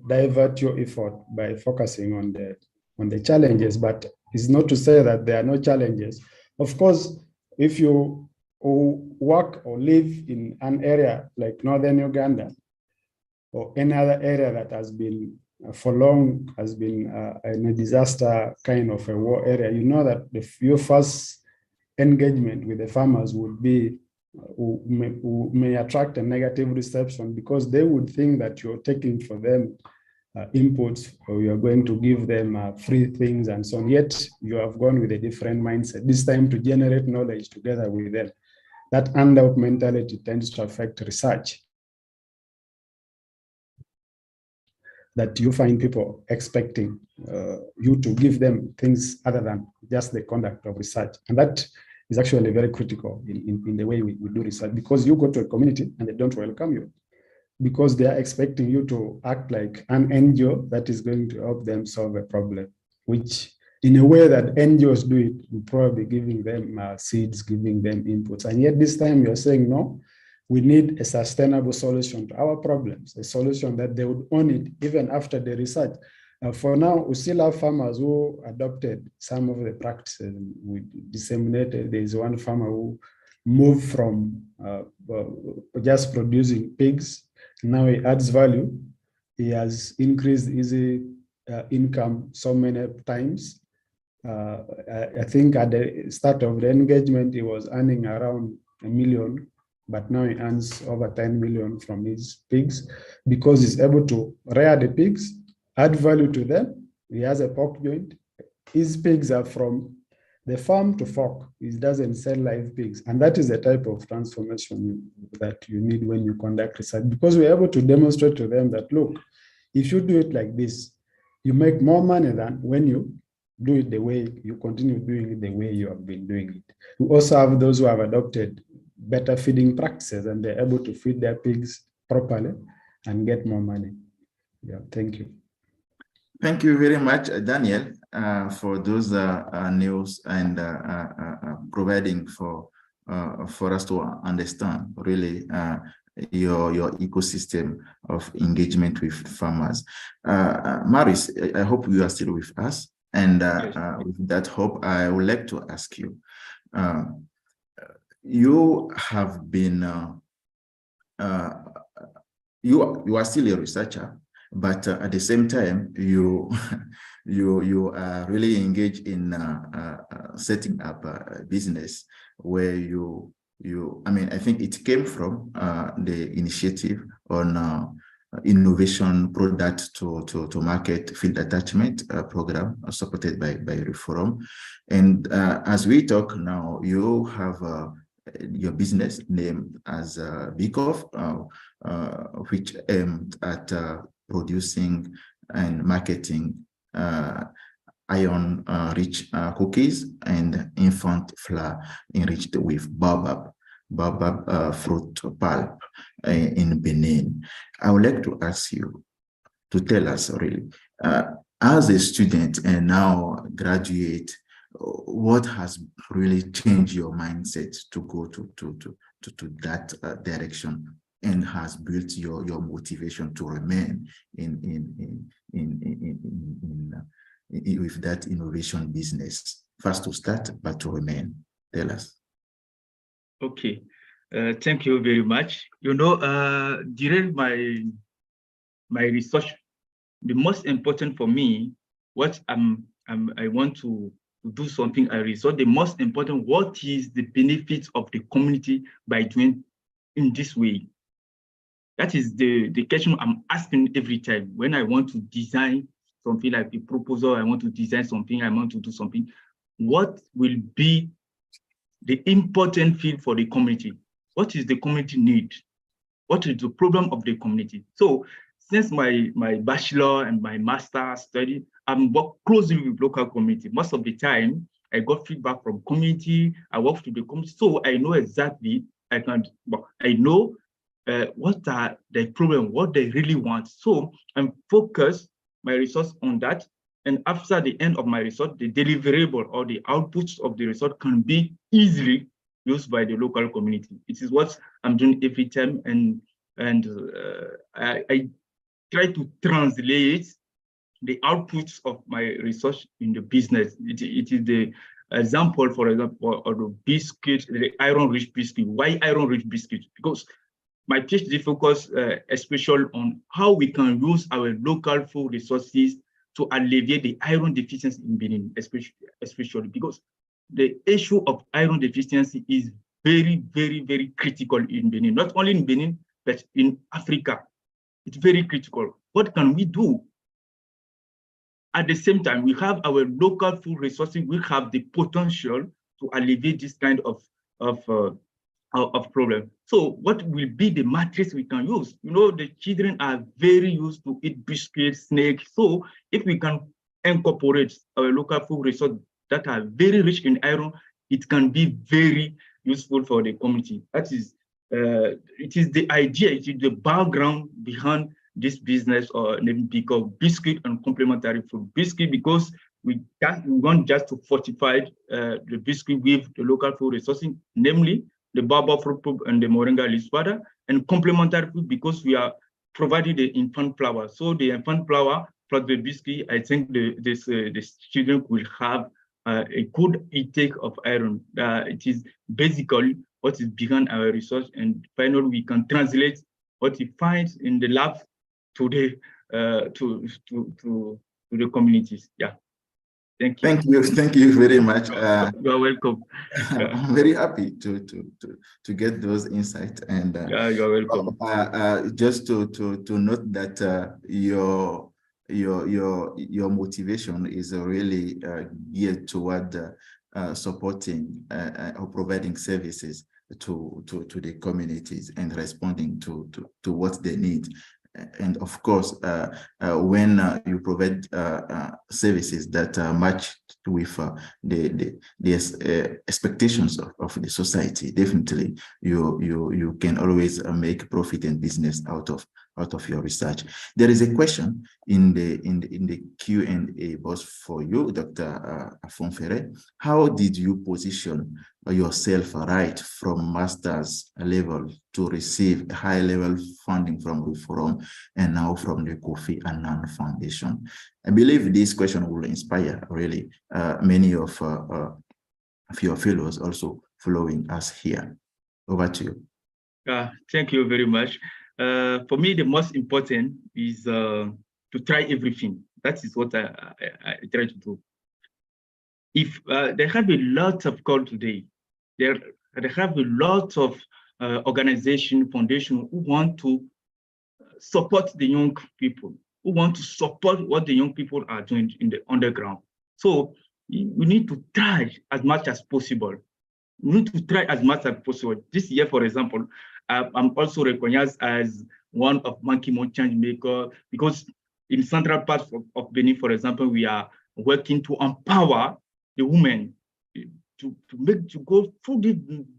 divert your effort by focusing on the challenges, but it's not to say that there are no challenges. Of course, if you work or live in an area like Northern Uganda or any other area that has been for long has been in a disaster kind of a war area, you know that your first engagement with the farmers would be who may attract a negative reception because they would think that you're taking for them inputs or you're going to give them free things and so on. Yet you have gone with a different mindset, this time to generate knowledge together with them. That handout mentality tends to affect research. That you find people expecting you to give them things other than just the conduct of research. And that is actually very critical in the way we do research, because you go to a community and they don't welcome you because they are expecting you to act like an NGO that is going to help them solve a problem, which in a way that NGOs do it, we're probably giving them seeds, giving them inputs. And yet this time you're saying, no, we need a sustainable solution to our problems, a solution that they would own it even after the research. For now, we still have farmers who adopted some of the practices we disseminated. There is one farmer who moved from just producing pigs. Now he adds value. He has increased his income so many times. I think at the start of the engagement, he was earning around $1 million, but now he earns over 10 million from his pigs because he's able to rear the pigs, add value to them. He has a pork joint. His pigs are from the farm to fork. He doesn't sell live pigs. And that is the type of transformation that you need when you conduct research, because we're able to demonstrate to them that, look, if you do it like this, you make more money than when you do it the way you continue doing it the way you have been doing it. We also have those who have adopted better feeding practices and they're able to feed their pigs properly and get more money. Yeah, thank you. Thank you very much, Daniel, for those news and providing for us to understand really your ecosystem of engagement with farmers. Maris, I hope you are still with us. And with that hope, I would like to ask you, you have been, you are still a researcher, but at the same time, you are really engaged in setting up a business where I mean, I think it came from the initiative on innovation product to market field attachment program supported by Reform. And as we talk now, you have your business named as BCOF, which aimed at producing and marketing iron-rich cookies and infant flour enriched with baobab fruit pulp in Benin. I would like to ask you to tell us really, as a student and now graduate, what has really changed your mindset to go to that direction, and has built your motivation to remain with that innovation business? First to start, but to remain. Tell us. Okay, thank you very much. You know, during my research, the most important for me, what I want to do something, I research the most important, what is the benefits of the community by doing in this way? That is the question I'm asking every time when I want to design something like a proposal, I want to design something, I want to do something. What will be the important field for the community? What is the community need? What is the problem of the community? So since my bachelor and my master study, I'm work closely with local community. Most of the time, I got feedback from community. I work with the community, so I know exactly. I know what are the problem, what they really want. So I'm focused my resource on that. And after the end of my research, the deliverable or the outputs of the research can be easily used by the local community. It is what I'm doing every time, and I try to translate the outputs of my research in the business. It is the example, for example, of the biscuit, the iron-rich biscuit. Why iron-rich biscuit? Because my PhD focus especially on how we can use our local food resources to alleviate the iron deficiency in Benin, especially because the issue of iron deficiency is very, very, very critical in Benin. Not only in Benin, but in Africa. It's very critical. What can we do? At the same time, we have our local food resources. We have the potential to alleviate this kind of problem. So what will be the matrix we can use? You know, the children are very used to eat biscuits, snakes. So if we can incorporate our local food resources that are very rich in iron, it can be very useful for the community. That is, it is the idea, it is the background behind this business, or name because biscuit and complementary food. Biscuit because we want just to fortify the biscuit with the local food resources, namely the baobab fruit pulp and the moringa leaf powder, and complementary food because we are providing the infant flour. So the infant flour plus the biscuit, I think the children will have a good intake of iron. It is basically what is behind our research, and finally we can translate what we find in the lab to the communities. Yeah. Thank you. Thank you very much. You're welcome. I'm very happy to get those insights, and you're welcome. Just to note that your motivation is really geared toward supporting or providing services to the communities and responding to what they need. And of course, when you provide services that match with the expectations of the society, definitely you can always make profit and business out of your research. There is a question in the Q&A box for you, Dr. Afonfere. How did you position yourself right from master's level to receive high-level funding from Reform and now from the Kofi Annan Foundation? I believe this question will inspire really many of your fellows also following us here. Over to you. Thank you very much. For me, the most important is to try everything. That is what I try to do. If there have a lot of call today, there have a lot of organization, foundation who want to support the young people, who want to support what the young people are doing in the underground. So we need to try as much as possible. We need to try as much as possible. This year, for example, I'm also recognized as one of Monkey Moon change maker, because in central parts of Benin, for example, we are working to empower the women to go through this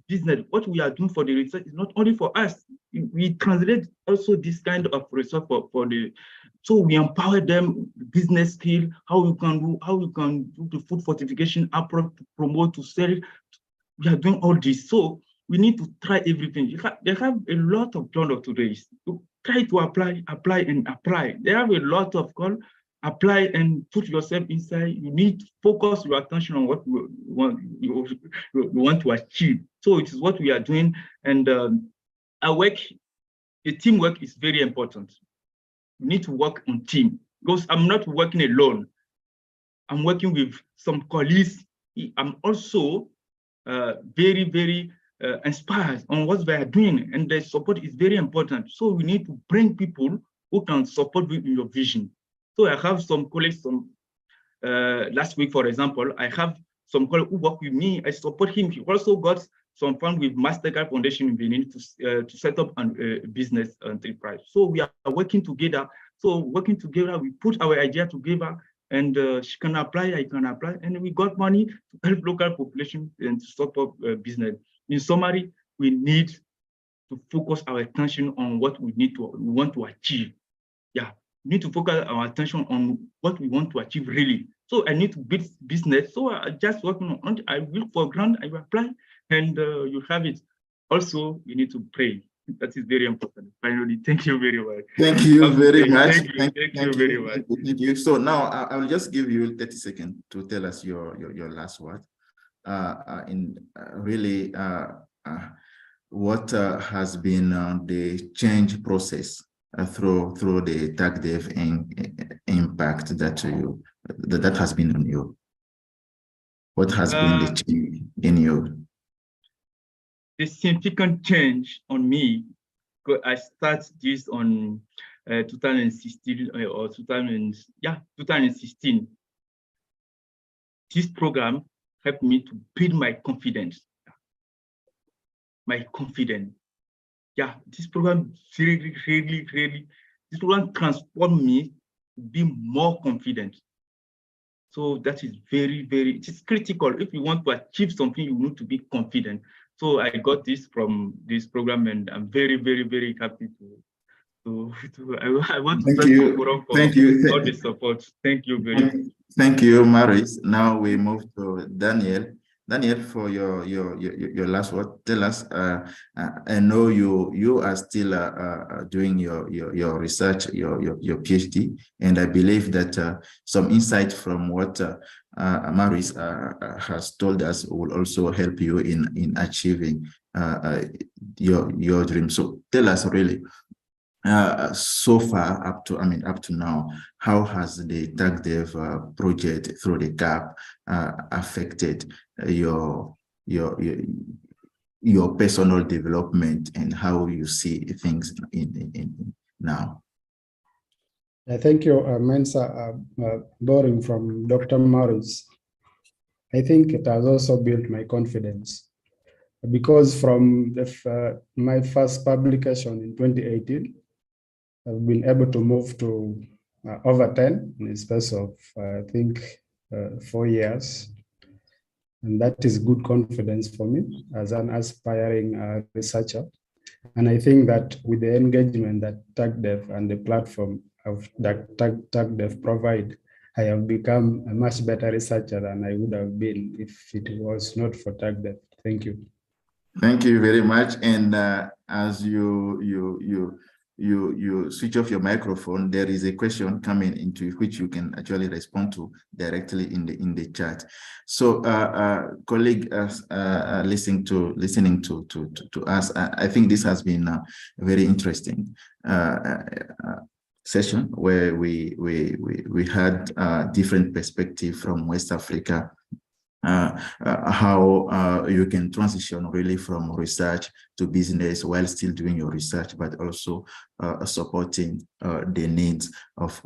business. What we are doing for the research is not only for us. We translate also this kind of research for So we empower them, business skill, how you can do the food fortification approach to promote, to sell. We are doing all this. So we need to try everything. They have a lot of journal today. To try to apply. They have a lot of call, apply and put yourself inside. You need to focus your attention on what you want to achieve. So it is what we are doing. And our work, the teamwork is very important. You need to work on team, because I'm not working alone. I'm working with some colleagues. I'm also very, very inspired on what they are doing, and the support is very important. So we need to bring people who can support you in your vision. So I have some colleagues last week, for example, I have some colleagues who work with me. I support him. He also got some fund with Mastercard Foundation in Benin to set up a business enterprise. So we are working together. So working together, we put our idea together, and she can apply, I can apply, and we got money to help local population and to start up business. In summary, we need to focus our attention on what we want to achieve. Yeah, we need to focus our attention on what we want to achieve really. So I need to build business. So I just working on, I look for grant, I apply, and you have it. Also, you need to pray. That is very important. Finally, thank you very much. Thank you very much. Thank you very much. Thank you. So now I will just give you 30 seconds to tell us your last word. What has been the change process through the TAGDEV impact that has been on you? What has been the change in you? The significant change on me, because I started this on 2016 or 2016. This program helped me to build my confidence. Yeah, this program really, this program transformed me to be more confident. So that is it is critical. If you want to achieve something, you need to be confident. So I got this from this program, and I'm very, very happy I want to thank you for all the support. Thank you very much. Thank you, Maurice. Now we move to Daniel. Daniel, for your last word, tell us. I know you are still doing your research, your PhD, and I believe that some insight from what Maurice has told us will also help you in achieving your dream. So tell us really. So far up to now, how has the TAGDEV project through the GAP affected your personal development and how you see things in now? Thank you, Mensa. Borrowing from Dr. Maurice, I think it has also built my confidence, because from my first publication in 2018, I've been able to move to over 10 in the space of, I think, 4 years. And that is good confidence for me as an aspiring researcher. And I think that with the engagement that TAGDEV and the platform of that TAGDEV provide, I have become a much better researcher than I would have been if it was not for TAGDEV. Thank you. Thank you very much. And as you switch off your microphone, there is a question coming into which you can actually respond to directly in the chat. So, colleague, listening to us, I think this has been a very interesting session where we had different perspective from West Africa. How you can transition really from research to business while still doing your research, but also supporting the needs of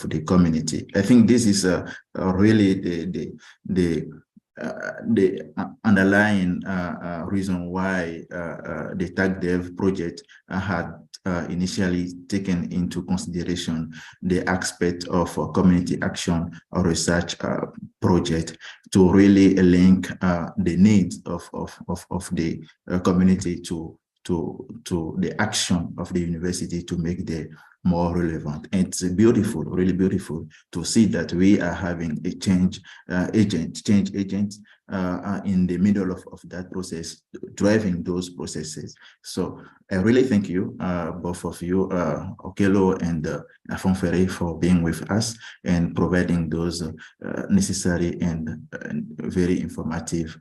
the community. I think this is really the underlying reason why the TAGDEV project had initially taken into consideration the aspect of community action or research project to really link the needs of the community to to the action of the university to make the more relevant. And it's beautiful, really beautiful to see that we are having a change agent in the middle of that process, driving those processes. So I really thank you, both of you, Okello and Afonfere, for being with us and providing those necessary and very informative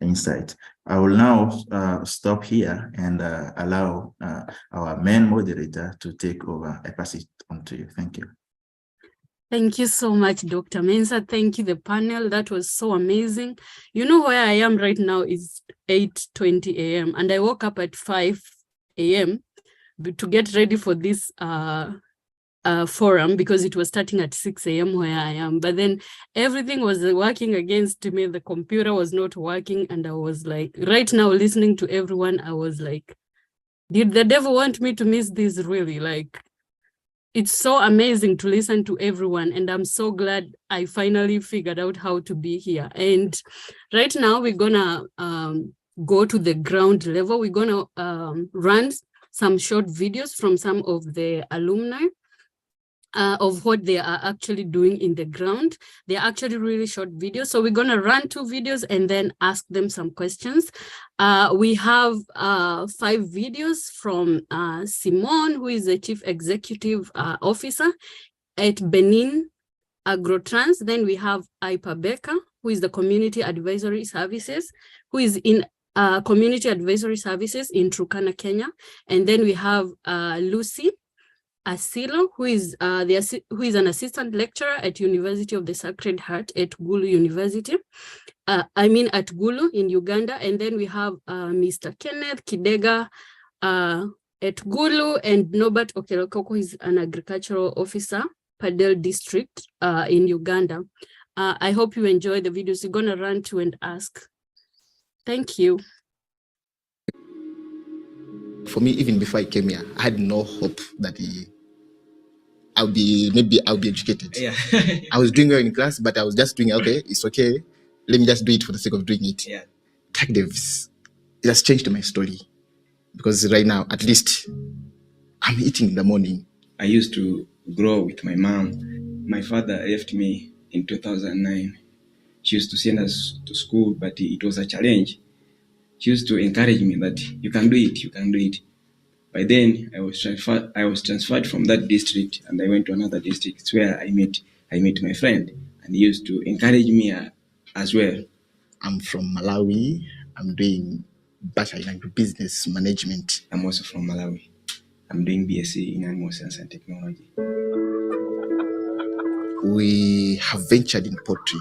insight. I will now stop here and allow our main moderator to take over. I pass it on to you. Thank you. Thank you so much, Dr. Mensah. Thank you, the panel. That was so amazing. You know where I am right now is 8:20 a.m. and I woke up at 5 a.m. to get ready for this forum because it was starting at 6 a.m. where I am. But then everything was working against me. The computer was not working. And I was like, right now listening to everyone, I was like, did the devil want me to miss this really? Like, it's so amazing to listen to everyone. And I'm so glad I finally figured out how to be here. And right now we're gonna go to the ground level. We're gonna run some short videos from some of the alumni of what they are actually doing in the ground. They're actually really short videos. So we're gonna run 2 videos and then ask them some questions. We have 5 videos from Simone, who is the Chief Executive Officer at Benin Agrotrans. Then we have Ipa Becker, who is the Community Advisory Services, who is in Community Advisory Services in Turkana, Kenya. And then we have Lucy Asilo, who is an assistant lecturer at University of the Sacred Heart at Gulu University. At Gulu in Uganda. And then we have Mr. Kenneth Kidega at Gulu, and Norbert Okelokoko, who is an agricultural officer, Padel District in Uganda. I hope you enjoy the videos. You're gonna run to and ask. Thank you. For me, even before I came here, I had no hope that I'll be educated. Yeah. I was doing well in class, but I was just doing, okay, it's okay. Let me just do it for the sake of doing it. Yeah. Tech devs, it has changed my story. Because right now, at least, I'm eating in the morning. I used to grow with my mom. My father left me in 2009. She used to send us to school, but it was a challenge. She used to encourage me that you can do it, you can do it. By then, I was transferred from that district, and I went to another district. It's where I met my friend, and he used to encourage me as well. I'm from Malawi. I'm doing Bachelor in Business Management. I'm also from Malawi. I'm doing BSc in Animal Science and Technology. We have ventured in poultry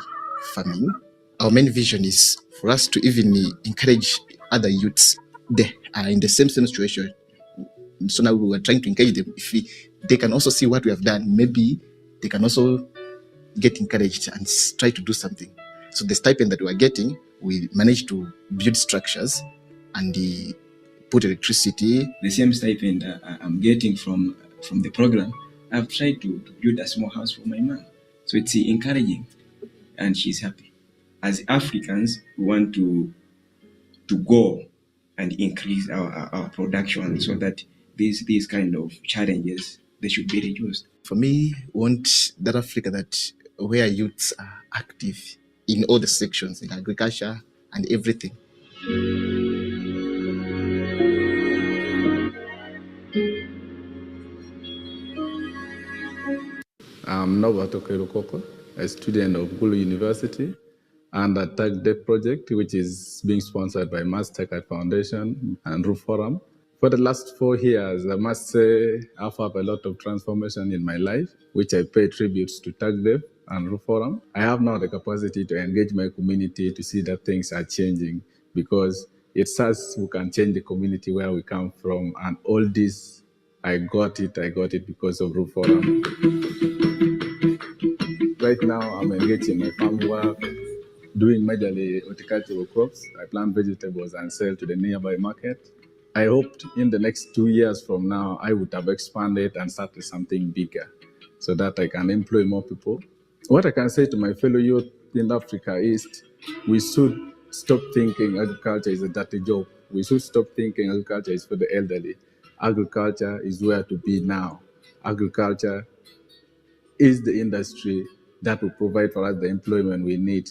farming. Our main vision is for us to even encourage other youths. They are in the same situation. So now we were trying to engage them. If they can also see what we have done, maybe they can also get encouraged and try to do something. So the stipend that we are getting, we managed to build structures and put electricity. The same stipend I'm getting from the program, I've tried to build a small house for my mom. So it's encouraging, and she's happy. As Africans, we want to go and increase our production so that these kind of challenges, they should be reduced. For me, we want that Africa where youths are active in all the sections, in agriculture and everything. I'm Norbert Okelokoko, a student of Gulu University, and the Tech Dev project, which is being sponsored by Mass Tech Foundation and Roof Forum. For the last 4 years, I must say I've had a lot of transformation in my life, which I pay tributes to Tech Dev and Roof Forum. I have now the capacity to engage my community to see that things are changing, because it's us who can change the community where we come from. And all this, I got it because of Roof Forum. Right now, I'm engaged in my farm work, doing majorly horticultural crops. I plant vegetables and sell to the nearby market. I hoped in the next 2 years from now, I would have expanded and started something bigger so that I can employ more people. What I can say to my fellow youth in Africa is we should stop thinking agriculture is a dirty job. We should stop thinking agriculture is for the elderly. Agriculture is where to be now. Agriculture is the industry that will provide for us the employment we need.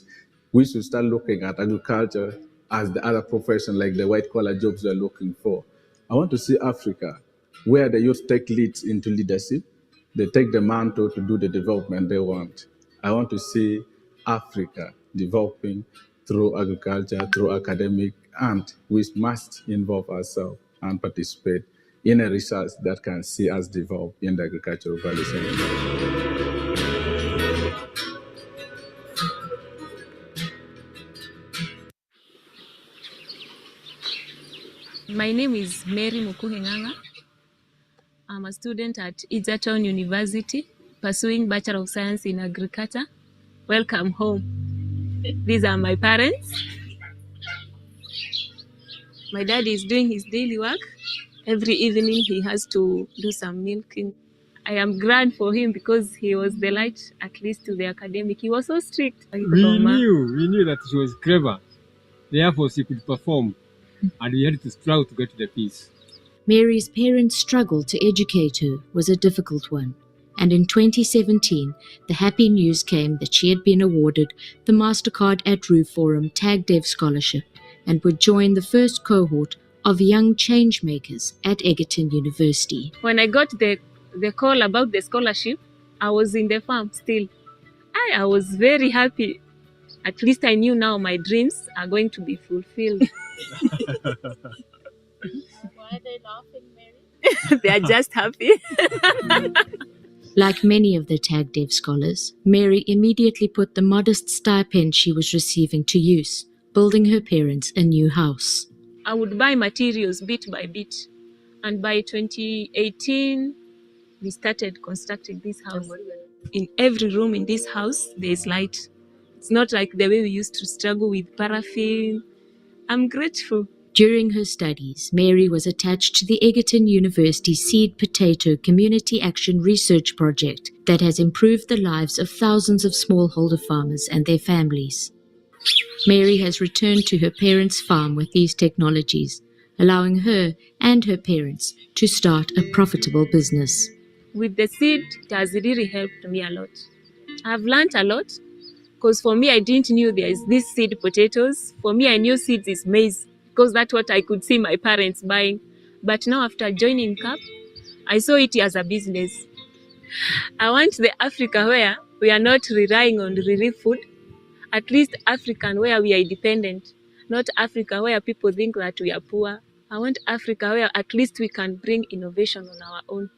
We should start looking at agriculture as the other profession, like the white collar jobs we're looking for. I want to see Africa where the youth take leads into leadership. They take the mantle to do the development they want. I want to see Africa developing through agriculture, through academic, and we must involve ourselves and participate in a research that can see us develop in the agricultural value chain. My name is Mary Mukuhenganga. I'm a student at Egerton University, pursuing Bachelor of Science in Agriculture. Welcome home. These are my parents. My dad is doing his daily work. Every evening he has to do some milking. I am glad for him because he was the light, at least to the academic. He was so strict. We knew that she was clever. Therefore, she could perform, and we had to struggle to get to the piece. Mary's parents' struggle to educate her was a difficult one, and in 2017, the happy news came that she had been awarded the MasterCard at Roof Forum Tag Dev Scholarship and would join the first cohort of young changemakers at Egerton University. When I got the call about the scholarship, I was in the farm still. I was very happy. At least I knew now my dreams are going to be fulfilled. Why are they laughing, Mary? They are just happy. Like many of the Tag Dev scholars, Mary immediately put the modest stipend she was receiving to use, building her parents a new house. I would buy materials bit by bit. And by 2018, we started constructing this house. In every room in this house, there is light. It's not like the way we used to struggle with paraffin. I'm grateful. During her studies, Mary was attached to the Egerton University Seed Potato Community Action Research Project that has improved the lives of thousands of smallholder farmers and their families. Mary has returned to her parents' farm with these technologies, allowing her and her parents to start a profitable business. With the seed, it has really helped me a lot. I've learned a lot because for me, I didn't know there is this seed potatoes. For me, I knew seeds is maize because that's what I could see my parents buying. But now after joining CAP, I saw it as a business. I want the Africa where we are not relying on relief food, at least African where we are independent, not Africa where people think that we are poor. I want Africa where at least we can bring innovation on our own.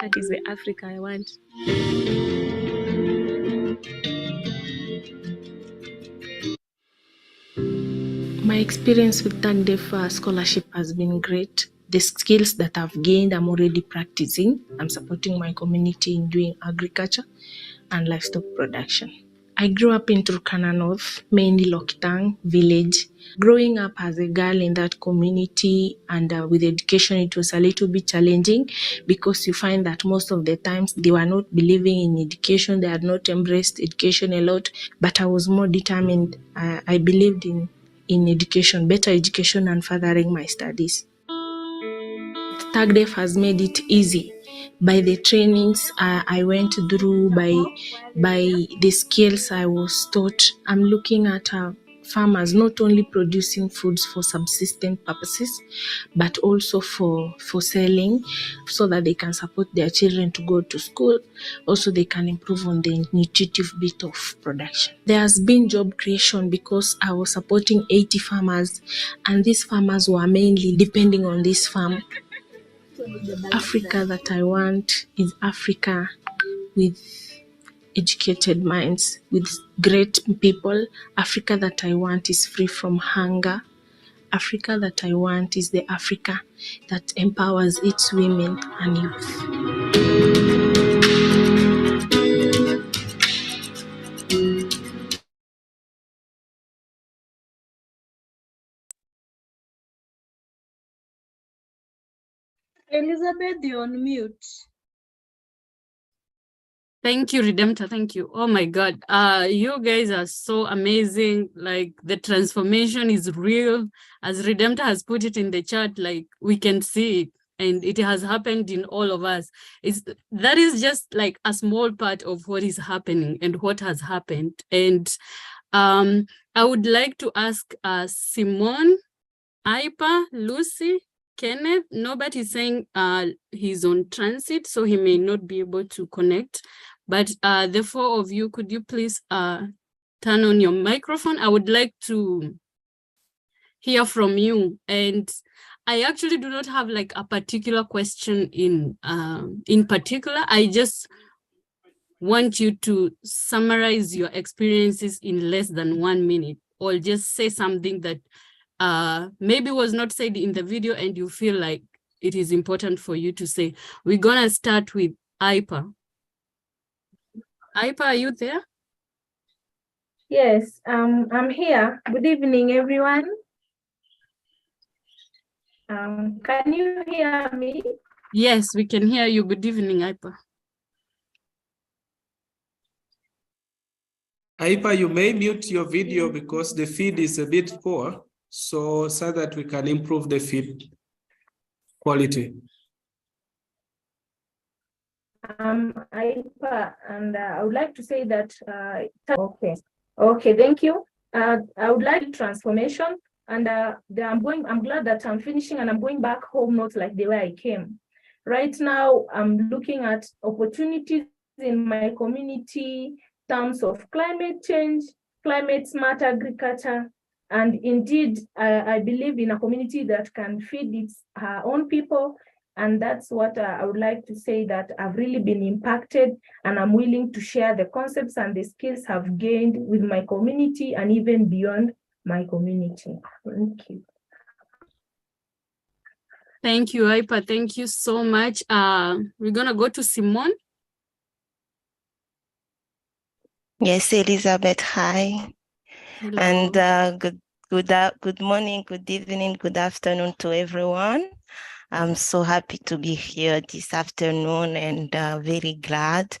That is the Africa I want. My experience with Tag Dev scholarship has been great. The skills that I've gained, I'm already practicing. I'm supporting my community in doing agriculture and livestock production. I grew up in Turkana North, mainly Lokitang village. Growing up as a girl in that community and with education, it was a little bit challenging because you find that most of the times they were not believing in education. They had not embraced education a lot, but I was more determined. I believed in education, better education and furthering my studies. Tag Dev has made it easy by the trainings I went through, by the skills I was taught. I'm looking at farmers not only producing foods for subsistence purposes, but also for selling so that they can support their children to go to school. Also, they can improve on the nutritive bit of production. There has been job creation because I was supporting 80 farmers, and these farmers were mainly depending on this farm. Africa that I want is Africa with educated minds, with great people. Africa that I want is free from hunger. Africa that I want is the Africa that empowers its women and youth. Elizabeth, you're on mute. Thank you, Redemptor. Thank you. Oh my God. You guys are so amazing. Like the transformation is real. As Redemptor has put it in the chat, like we can see it. And it has happened in all of us. That is just like a small part of what is happening and what has happened. And I would like to ask Simone, Ipa, Lucy, Kenneth. Nobody is saying he's on transit, so he may not be able to connect. But the four of you, could you please turn on your microphone? I would like to hear from you. And I actually do not have like a particular question in particular. I just want you to summarize your experiences in less than 1 minute, or just say something that maybe was not said in the video and you feel like it is important for you to say. We're gonna start with Ipa. Ipa, are you there? Yes, I'm here. Good evening, everyone. Can you hear me? Yes, we can hear you. Good evening, Ipa. Ipa, you may mute your video because the feed is a bit poor, so that we can improve the feed quality. Ipa, and I would like to say that, okay, thank you. I would like transformation, and I'm glad that I'm finishing and I'm going back home, not like the way I came. Right now, I'm looking at opportunities in my community, terms of climate change, climate smart agriculture, and indeed, I believe in a community that can feed its own people. And that's what I would like to say, that I've really been impacted, and I'm willing to share the concepts and the skills I've gained with my community and even beyond my community. Thank you. Thank you, Ipa. Thank you so much. We're gonna go to Simone. Yes, Elizabeth, hi. Hello. And good morning, good evening, good afternoon to everyone. I'm so happy to be here this afternoon, and very glad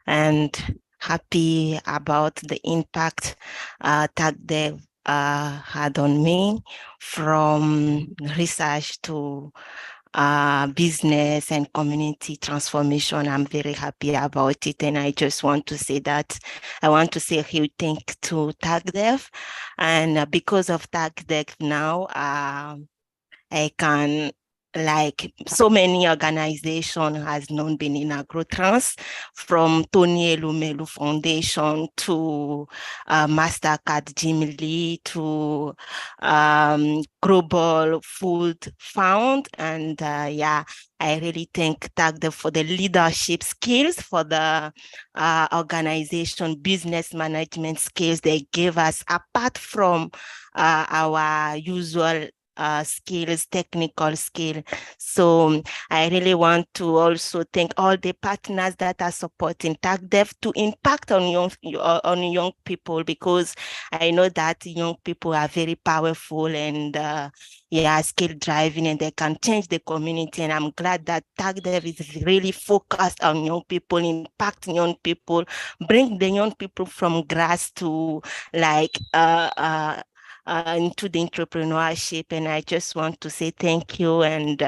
and happy about the impact TagDev had on me, from research to business and community transformation. I'm very happy about it, and I just want to say that I want to say a huge thank to TagDev, and because of TagDev now, I can, like so many organizations has known been in agrotrans, from Tony Elumelu Foundation to MasterCard Jim Lee to Global Food Fund. And yeah, I really thank TagDev for the leadership skills, for the organization business management skills they gave us, apart from our usual skills, technical skill. So I really want to also thank all the partners that are supporting TagDev to impact on young people, because I know that young people are very powerful and yeah, skill driving, and they can change the community. And I'm glad that TagDev is really focused on young people, impact young people, bring the young people from grass to like into the entrepreneurship. And I just want to say thank you. And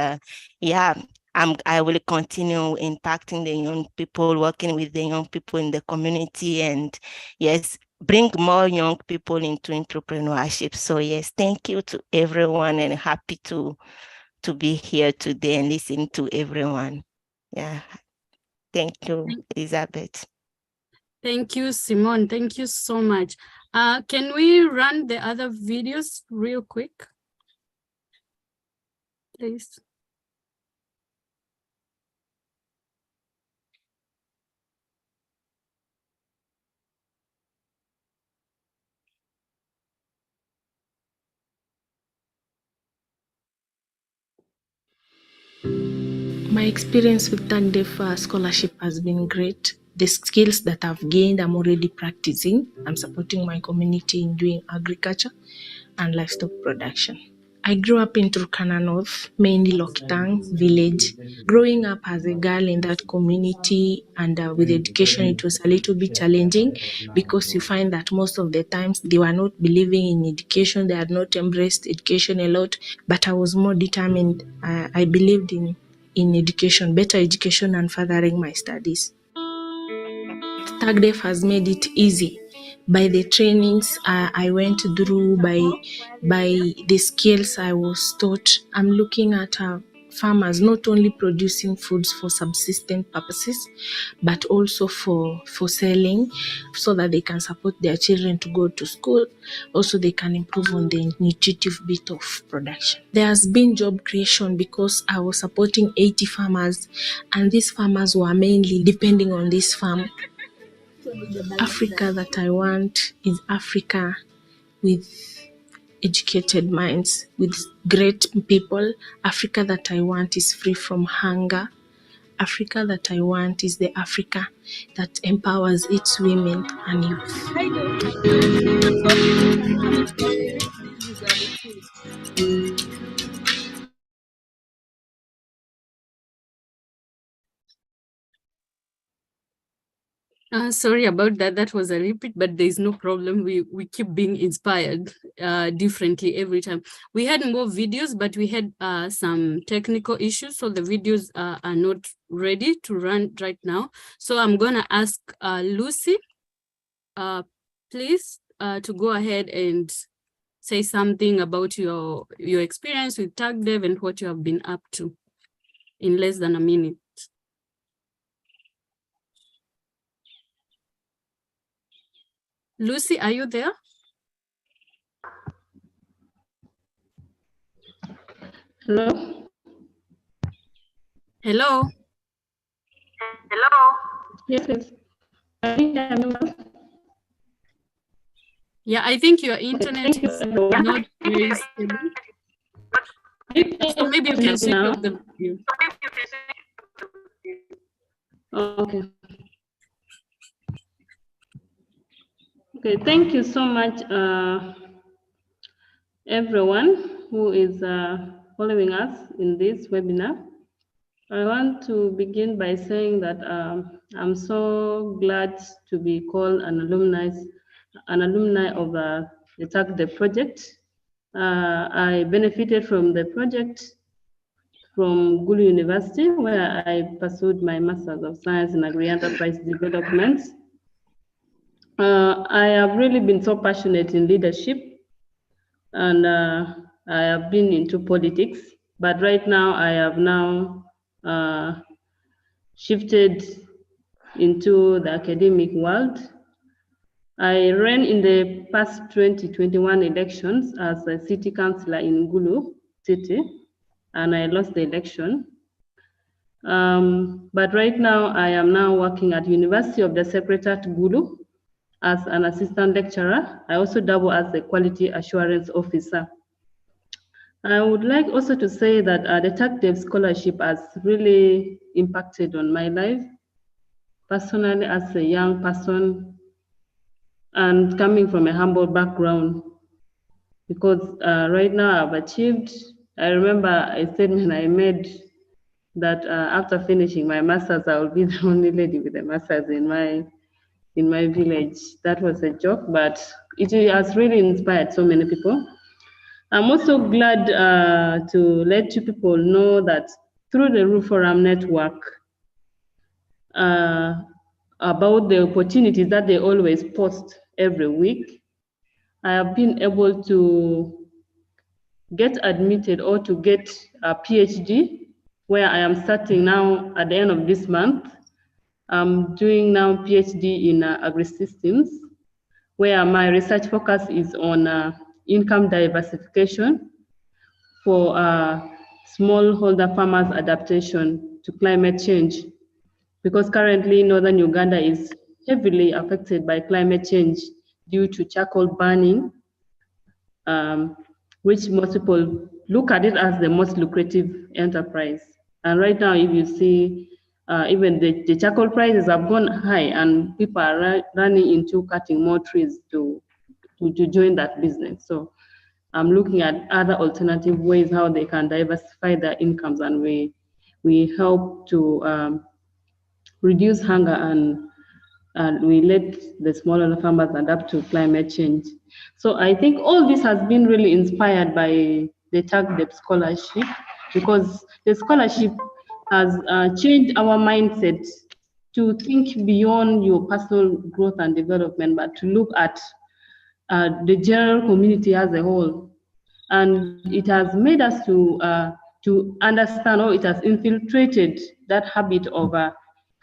yeah, I will continue impacting the young people, working with the young people in the community, and yes, bring more young people into entrepreneurship. So yes, thank you to everyone, and happy to be here today and listen to everyone. Yeah, thank you, Elizabeth. Thank you, Simone. Thank you so much. Can we run the other videos real quick, please? My experience with TagDev scholarship has been great. The skills that I've gained, I'm already practicing. I'm supporting my community in doing agriculture and livestock production. I grew up in Turkana North, mainly Lokitang village. Growing up as a girl in that community and with education, it was a little bit challenging because you find that most of the times they were not believing in education, they had not embraced education a lot, but I was more determined. I believed in education, better education and furthering my studies. TAGDEF has made it easy by the trainings I went through, by the skills I was taught. I'm looking at farmers not only producing foods for subsistence purposes, but also for selling so that they can support their children to go to school. Also, they can improve on the nutritive bit of production. There has been job creation because I was supporting 80 farmers, and these farmers were mainly depending on this farm. Africa that I want is Africa with educated minds, with great people. Africa that I want is free from hunger. Africa that I want is the Africa that empowers its women and youth. Sorry about that. That was a repeat, but there's no problem. We keep being inspired differently every time. We had more videos, but we had some technical issues, so the videos are not ready to run right now. So I'm gonna ask Lucy, please, to go ahead and say something about your experience with TAGDEV and what you have been up to in less than a minute. Lucy, are you there? Hello? Hello? Hello? Yes, yes. Can you hear me well? Yeah, I think your internet Thank you, is everyone. not very stable. So maybe you can switch off the video. Okay. Okay, thank you so much, everyone who is following us in this webinar. I want to begin by saying that I'm so glad to be called an alumni of the TAGDEV project. I benefited from the project from Gulu University, where I pursued my Masters of Science in Agri-Enterprise Development. I have really been so passionate in leadership, and I have been into politics, but right now I have now shifted into the academic world. I ran in the past 2021 elections as a city councillor in Gulu city, and I lost the election. But right now I am now working at University of the Secretariat Gulu as an assistant lecturer. I also double as a quality assurance officer. I would like also to say that the TAGDEV scholarship has really impacted on my life. Personally, as a young person and coming from a humble background, because right now I've achieved, I remember a statement I made that after finishing my master's, I will be the only lady with a master's in my village. That was a joke, but it has really inspired so many people. I'm also glad to let you people know that through the Roof Forum network, about the opportunities that they always post every week, I have been able to get admitted or to get a PhD, where I am starting now at the end of this month. I'm doing now PhD in agri-systems, where my research focus is on income diversification for smallholder farmers' adaptation to climate change, because currently Northern Uganda is heavily affected by climate change due to charcoal burning, which most people look at it as the most lucrative enterprise. And right now, if you see, even the charcoal prices have gone high, and people are running into cutting more trees to join that business. So looking at other alternative ways how they can diversify their incomes, and we help to reduce hunger, and we let the smaller farmers adapt to climate change. So I think all this has been really inspired by the Tag Debt Scholarship, because the scholarship has changed our mindset to think beyond your personal growth and development, but to look at the general community as a whole. And it has made us to understand, or it has infiltrated that habit of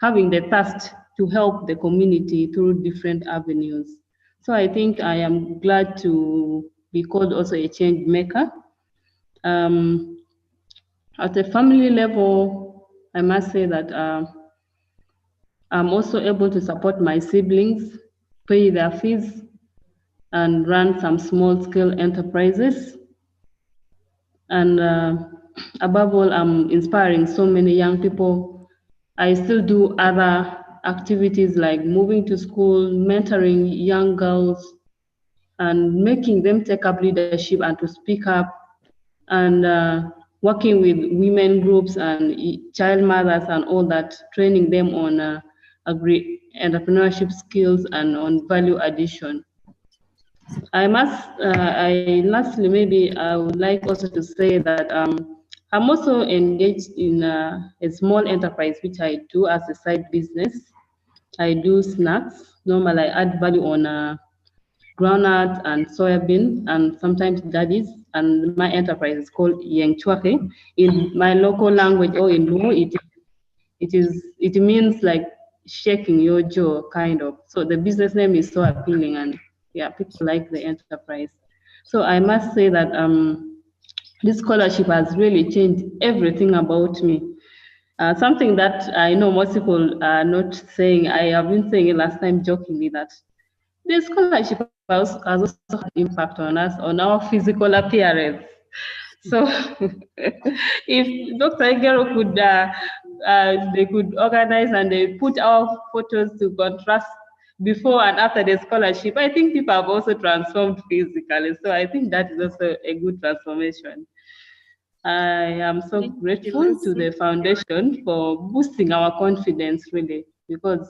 having the thirst to help the community through different avenues. So I think I am glad to be called also a change maker. At a family level, I must say that I'm also able to support my siblings, pay their fees, and run some small-scale enterprises. And above all, I'm inspiring so many young people. I still do other activities like moving to school, mentoring young girls, and making them take up leadership and to speak up, and working with women groups and child mothers and all that, training them on entrepreneurship skills and on value addition. Lastly, maybe I would like also to say that I'm also engaged in a small enterprise, which I do as a side business. I do snacks. Normally, I add value on groundnut and soybean, and sometimes daddies. And my enterprise is called Yeng Chwake. In my local language, or in Luo, it means like shaking your jaw, kind of. So the business name is so appealing, and yeah, people like the enterprise. So I must say that this scholarship has really changed everything about me. Something that I know most people are not saying. I have been saying it last time jokingly, that the scholarship has also had impact on us, on our physical appearance. So if Dr. Egero could, they could organize and they put our photos to contrast before and after the scholarship, I think people have also transformed physically. So I think that is also a good transformation. I am so grateful to the foundation for boosting our confidence, really, because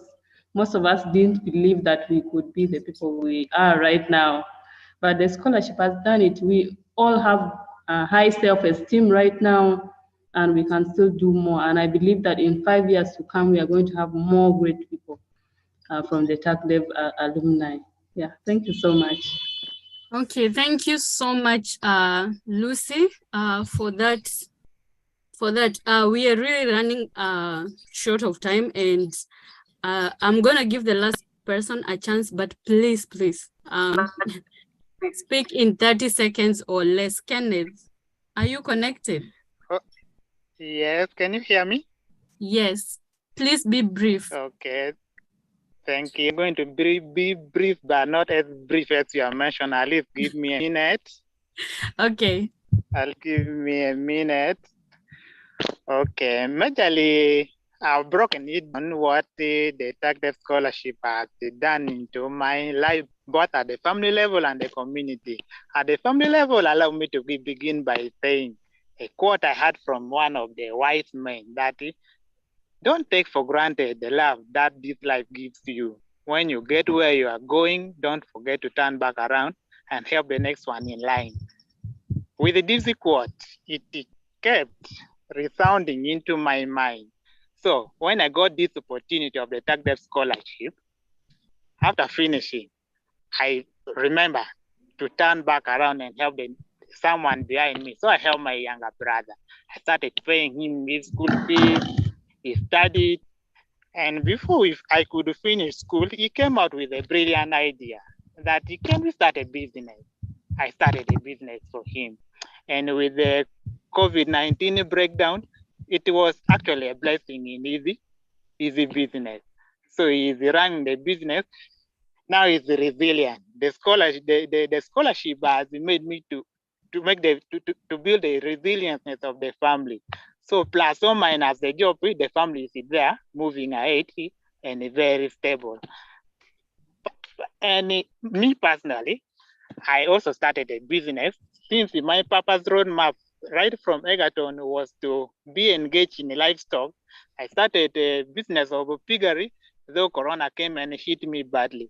most of us didn't believe that we could be the people we are right now. But the scholarship has done it. We all have a high self-esteem right now, and we can still do more. And I believe that in 5 years to come, we are going to have more great people from the TACDEV alumni. Yeah, thank you so much. Okay, thank you so much, Lucy, for that. We are really running short of time, and I'm gonna give the last person a chance, but please, speak in 30 seconds or less. Kenneth, are you connected? Yes, can you hear me? Yes, please be brief. Okay, thank you. I'm going to be brief, but not as brief as you have mentioned. At least give me a minute. Okay. I'll give me a minute. Okay, majorly, I've broken it down what the TACDEV scholarship has done into my life, both at the family level and the community. At the family level, allow me to begin by saying a quote I had from one of the wise men, that don't take for granted the love that this life gives you. When you get where you are going, don't forget to turn back around and help the next one in line. With this quote, it kept resounding into my mind. So when I got this opportunity of the TACDEV scholarship, after finishing, I remember to turn back around and help someone behind me. So I helped my younger brother. I started paying him his school fees. He studied, and before I could finish school, he came out with a brilliant idea that he can start a business. I started a business for him. And with the COVID-19 breakdown, it was actually a blessing in easy business. So he's running the business. Now he's resilient. The scholarship has made me to build the resilience of the family. So plus or minus the job, the family is there, moving ahead and very stable. And me personally, I also started a business since my papa's roadmap right from Egerton was to be engaged in livestock, I started a business of piggery, though Corona came and hit me badly.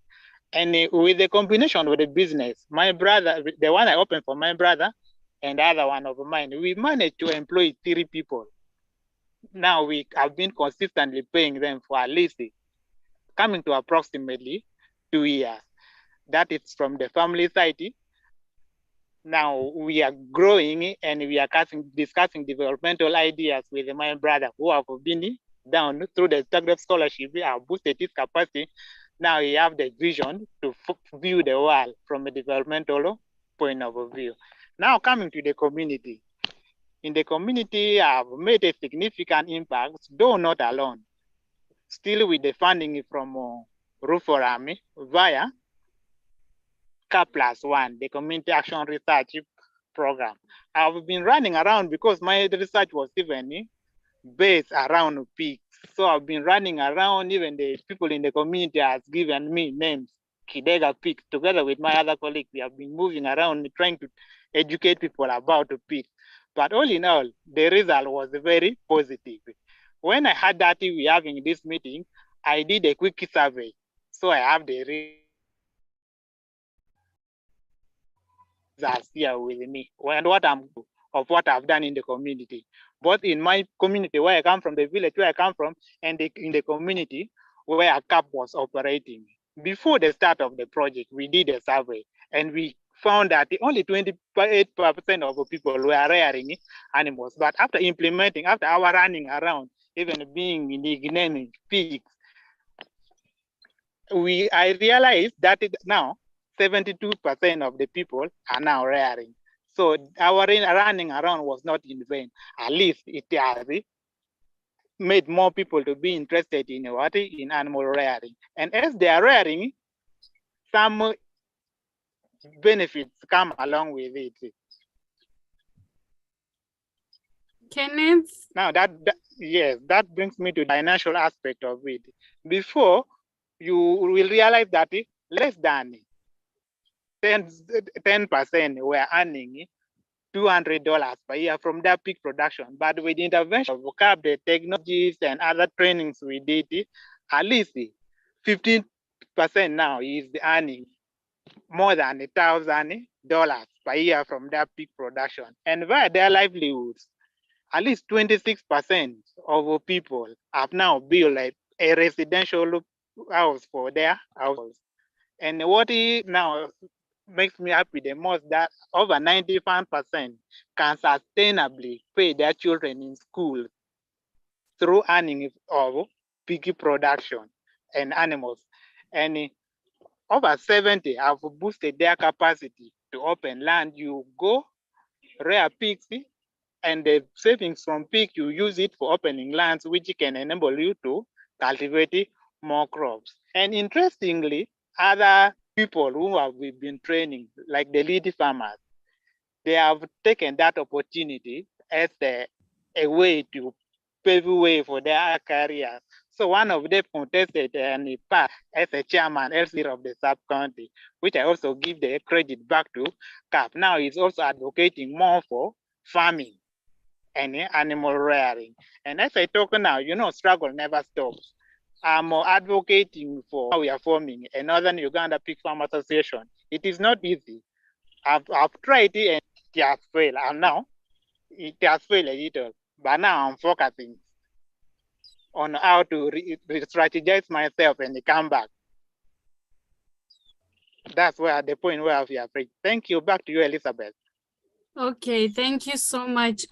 And with the combination of the business, my brother, the one I opened for my brother, and the other one of mine, we managed to employ 3 people. Now we have been consistently paying them for at least coming to approximately 2 years. That is from the family side. Now we are growing and we are discussing developmental ideas with my brother who have been down through the Zagreb scholarship. We have boosted his capacity. Now we have the vision to view the world from a developmental point of view. Now coming to the community. In the community, I've made a significant impact, though not alone. Still with the funding from Ruforum via K+1, the Community Action Research Program. I've been running around because my research was even based around pigs. So I've been running around, even the people in the community has given me names, Kidega pigs. Together with my other colleagues, we have been moving around trying to educate people about the pigs. But all in all, the result was very positive. When I had that we having this meeting, I did a quick survey. So I have the results here with me and what I've done in the community, both in my community where I come from, the village where I come from, and in the community where a CAP was operating. Before the start of the project, we did a survey and we found that only 28% of the people were rearing animals. But after implementing, after our running around, even being nicknaming pigs, I realized that now 72% of the people are now rearing. So our running around was not in vain. At least it has made more people to be interested in what? In animal rearing. And as they are rearing, some benefits come along with it. Kenneth? Now yes, that brings me to the financial aspect of it. Before, you will realize that less than 10% were earning $200 per year from that pig production. But with the intervention of the technologies and other trainings we did, at least 15% now is earning more than $1,000 per year from that pig production. And via their livelihoods, at least 26% of people have now built a residential house for their households. And what now makes me happy the most that over 95% can sustainably pay their children in school through earning of piggy production and animals. And over 70 have boosted their capacity to open land. You go rear pigs, and the savings from pig, you use it for opening lands, which can enable you to cultivate more crops. And interestingly, other people who have been training, like the lead farmers, they have taken that opportunity as a way to pave the way for their careers. So one of them contested and he passed as a chairman elsewhere of the sub-county, which I also give the credit back to CAP. Now he's also advocating more for farming and animal rearing. And as I talk now, struggle never stops. I'm advocating for how we are forming a Northern Uganda Pig Farm Association. It is not easy. I've tried it and it has failed. And now it has failed a little. But now I'm focusing on how to re-strategize myself and come back. That's where the point where we are free. Thank you. Back to you, Elizabeth. Okay, thank you so much,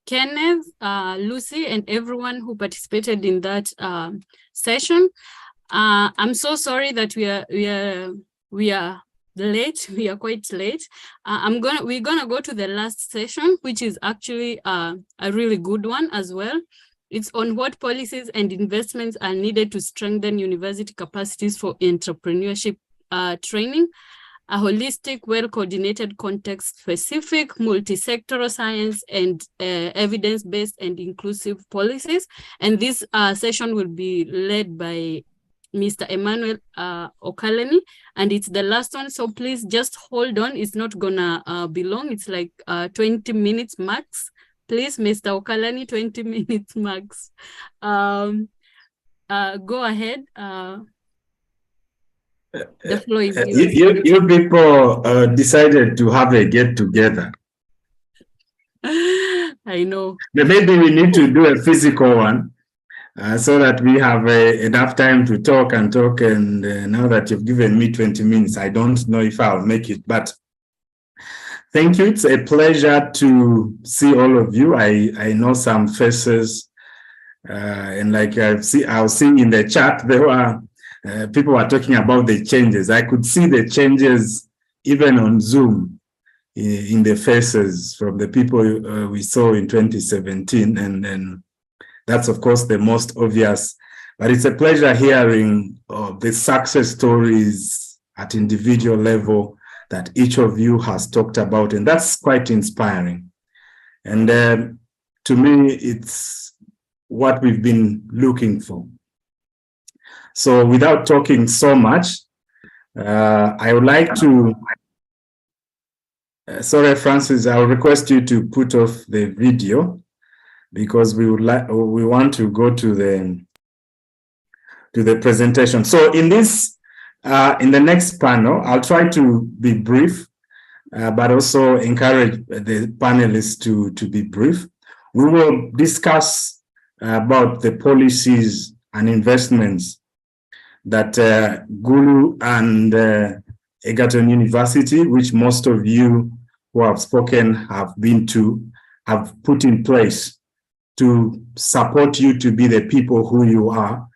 Kenneth, Lucy, and everyone who participated in that session. I'm so sorry that we are late. We are quite late. We're gonna go to the last session, which is actually a really good one as well. It's on what policies and investments are needed to strengthen university capacities for entrepreneurship training. A holistic, well-coordinated, context-specific, multi-sectoral science and evidence-based and inclusive policies. And this session will be led by Mr. Emmanuel Okaleni, and it's the last one. So please just hold on. It's not gonna be long. It's like 20 minutes max. Please, Mr. Okalani, 20 minutes max. Go ahead. The floor is yours. You people decided to have a get together. I know. Maybe we need to do a physical one so that we have enough time to talk. And now that you've given me 20 minutes, I don't know if I'll make it, but thank you. It's a pleasure to see all of you. I know some faces, and like I'll see in the chat, there were people were talking about the changes. I could see the changes even on Zoom in the faces from the people we saw in 2017, and that's of course the most obvious. But it's a pleasure hearing the success stories at individual level that each of you has talked about, and that's quite inspiring. And to me, it's what we've been looking for. So without talking so much, I would like to, sorry, Francis, I'll request you to put off the video because we want to go to the presentation. So in this, in the next panel, I'll try to be brief, but also encourage the panelists to be brief. We will discuss about the policies and investments that Gulu and Egerton University, which most of you who have spoken have been to, have put in place to support you to be the people who you are,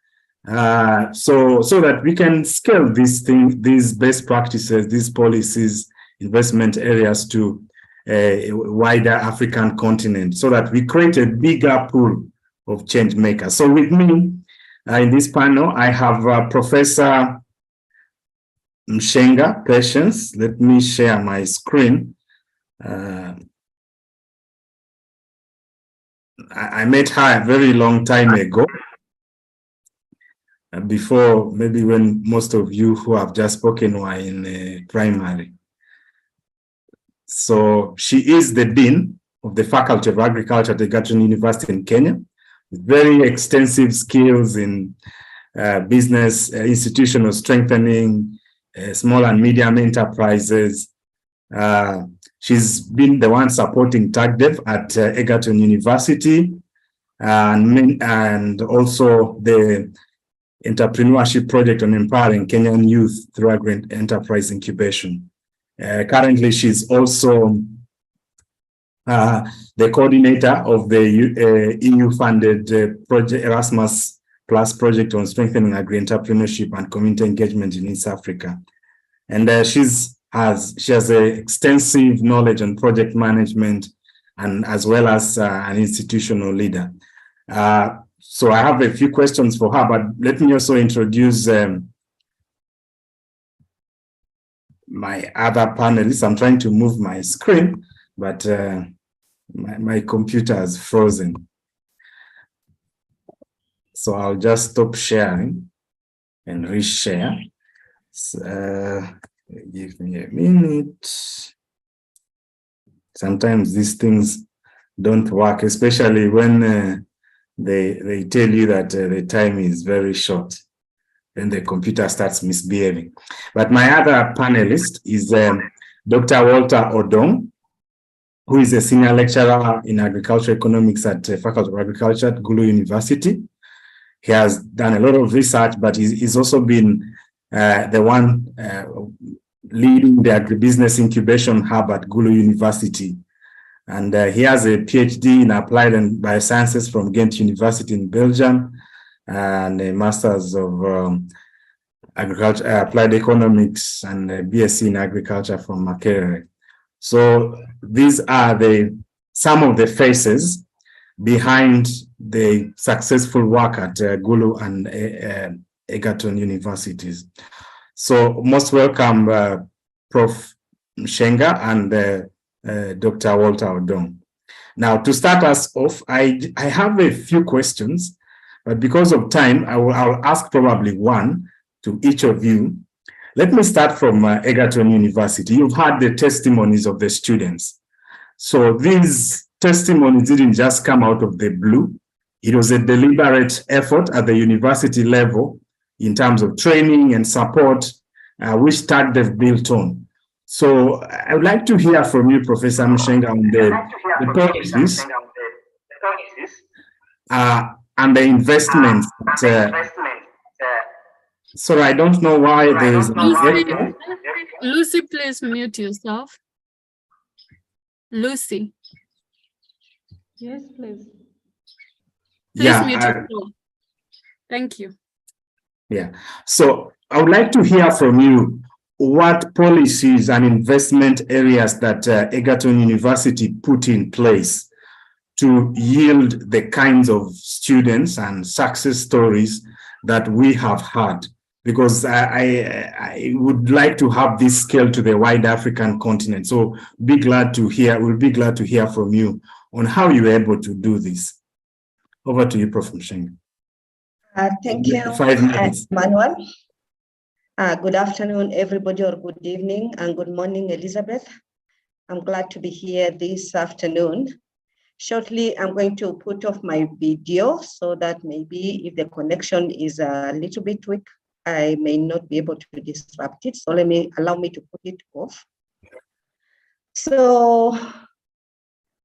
so that we can scale these best practices, these policies, investment areas to a wider African continent, so that we create a bigger pool of change makers. So with me in this panel, I have Professor Mshenga Patience. Let me share my screen. I met her a very long time ago, before maybe when most of you who have just spoken were in primary. So she is the Dean of the Faculty of Agriculture at Egerton University in Kenya, with very extensive skills in business, institutional strengthening, small and medium enterprises. She's been the one supporting TAGDEF at Egerton University, and also the entrepreneurship project on empowering Kenyan youth through agri-enterprise incubation. Currently, she's also the coordinator of the EU-funded project Erasmus Plus project on strengthening agri-entrepreneurship and community engagement in East Africa. And she has extensive knowledge on project management, and as well as an institutional leader. So I have a few questions for her, but let me also introduce my other panelists. I'm trying to move my screen, but my computer has frozen. So I'll just stop sharing and reshare. So, give me a minute. Sometimes these things don't work, especially when they tell you that the time is very short. Then the computer starts misbehaving. But my other panelist is Dr. Walter Odong, who is a senior lecturer in agricultural economics at the Faculty of Agriculture at Gulu University. He has done a lot of research, but he's also been the one leading the agribusiness incubation hub at Gulu University. And he has a PhD in applied and biosciences from Ghent University in Belgium, and a master's of agriculture, applied economics, and a BSc in agriculture from Makerere. So these are some of the faces behind the successful work at Gulu and Egerton universities. So most welcome, Prof. Mshenga and Dr. Walter Odong. Now, to start us off, I have a few questions, But because of time, I'll ask probably one to each of you. Let me start from Egerton University. You've heard the testimonies of the students. So these testimonies didn't just come out of the blue. It was a deliberate effort at the university level in terms of training and support, which they've built on. So I would like to hear from you, Professor Mshenga, on the policies and the investments. Sorry, I don't know why there is an echo. Lucy, please mute yourself. Lucy. Yes, please. Please mute yourself. Thank you. Yeah. So I would like to hear from you what policies and investment areas that Egerton University put in place to yield the kinds of students and success stories that we have had. Because I would like to have this scale to the wide African continent. So we'll be glad to hear from you on how you were able to do this. Over to you, Prof. Mshenga. Thank you, 5 minutes. Manuel. Good afternoon, everybody, or good evening, and good morning, Elizabeth. I'm glad to be here this afternoon. Shortly, I'm going to put off my video so that maybe if the connection is a little bit weak, I may not be able to disrupt it. So allow me to put it off. So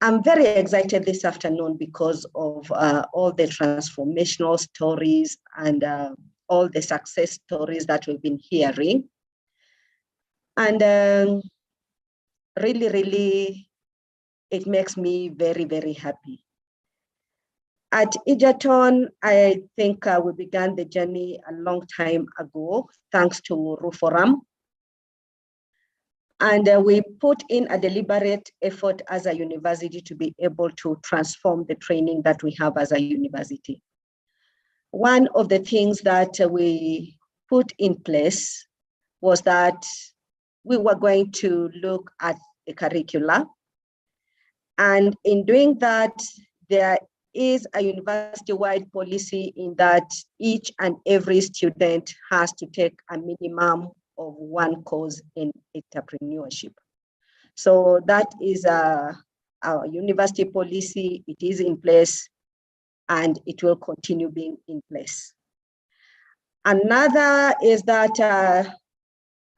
I'm very excited this afternoon because of all the transformational stories and all the success stories that we've been hearing. And really, it makes me very, very happy. At Egerton, I think we began the journey a long time ago, thanks to RUFORAM. And we put in a deliberate effort as a university to be able to transform the training that we have as a university. One of the things that we put in place was that we were going to look at the curricula. And in doing that, there is a university-wide policy in that each and every student has to take a minimum of one course in entrepreneurship. So that is our university policy. It is in place and it will continue being in place. Another is that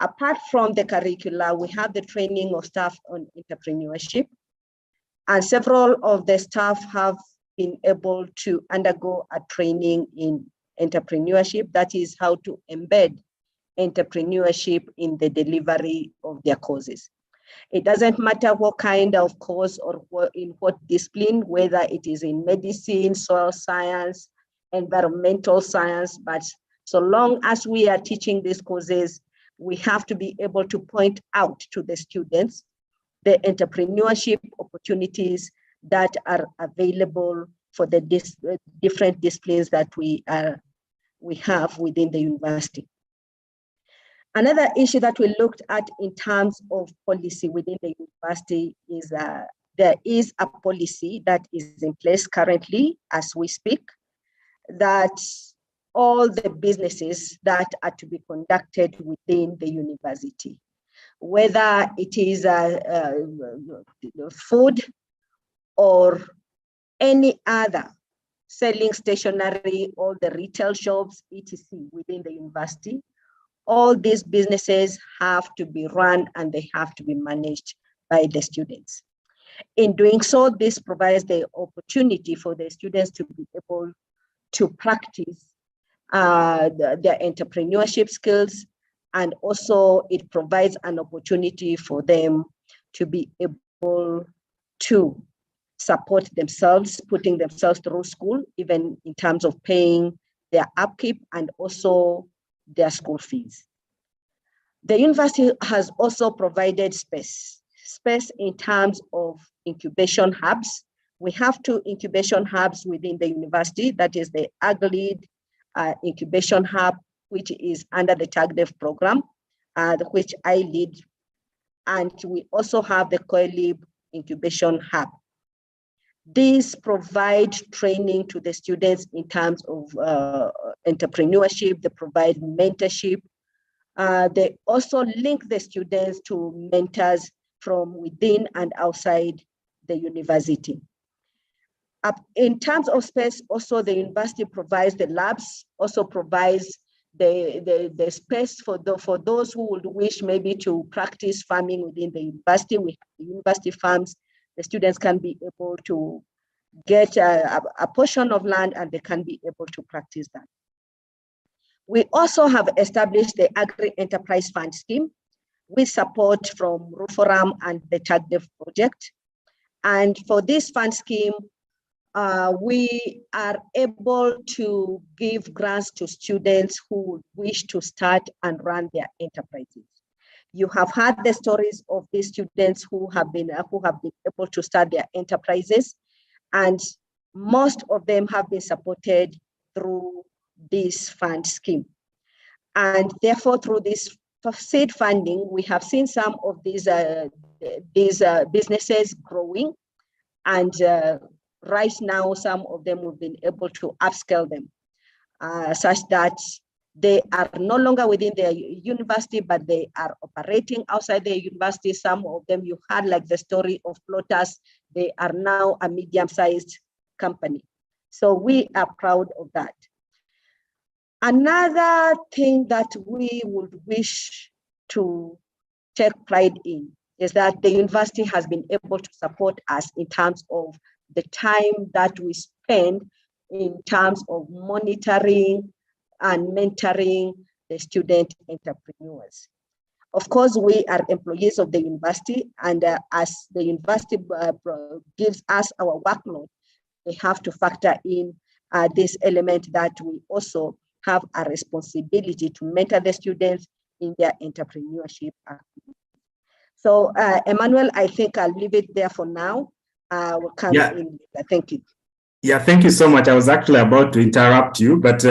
apart from the curricula, we have the training of staff on entrepreneurship, and several of the staff have been able to undergo a training in entrepreneurship. That is how to embed entrepreneurship in the delivery of their courses. It doesn't matter what kind of course or in what discipline, whether it is in medicine, soil science, environmental science, but so long as we are teaching these courses, we have to be able to point out to the students the entrepreneurship opportunities that are available for the different disciplines that we have within the university. Another issue that we looked at in terms of policy within the university is there is a policy that is in place currently as we speak, that all the businesses that are to be conducted within the university, whether it is food or any other selling stationery, all the retail shops, etc. within the university, all these businesses have to be run and they have to be managed by the students. In doing so, this provides the opportunity for the students to be able to practice their entrepreneurship skills, and also it provides an opportunity for them to be able to support themselves, putting themselves through school, even in terms of paying their upkeep and also their school fees. The university has also provided space in terms of incubation hubs. We have 2 incubation hubs within the university. That is the AgLead incubation hub, which is under the TAGDEF program, which I lead. And we also have the COELIB incubation hub. These provide training to the students in terms of entrepreneurship. They provide mentorship. They also link the students to mentors from within and outside the university. In terms of space, also the university provides the labs, also provides the space for those who would wish maybe to practice farming within the university. We have university farms. The students can be able to get a portion of land and they can be able to practice that. We also have established the Agri-Enterprise Fund Scheme with support from Ruforam and the TAGDEF project. And for this fund scheme, we are able to give grants to students who wish to start and run their enterprises. You have heard the stories of these students who have been able to start their enterprises, and most of them have been supported through this fund scheme. And therefore, through this seed funding, we have seen some of these businesses growing, and right now, some of them have been able to upscale them such that they are no longer within their university, but they are operating outside their university. Some of them, you heard like the story of Lotus, they are now a medium-sized company. So we are proud of that. Another thing that we would wish to take pride in is that the university has been able to support us in terms of the time that we spend in terms of monitoring and mentoring the student entrepreneurs. Of course, we are employees of the university, and as the university gives us our workload, we have to factor in this element that we also have a responsibility to mentor the students in their entrepreneurship activities. So, Emmanuel, I think I'll leave it there for now. We'll come in later. Thank you. Yeah, thank you so much. I was actually about to interrupt you, but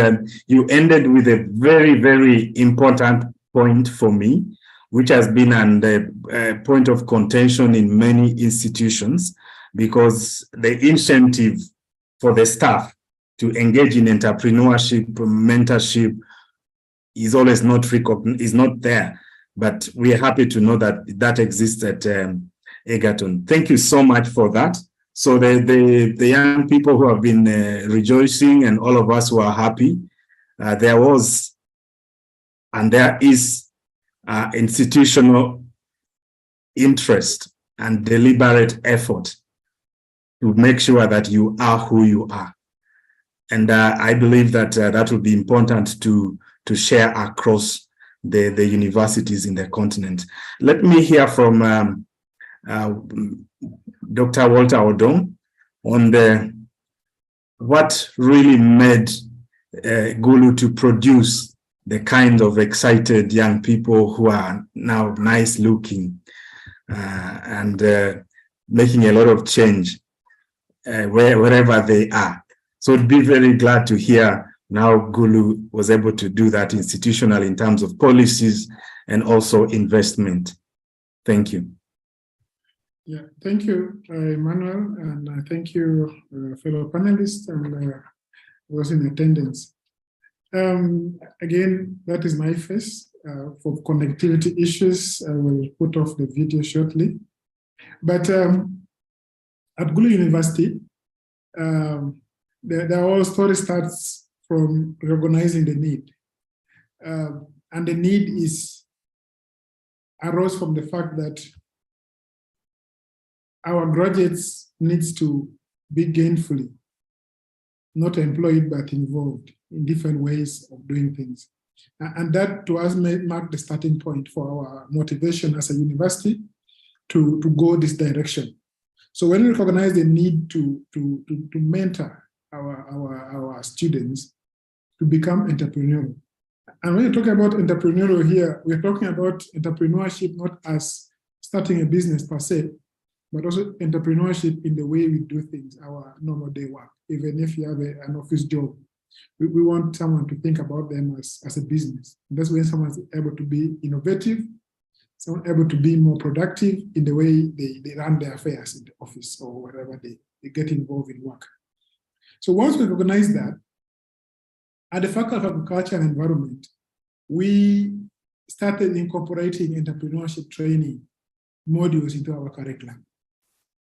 you ended with a very, very important point for me, which has been a point of contention in many institutions, because the incentive for the staff to engage in entrepreneurship, mentorship is always not there. But we are happy to know that that exists at Egerton. Thank you so much for that. So the young people who have been rejoicing, and all of us who are happy, there was and there is institutional interest and deliberate effort to make sure that you are who you are. And I believe that that will be important to share across the universities in the continent. Let me hear from Dr. Walter Odom on what really made Gulu to produce the kind of excited young people who are now nice looking and making a lot of change wherever they are. So I'd be very glad to hear now Gulu was able to do that institutionally in terms of policies and also investment. Thank you. Yeah, thank you, Emmanuel, and thank you, fellow panelists and those in attendance. Again, that is my face. For connectivity issues, I will put off the video shortly. But at Gulu University, the whole story starts from recognizing the need. And the need arose from the fact that our graduates needs to be gainfully, not employed, but involved in different ways of doing things. And that to us may mark the starting point for our motivation as a university to go this direction. So when we recognize the need to mentor our students to become entrepreneurial. And when you talk about entrepreneurial here, we're talking about entrepreneurship not as starting a business per se, but also entrepreneurship in the way we do things, our normal day work. Even if you have an office job, we want someone to think about them as a business. And that's when someone's able to be innovative, someone able to be more productive in the way they run their affairs in the office or wherever they get involved in work. So once we recognize that, at the Faculty of Agriculture and Environment, we started incorporating entrepreneurship training modules into our curriculum.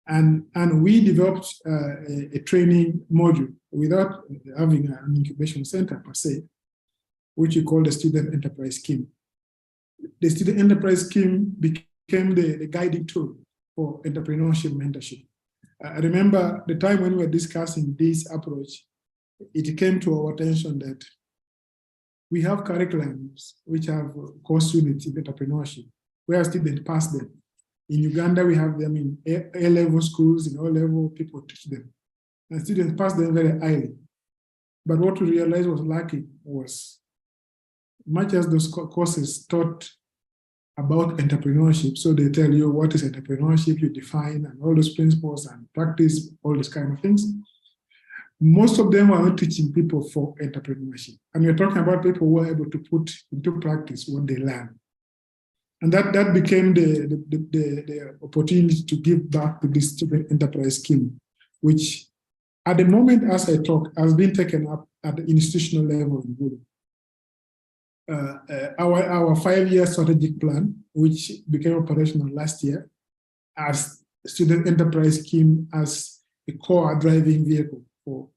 And we developed a training module without having an incubation center per se, which we call the Student Enterprise Scheme. The Student Enterprise Scheme became the guiding tool for entrepreneurship mentorship. I remember the time when we were discussing this approach, it came to our attention that we have curriculums which have course units in entrepreneurship, where students pass them. In Uganda, we have them in A-level schools, in O-level, people teach them. And students pass them very highly. But what we realized was lacking was, much as those courses taught about entrepreneurship, so they tell you what is entrepreneurship, you define, and all those principles and practice, all those kind of things. Most of them are not teaching people for entrepreneurship. And we're talking about people who are able to put into practice what they learn. And that became the opportunity to give back to this Student Enterprise Scheme, which at the moment, as I talk, has been taken up at the institutional level in Gulu. Our 5-year strategic plan, which became operational last year, as Student Enterprise Scheme as a core driving vehicle for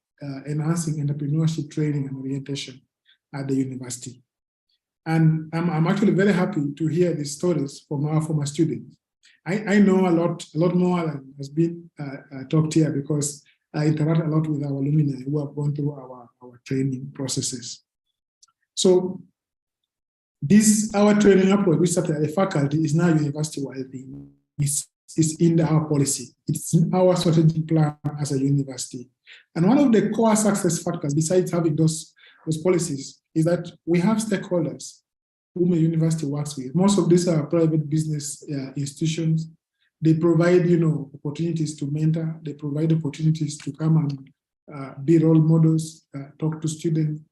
enhancing entrepreneurship training and orientation at the university. And I'm actually very happy to hear these stories from our former students. I know a lot more than has been talked here, because I interact a lot with our alumni who have gone through our training processes. So our training approach, which started at the faculty, is now university-wide. It's in our policy. It's in our strategic plan as a university. And one of the core success factors, besides having those policies, is that we have stakeholders whom a university works with. Most of these are private business institutions. They provide, opportunities to mentor. They provide opportunities to come and be role models, talk to students.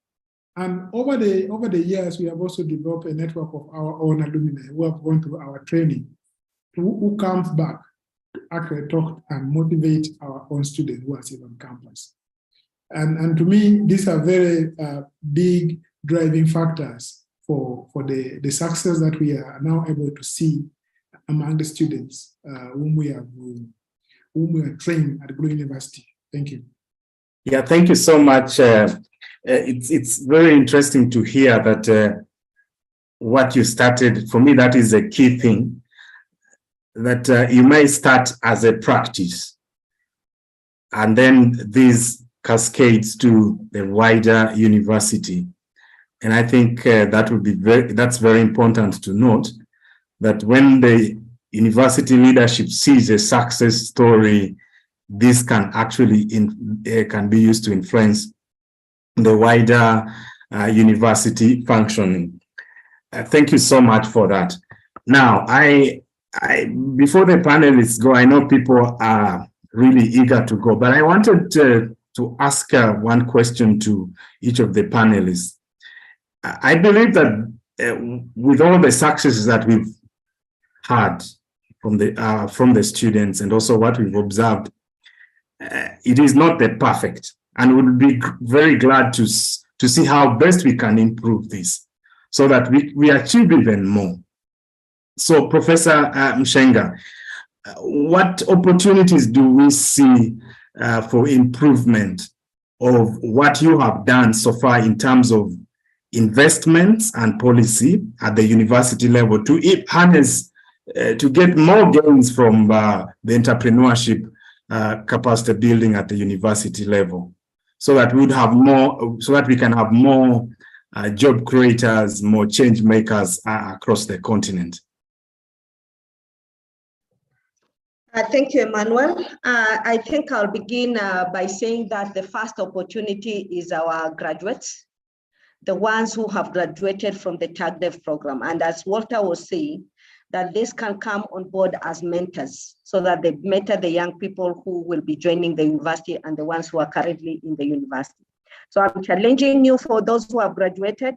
And over the years, we have also developed a network of our own alumni who have gone through our training, who comes back to actually talk and motivate our own students who are still on campus. And to me, these are very big driving factors for the success that we are now able to see among the students whom we are trained at Gulu University. Thank you. Yeah, thank you so much. It's very interesting to hear that what you started, for me, that is a key thing, that you may start as a practice, and then these cascades to the wider university. And I think that would be that's very important to note, that when the university leadership sees a success story, this can actually can be used to influence the wider university functioning. Thank you so much for that. Now, before the panelists go, I know people are really eager to go, but I wanted to ask one question to each of the panelists. I believe that with all the successes that we've had from the students, and also what we've observed, it is not the perfect, and would be very glad to see how best we can improve this so that we achieve even more. So, Professor Mshenga, what opportunities do we see for improvement of what you have done so far in terms of investments and policy at the university level to harness, to get more gains from the entrepreneurship capacity building at the university level, so that we would have more, so that we can have more job creators, more change makers across the continent? Thank you, Emmanuel. I think I'll begin by saying that the first opportunity is our graduates, the ones who have graduated from the TAGDEV program. And as Walter was saying, that this can come on board as mentors, so that they mentor the young people who will be joining the university and the ones who are currently in the university. So I'm challenging you, for those who have graduated,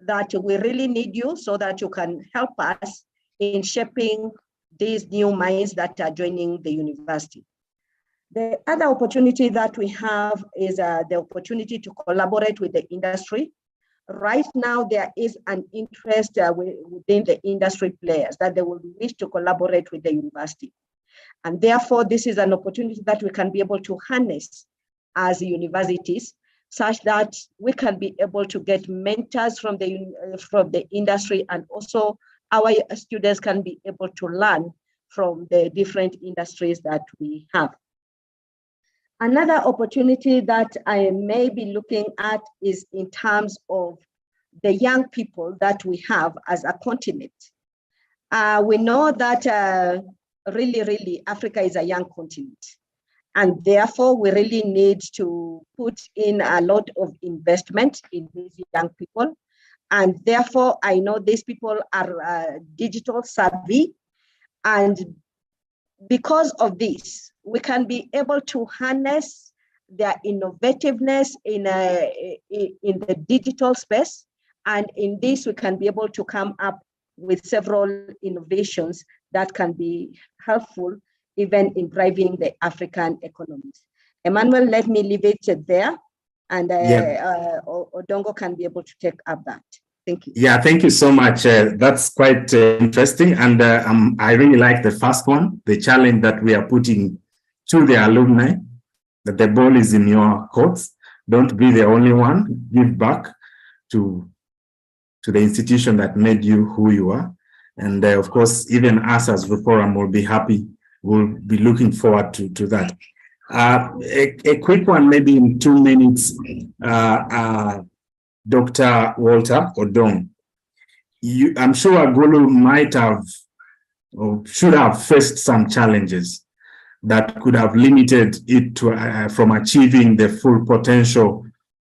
that we really need you so that you can help us in shaping these new minds that are joining the university. The other opportunity that we have is the opportunity to collaborate with the industry. Right now, there is an interest within the industry players that they will wish to collaborate with the university. And therefore, this is an opportunity that we can be able to harness as universities, such that we can be able to get mentors from the industry, and also our students can be able to learn from the different industries that we have. Another opportunity that I may be looking at is in terms of the young people that we have as a continent. We know that really Africa is a young continent, and therefore we really need to put in a lot of investment in these young people. And therefore I know these people are digital savvy, and because of this, we can be able to harness their innovativeness in the digital space. And in this, we can be able to come up with several innovations that can be helpful even in driving the African economies. Emmanuel, let me leave it there, and Odongo can be able to take up that. Thank you. Yeah, thank you so much. That's quite interesting. And I really like the first one, the challenge that we are putting to the alumni, that the ball is in your courts. Don't be the only one. Give back to the institution that made you who you are. And of course, even us as the forum will be happy. We'll be looking forward to that. A quick one, maybe in 2 minutes. Dr. Walter Odong, I'm sure Gulu might have or should have faced some challenges that could have limited it to, from achieving the full potential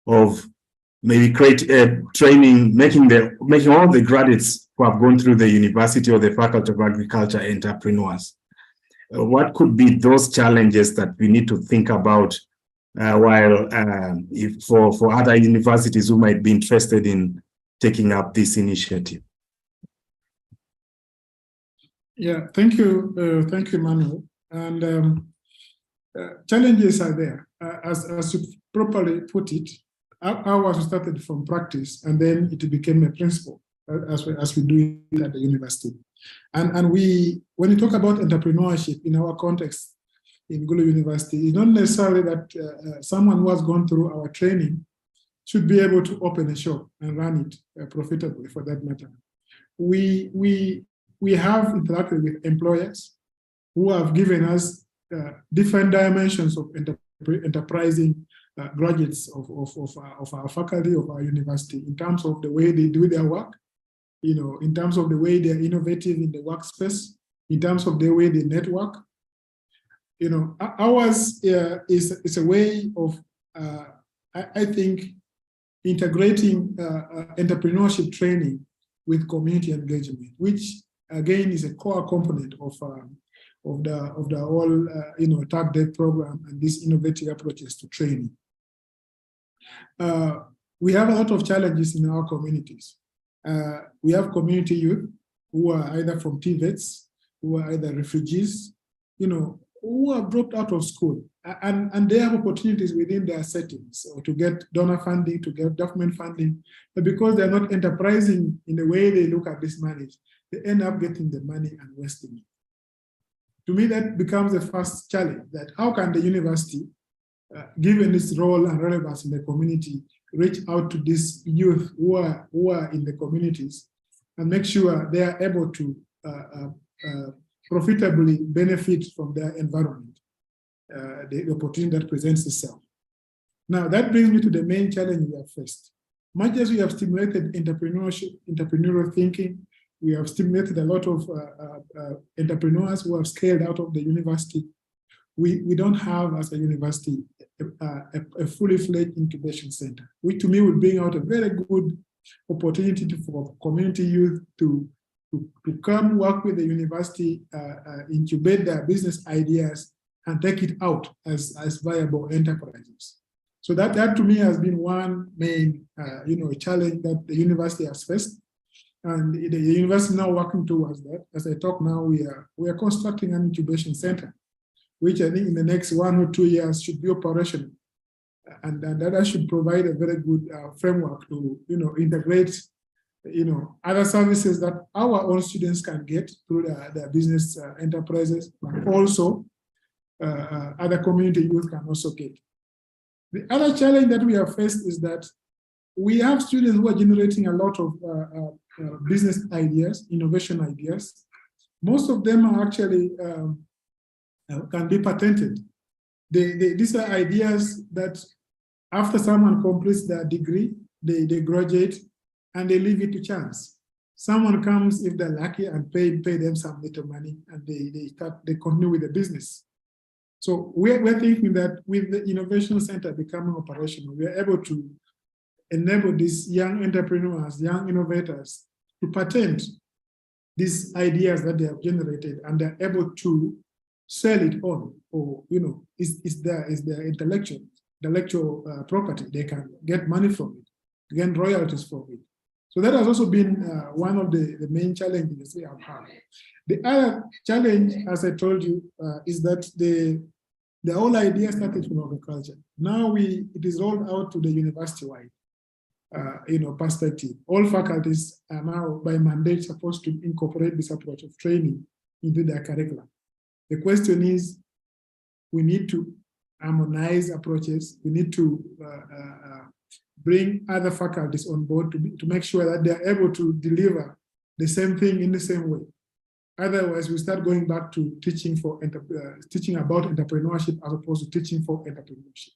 of maybe training, making all the graduates who have gone through the university or the Faculty of Agriculture entrepreneurs. What could be those challenges that we need to think about if for other universities who might be interested in taking up this initiative? Yeah, thank you, Manuel. And challenges are there. As you properly put it, ours started from practice, and then it became a principle as we do it at the university. And when you talk about entrepreneurship in our context in Gulu University, it's not necessarily that someone who has gone through our training should be able to open a shop and run it profitably, for that matter. We have interacted with employers who have given us different dimensions of enterprising graduates of our faculty, of our university, in terms of the way they do their work, in terms of the way they're innovative in the workspace, in terms of the way they network. Ours is a way of, I think, integrating entrepreneurship training with community engagement, which again is a core component of the whole tag deck program and these innovative approaches to training. We have a lot of challenges in our communities. We have community youth who are either from TVETs, who are either refugees, who have dropped out of school, and they have opportunities within their settings or to get donor funding, to get government funding, but because they're not enterprising in the way they look at this money, they end up getting the money and wasting it. To me, that becomes the first challenge, that how can the university, given its role and relevance in the community, reach out to these youth who are in the communities and make sure they are able to profitably benefit from their environment, the opportunity that presents itself. Now, that brings me to the main challenge we have faced. Much as we have stimulated entrepreneurship, entrepreneurial thinking, we have stimulated a lot of entrepreneurs who have scaled out of the university. We don't have, as a university, a fully fledged incubation center, which to me would bring out a very good opportunity for community youth to come work with the university, incubate their business ideas, and take it out as viable enterprises. So that to me has been one main challenge that the university has faced. And the university now working towards that. As I talk now, we are constructing an incubation center which I think in the next 1 or 2 years should be operational. And that should provide a very good framework to, integrate, other services that our own students can get through their business enterprises, but also other community youth can also get. The other challenge that we have faced is that we have students who are generating a lot of business ideas, innovation ideas. Most of them are actually can be patented. These are ideas that after someone completes their degree, they graduate and they leave it to chance. Someone comes, if they're lucky, and pay them some little money, and they continue with the business. So we're thinking that with the Innovation Center becoming operational, we are able to enable these young entrepreneurs, young innovators to patent these ideas that they have generated, and they're able to sell it on, or is their intellectual property. They can get money from it, get royalties from it. So that has also been one of the main challenges we have had. The other challenge, as I told you, is that the whole idea started from agriculture. Now it is rolled out to the university-wide perspective. All faculties are now by mandate supposed to incorporate this approach of training into their curriculum. The question is, we need to harmonize approaches. We need to bring other faculties on board to make sure that they're able to deliver the same thing in the same way. Otherwise, we start going back to teaching about entrepreneurship as opposed to teaching for entrepreneurship.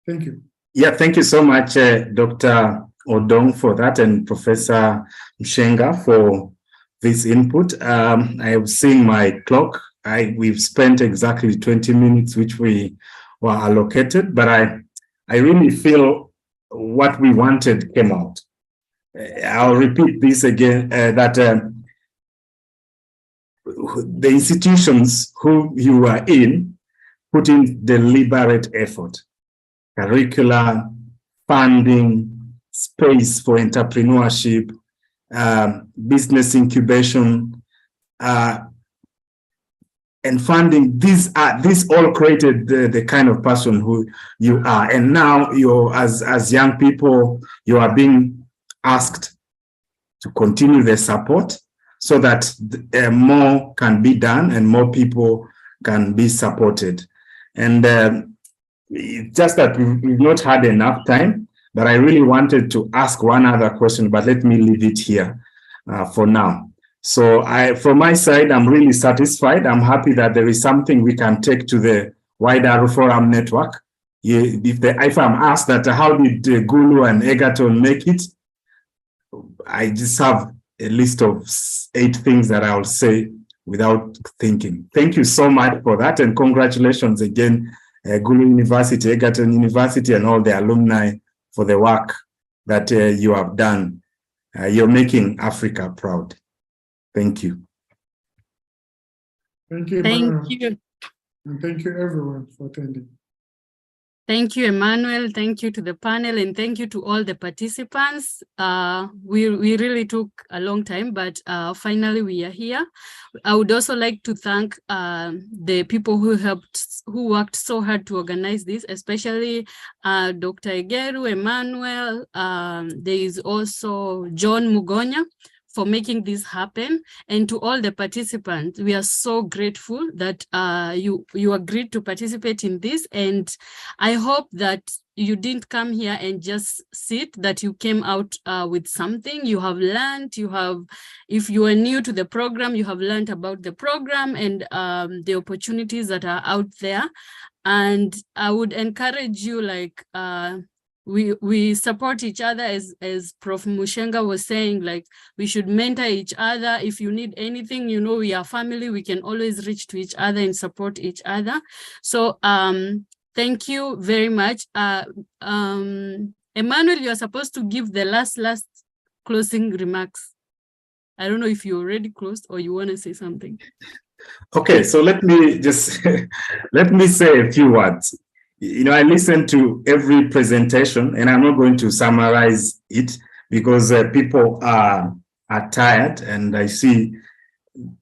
Thank you. Yeah, thank you so much, Dr. Odong, for that, and Professor Mshenga for this input. I have seen my clock. We've spent exactly 20 minutes, which we were allocated, but I really feel what we wanted came out. I'll repeat this again, that the institutions who you are in put in deliberate effort, curricula, funding, space for entrepreneurship, business incubation, and funding. These all created the kind of person who you are. And now you're, as young people, you are being asked to continue the support so that more can be done and more people can be supported. And just that we've not had enough time, but I really wanted to ask one other question, but let me leave it here for now. So from my side, I'm really satisfied. I'm happy that there is something we can take to the wider forum network. If I'm asked that, how did Gulu and Egerton make it? I just have a list of 8 things that I'll say without thinking. Thank you so much for that, and congratulations again, Gulu University, Egerton University, and all the alumni for the work that you have done. You're making Africa proud. Thank you. Thank you. Thank you. And thank you everyone for attending. Thank you, Emmanuel. Thank you to the panel, and thank you to all the participants. We really took a long time, but finally we are here. I would also like to thank the people who worked so hard to organize this, especially Dr. Egeru, Emmanuel. There is also John Mugonya for making this happen, and to all the participants. We are so grateful that you agreed to participate in this, and I hope that you didn't come here and just sit, that you came out with something. You have learned, if you are new to the program, you have learned about the program and the opportunities that are out there. And I would encourage you, like, we support each other, as Prof. Mushenga was saying, like, we should mentor each other. If you need anything, we are family, we can always reach to each other and support each other. So thank you very much. Emmanuel, you are supposed to give the last closing remarks. I don't know if you already closed or you want to say something. Okay, so let me just let me say a few words. I listened to every presentation, and I'm not going to summarize it because people are tired, and I see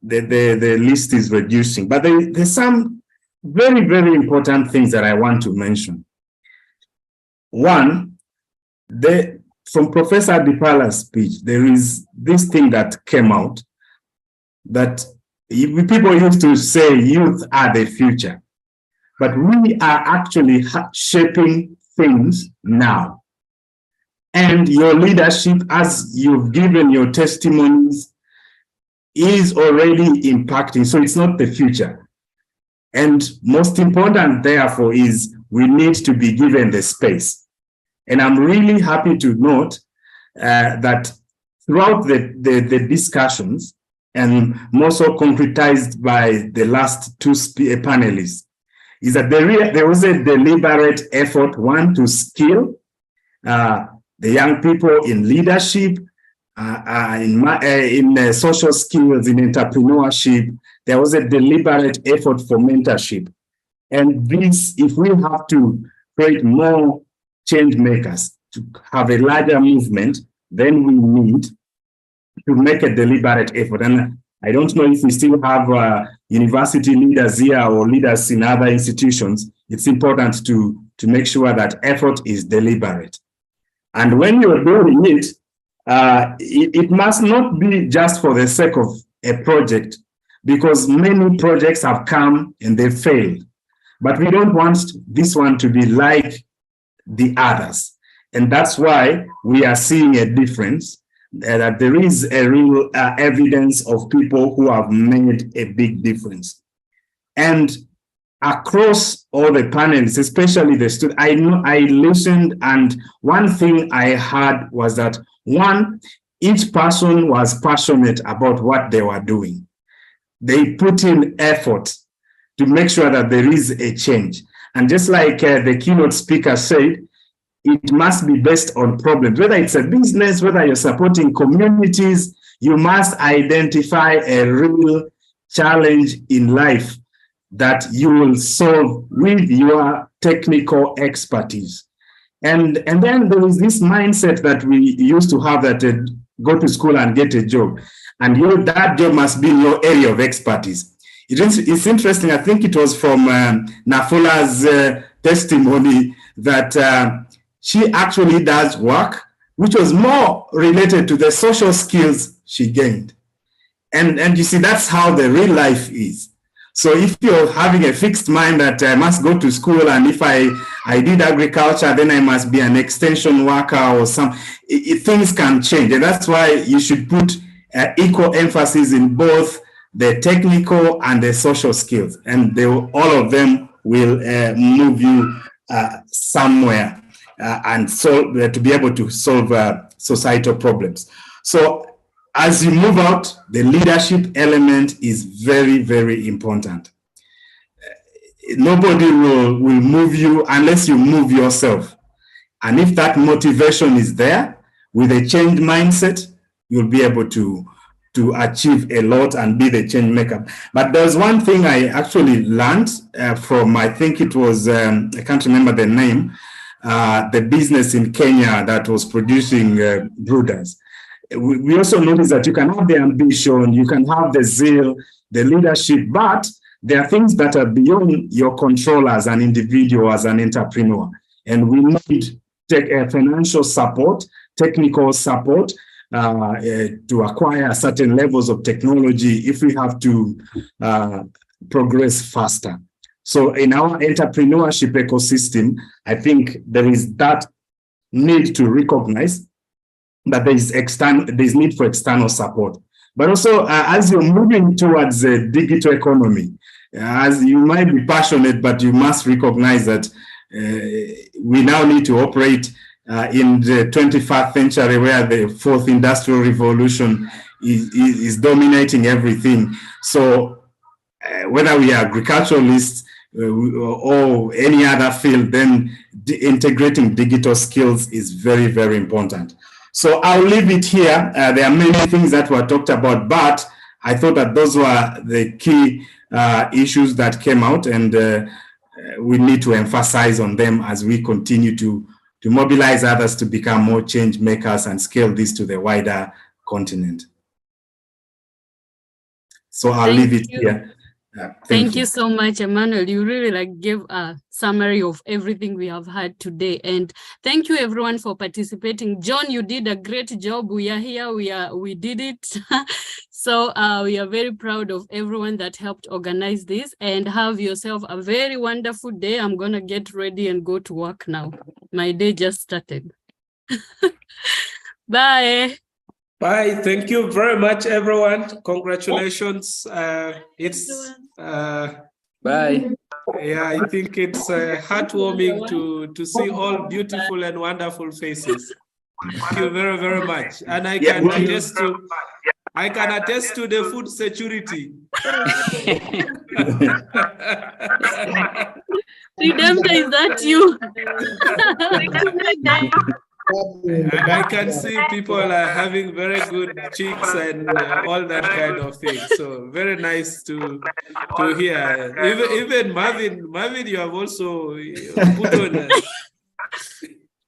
the list is reducing. But there's some very, very important things that I want to mention. One, from Professor Dipala's speech, there is this thing that came out that people used to say youth are the future, but we are actually shaping things now. And your leadership, as you've given your testimonies, is already impacting. So it's not the future. And most important, therefore, is we need to be given the space. And I'm really happy to note that throughout the discussions, and more so concretized by the last two panelists, is that there was a deliberate effort, one, to skill the young people in leadership, in social skills, in entrepreneurship. There was a deliberate effort for mentorship. And this, if we have to create more change makers, to have a larger movement, then we need to make a deliberate effort. And I don't know if we still have university leaders here or leaders in other institutions. It's important to make sure that effort is deliberate. And when you're doing it, it must not be just for the sake of a project, because many projects have come and they failed. But we don't want this one to be like the others. And that's why we are seeing a difference, that there is a real evidence of people who have made a big difference. And across all the panels, especially the students, I listened, and one thing I heard was that, one, each person was passionate about what they were doing. They put in effort to make sure that there is a change. And just like the keynote speaker said, it must be based on problems. Whether it's a business, whether you're supporting communities, you must identify a real challenge in life that you will solve with your technical expertise. And then there is this mindset that we used to have, that go to school and get a job. And that job must be in your area of expertise. It's interesting, I think it was from Nafula's testimony that she actually does work which was more related to the social skills she gained. And you see, that's how the real life is. So if you're having a fixed mind that I must go to school, and if I did agriculture, then I must be an extension worker or things can change. And that's why you should put equal emphasis in both the technical and the social skills. And all of them will move you somewhere and to be able to solve societal problems. So as you move out, the leadership element is very, very important. Nobody will move you unless you move yourself. And if that motivation is there, with a change mindset, you'll be able to achieve a lot and be the change maker. But there's one thing I actually learned from, I think it was, I can't remember the name, the business in Kenya that was producing brooders. We also noticed that you can have the ambition, you can have the zeal, the leadership, but there are things that are beyond your control as an individual, as an entrepreneur. And we need financial support, technical support to acquire certain levels of technology if we have to progress faster. So in our entrepreneurship ecosystem, I think there is that need to recognize that there's need for external support. But also, as you're moving towards the digital economy, as you might be passionate, but you must recognize that we now need to operate in the 21st century, where the fourth industrial revolution is dominating everything. So whether we are agriculturalists or any other field, then integrating digital skills is very, very important. So I'll leave it here. There are many things that were talked about, but I thought that those were the key issues that came out, and we need to emphasize on them as we continue to mobilize others to become more change makers and scale this to the wider continent. So I'll leave it here. Thank you so much, Emmanuel. You really gave a summary of everything we have had today. And thank you everyone for participating. John, you did a great job. We are here, we did it. So we are very proud of everyone that helped organize this, and have yourself a very wonderful day. I'm gonna get ready and go to work now. My day just started. Bye. Bye. Thank you very much, everyone. Congratulations. Bye. Yeah, I think it's heartwarming to see all beautiful and wonderful faces. Thank you very, very much. And I can attest to the food security. Redemptor, is that you? I can see people are having very good cheeks and all that kind of thing. So very nice to hear. Even Marvin, you have also put on.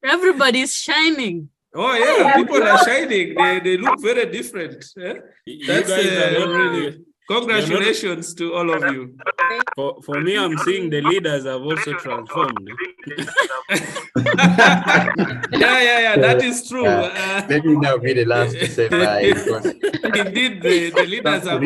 Everybody's shining. Oh yeah, people are shining. They look very different. That's really. Congratulations to all of you. For me, I'm seeing the leaders have also transformed. Yeah, that is true. Let me now be the last to say bye. Indeed, the leaders have